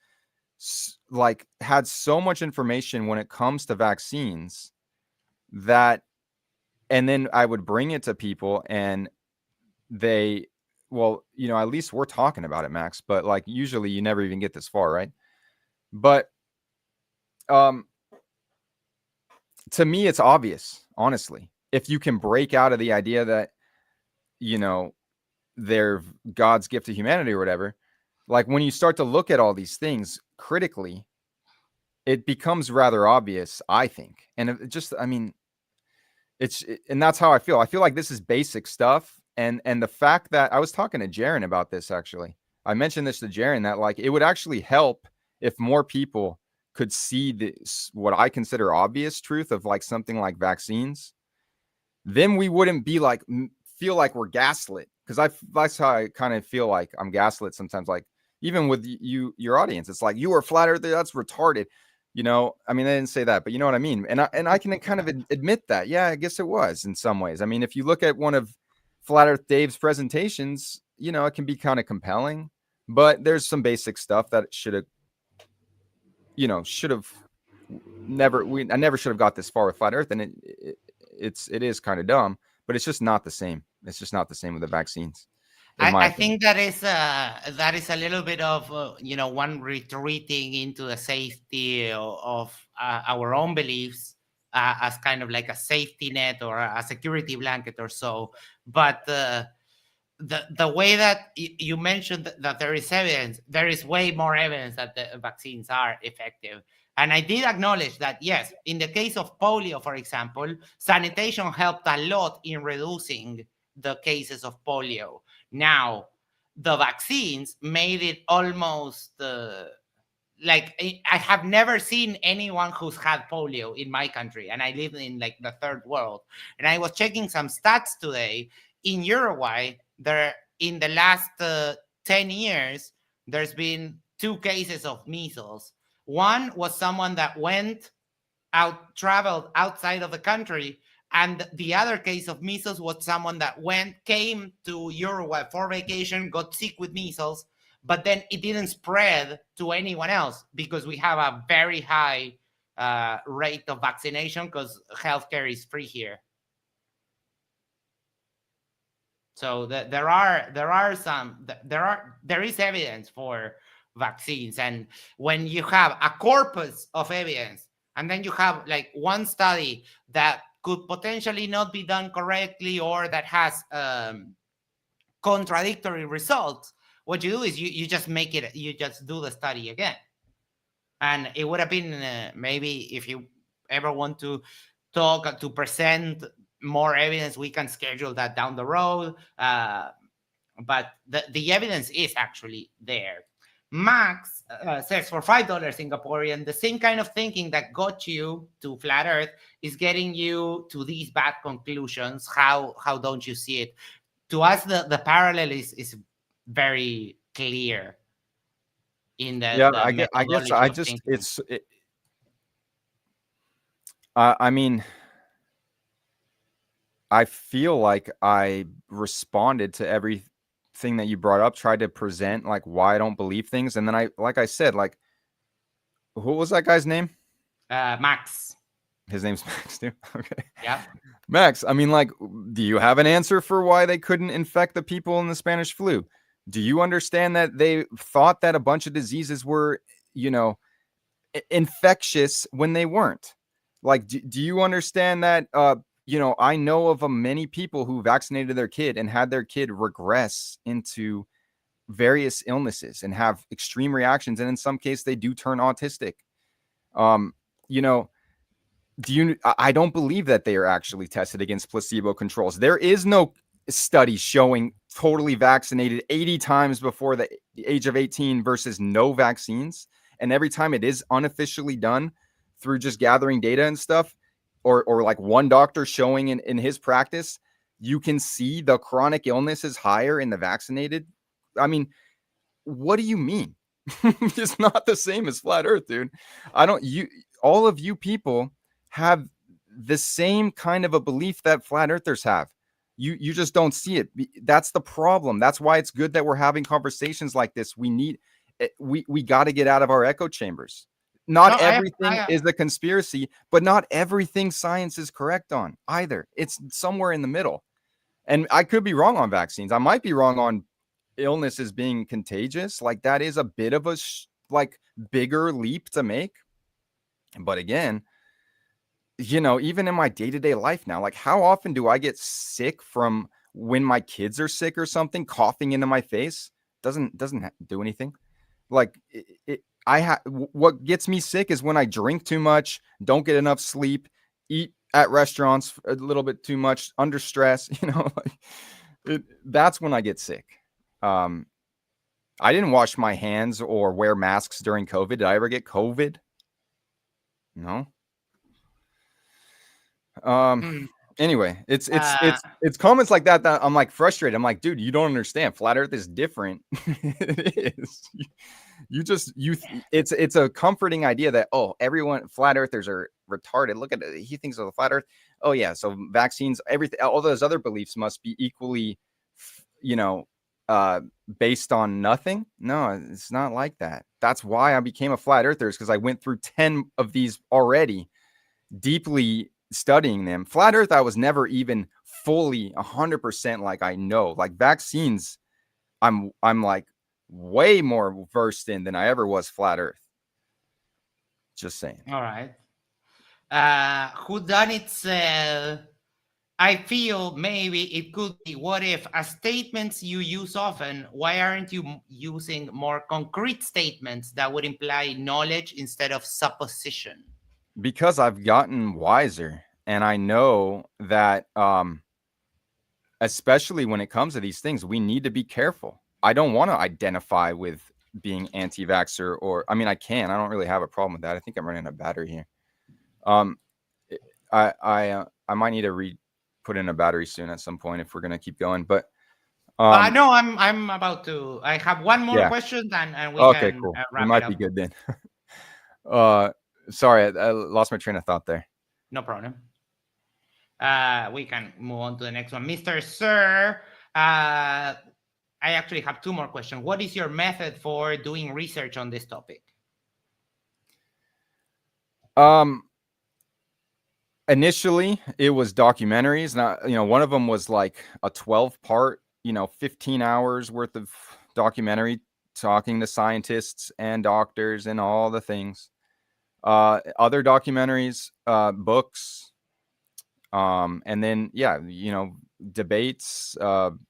like had so much information when it comes to vaccines that, and then I would bring it to people and they, well, you know, at least we're talking about it, Max, but like usually you never even get this far, right? But to me it's obvious, honestly, if you can break out of the idea that, you know, they're God's gift to humanity or whatever. Like, when you start to look at all these things critically, it becomes rather obvious, I think. And it just, I mean, and that's how I feel. I feel like this is basic stuff. And the fact that I was talking to Jaron about this, actually, I mentioned this to Jaron, that like it would actually help if more people could see this, what I consider obvious truth of like something like vaccines. Then we wouldn't be like, feel like we're gaslit. Because that's how I kind of feel like I'm gaslit sometimes. Like, even with your audience, it's like, you are flat earther, that's retarded. You know, I mean, I didn't say that, but you know what I mean. And I can kind of admit that. Yeah, I guess it was in some ways. I mean, if you look at one of Flat Earth Dave's presentations, you know, it can be kind of compelling, but there's some basic stuff that I never should have got this far with Flat Earth. And it is kind of dumb, but it's just not the same. It's just not the same with the vaccines. I think that is a little bit of one retreating into the safety of our own beliefs, as kind of like a safety net or a security blanket or so. But the way that you mentioned that there is evidence, there is way more evidence that the vaccines are effective. And I did acknowledge that, yes, in the case of polio, for example, sanitation helped a lot in reducing the cases of polio. Now, the vaccines made it almost like I have never seen anyone who's had polio in my country, and I live in like the third world. And I was checking some stats today. In Uruguay, there in the last 10 years, there's been two cases of measles. One was someone that went out traveled outside of the country, and the other case of measles was someone that came to Uruguay for vacation, got sick with measles, but then it didn't spread to anyone else because we have a very high rate of vaccination because healthcare is free here. So there is evidence for vaccines, and when you have a corpus of evidence, and then you have like one study that could potentially not be done correctly or that has contradictory results, what you do is you just make it, you just do the study again. And it would have been maybe if you ever want to talk to present more evidence, we can schedule that down the road. But the evidence is actually there. Max says for $5 Singaporean, the same kind of thinking that got you to flat Earth is getting you to these bad conclusions. How don't you see it? To us, the parallel is very clear in Yeah, the I guess methodology I of just thinking. I mean, I feel like I responded to everything that you brought up, tried to present like why I don't believe things, and then like I said, like, what was that guy's name? Max. His name's Max too. Okay. Yeah. Max, I mean, like, do you have an answer for why they couldn't infect the people in the Spanish flu? Do you understand that they thought that a bunch of diseases were, infectious when they weren't? Like, do you understand that, I know of many people who vaccinated their kid and had their kid regress into various illnesses and have extreme reactions. And in some cases, they do turn autistic. You know, I don't believe that they are actually tested against placebo controls. There is no study showing totally vaccinated 80 times before the age of 18 versus no vaccines. And every time it is unofficially done through just gathering data and stuff, or like one doctor showing in his practice, you can see the chronic illness is higher in the vaccinated. I mean, what do you mean? It's not the same as flat Earth, dude. All of you people have the same kind of a belief that flat earthers have. You just don't see it. That's the problem. That's why it's good that we're having conversations like this. We got to get out of our echo chambers. Not everything is a conspiracy, but not everything science is correct on either. It's somewhere in the middle. And I could be wrong on vaccines. I might be wrong on illnesses being contagious. Like, that is a bit of a bigger leap to make. But again, even in my day-to-day life now, like, how often do I get sick from when my kids are sick or something, coughing into my face? Doesn't do anything. Like, what gets me sick is when I drink too much, don't get enough sleep, eat at restaurants a little bit too much, under stress, that's when I get sick. I didn't wash my hands or wear masks during COVID. Did I ever get COVID? No. Anyway, it's comments like that I'm like frustrated. I'm like, dude, you don't understand. Flat Earth is different. It is. It's a comforting idea that, everyone flat earthers are retarded. Look at it. He thinks of the flat Earth. Oh yeah, so vaccines, everything, all those other beliefs must be equally, based on nothing. No, it's not like that. That's why I became a flat earther, because I went through 10 of these already, deeply studying them. Flat Earth, I was never even fully 100% like I know. Like, vaccines, I'm like way more versed in than I ever was flat Earth. Just saying. All right. Whodunit said, I feel maybe it could be, what if, as statements you use often, why aren't you using more concrete statements that would imply knowledge instead of supposition? Because I've gotten wiser, and I know that, especially when it comes to these things, we need to be careful. I don't want to identify with being anti-vaxxer, or I mean, I don't really have a problem with that. I think I'm running out of battery here. I might need to put in a battery soon at some point if we're gonna keep going. But no, I'm about to. I have one more question, and we okay, can cool. We wrap it might up. be good then. Sorry, I lost my train of thought there. No problem. We can move on to the next one, Mr. Sir. I actually have two more questions. What is your method for doing research on this topic? Initially, it was documentaries. Now, one of them was like a 12-part, 15 hours worth of documentary talking to scientists and doctors and all the things. Other documentaries, books, and then, debates,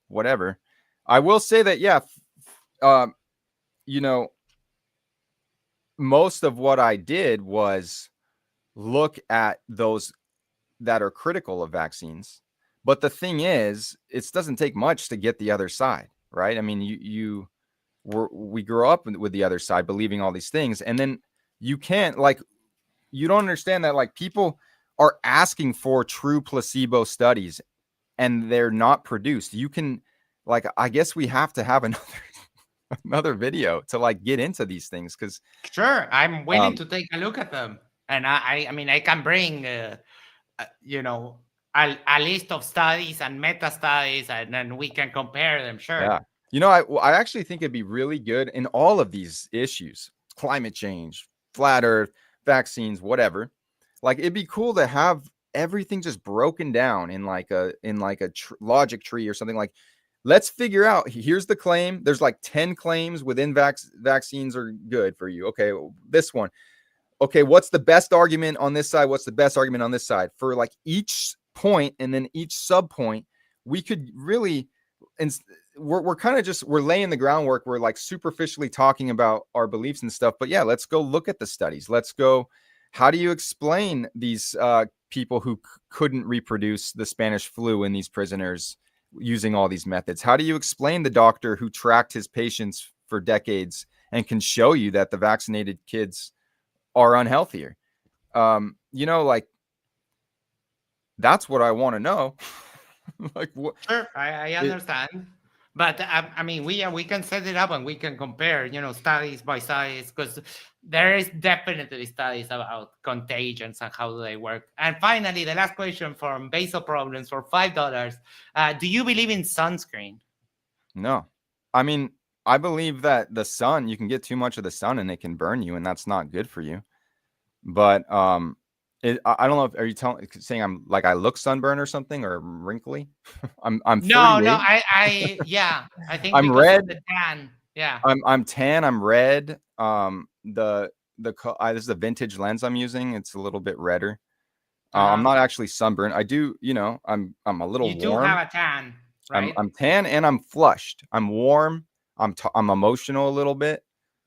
whatever. I will say that, most of what I did was look at those that are critical of vaccines. But the thing is, it doesn't take much to get the other side, right? I mean, we grew up with the other side believing all these things, and then you can't, you don't understand that, people are asking for true placebo studies and they're not produced. You can, I guess we have to have another video to get into these things, because sure, I'm willing to take a look at them, and I mean, I can bring a list of studies and meta studies, and then we can compare them. Sure. Yeah. I actually think it'd be really good in all of these issues: climate change, flat earth, vaccines, whatever. It'd be cool to have everything just broken down in a logic tree or something. Let's figure out, here's the claim. There's 10 claims within vaccines are good for you. Okay, this one. Okay, what's the best argument on this side? What's the best argument on this side? For each point and then each sub point, we could really, and we're kind of we're laying the groundwork. We're superficially talking about our beliefs and stuff, but yeah, let's go look at the studies. Let's go, how do you explain these people who couldn't reproduce the Spanish flu in these prisoners using all these methods? How do you explain the doctor who tracked his patients for decades and can show you that the vaccinated kids are unhealthier? That's what I want to know. What? Sure, I understand. But I mean, we can set it up and we can compare, studies by studies, because there is definitely studies about contagions and how do they work. And finally, the last question from Basal Problems for $5. Do you believe in sunscreen? No. I mean, I believe that the sun, you can get too much of the sun and it can burn you, and that's not good for you. But I don't know. Are you saying I'm I look sunburned or something, or wrinkly? I'm no. I think I'm red. Of the tan. Yeah. I'm tan. I'm red. This is a vintage lens I'm using. It's a little bit redder. I'm not actually sunburned. I do, I'm a little warm. You do have a tan, right? I'm tan and I'm flushed. I'm warm. I'm emotional a little bit,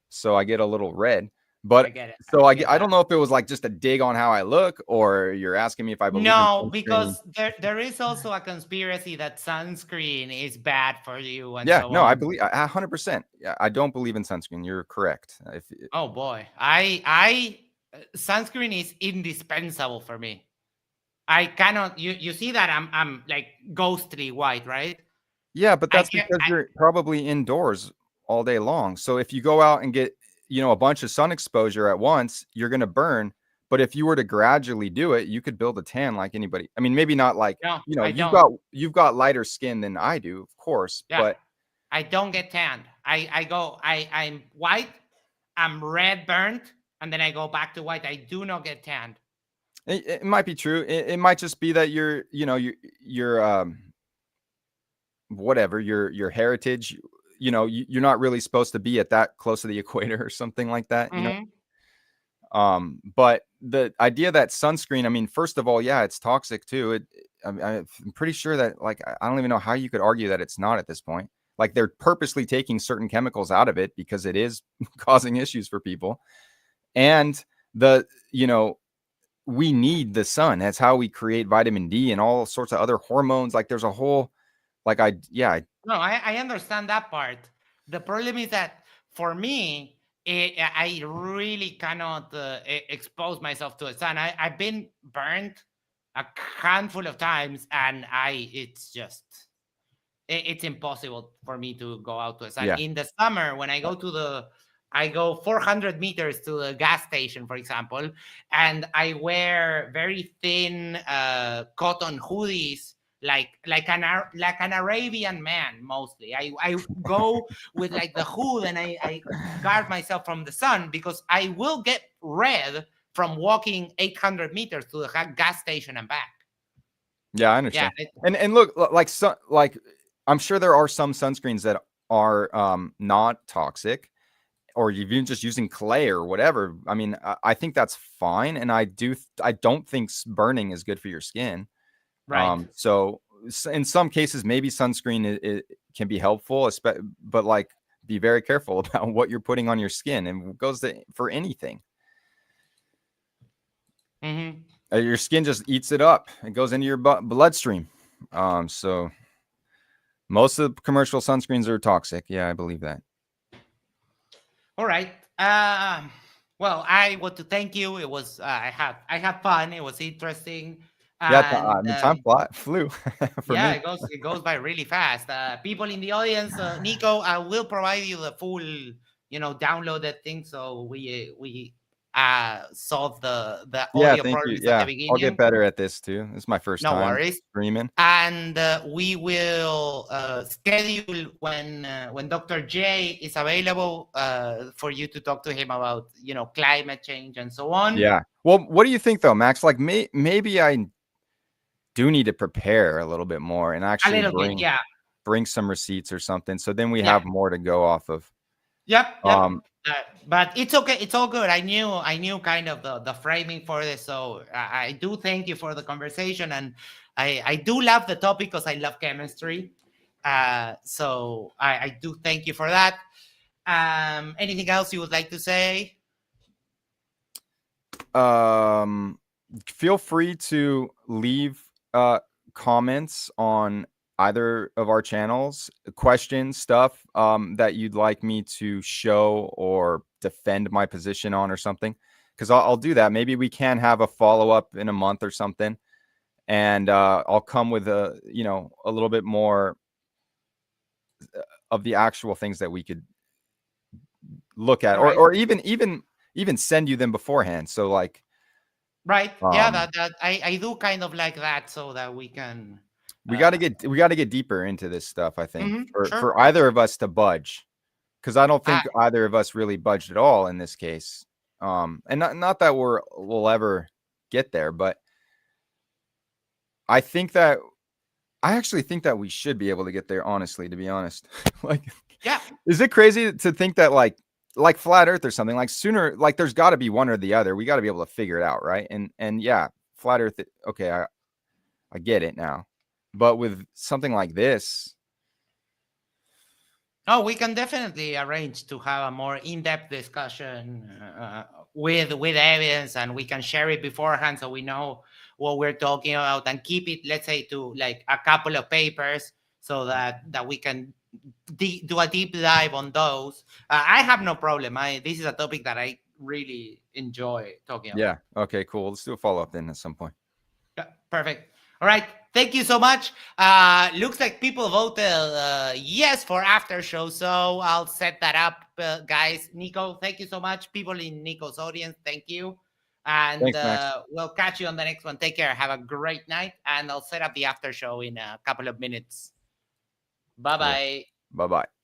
so I get a little red. But I get it. So I don't know if it was just a dig on how I look, or you're asking me if I believe. No, because there is also a conspiracy that sunscreen is bad for you. And yeah, so no, I believe 100%. Yeah, I don't believe in sunscreen. You're correct. Oh boy, I sunscreen is indispensable for me. I cannot. You see that I'm ghostly white, right? Yeah, but that's because you're probably indoors all day long. So if you go out and get a bunch of sun exposure at once, you're going to burn. But if you were to gradually do it, you could build a tan like anybody. I mean, maybe not no, you've got lighter skin than I do, of course. Yeah. But I don't get tanned. I'm white, I'm red burnt, and then I go back to white. I do not get tanned. It might be true. It might just be that your whatever, your heritage, you're not really supposed to be at that close to the equator or something like that, but the idea that sunscreen, I mean, first of all, yeah, it's toxic too. I'm pretty sure that I don't even know how you could argue that it's not at this point. They're purposely taking certain chemicals out of it because it is causing issues for people. And we need the sun. That's how we create vitamin D and all sorts of other hormones. There's a whole, No, I understand that part. The problem is that for me, I really cannot expose myself to the sun. I've been burnt a handful of times, and it's just it's impossible for me to go out to the sun. Yeah. In the summer, when I go 400 meters to the gas station, for example, and I wear very thin cotton hoodies, like an Arabian man mostly. I go with like the hood, and I guard myself from the sun, because I will get red from walking 800 meters to the gas station and back. Yeah, I Yeah, understand. And look, like I'm sure there are some sunscreens that are not toxic, or you've been just using clay or whatever. I mean, I think that's fine, and I don't think burning is good for your skin. right. So in some cases, maybe sunscreen it can be helpful, but like be very careful about what you're putting on your skin, and it goes for anything. Mm-hmm. Your skin just eats it up. It goes into your bloodstream. So most of the commercial sunscreens are toxic. Yeah, I believe that. All right. Well, I want to thank you. It was I had fun. It was interesting, Yeah, and the time flew for yeah, me. it goes by really fast. People in the audience, Nico, I will provide you the full, downloaded thing, so we solve the Yeah, audio thank you. problems at the Yeah, I'll get beginning. better at this too. This is my first No time worries. streaming. And we will schedule when Dr. J is available for you to talk to him about climate change and so on. Yeah. Well, what do you think though, Max? Like maybe I do need to prepare a little bit more and A actually little bit, yeah. bring some receipts or something, so then we Yeah. have more to go off of. Yep. But it's okay. It's all good. I knew kind of the framing for this, so I do thank you for the conversation, and I do love the topic because I love chemistry. So I do thank you for that. Anything else you would like to say? Feel free to leave comments on either of our channels, questions, stuff that you'd like me to show or defend my position on or something, because I'll do that. Maybe we can have a follow-up in a month or something, and I'll come with a little bit more of the actual things that we could look at, Right. or even send you them beforehand, so like Right. Yeah, that I do kind of like that, so that we can we got to get deeper into this stuff, I think, sure. for either of us to budge, because I don't think Ah, either of us really budged at all in this case. And not that we'll ever get there, but I actually think that we should be able to get there, honestly, to be honest. Like, yeah. is it crazy to think that like flat earth or something, like sooner, like there's got to be one or the other. We got to be able to figure it out, right? And yeah, flat earth, okay, I get it now. But with something like this, Oh, we can definitely arrange to have a more in-depth discussion with evidence, and we can share it beforehand, so we know what we're talking about, and keep it, let's say, to like a couple of papers, so that we can do a deep dive on those. I have no problem. This is a topic that I really enjoy talking about. yeah, okay, cool. Let's do a follow-up then at some point. Yeah, perfect. All right. Thank you so much. Looks like people voted yes for after show, so I'll set that up, guys. Nico, thank you so much. People in Nico's audience, thank you. And Thanks, Max. we'll catch you on the next one. Take care. Have a great night. And I'll set up the after show in a couple of minutes. Bye-bye. Cool. Bye-bye.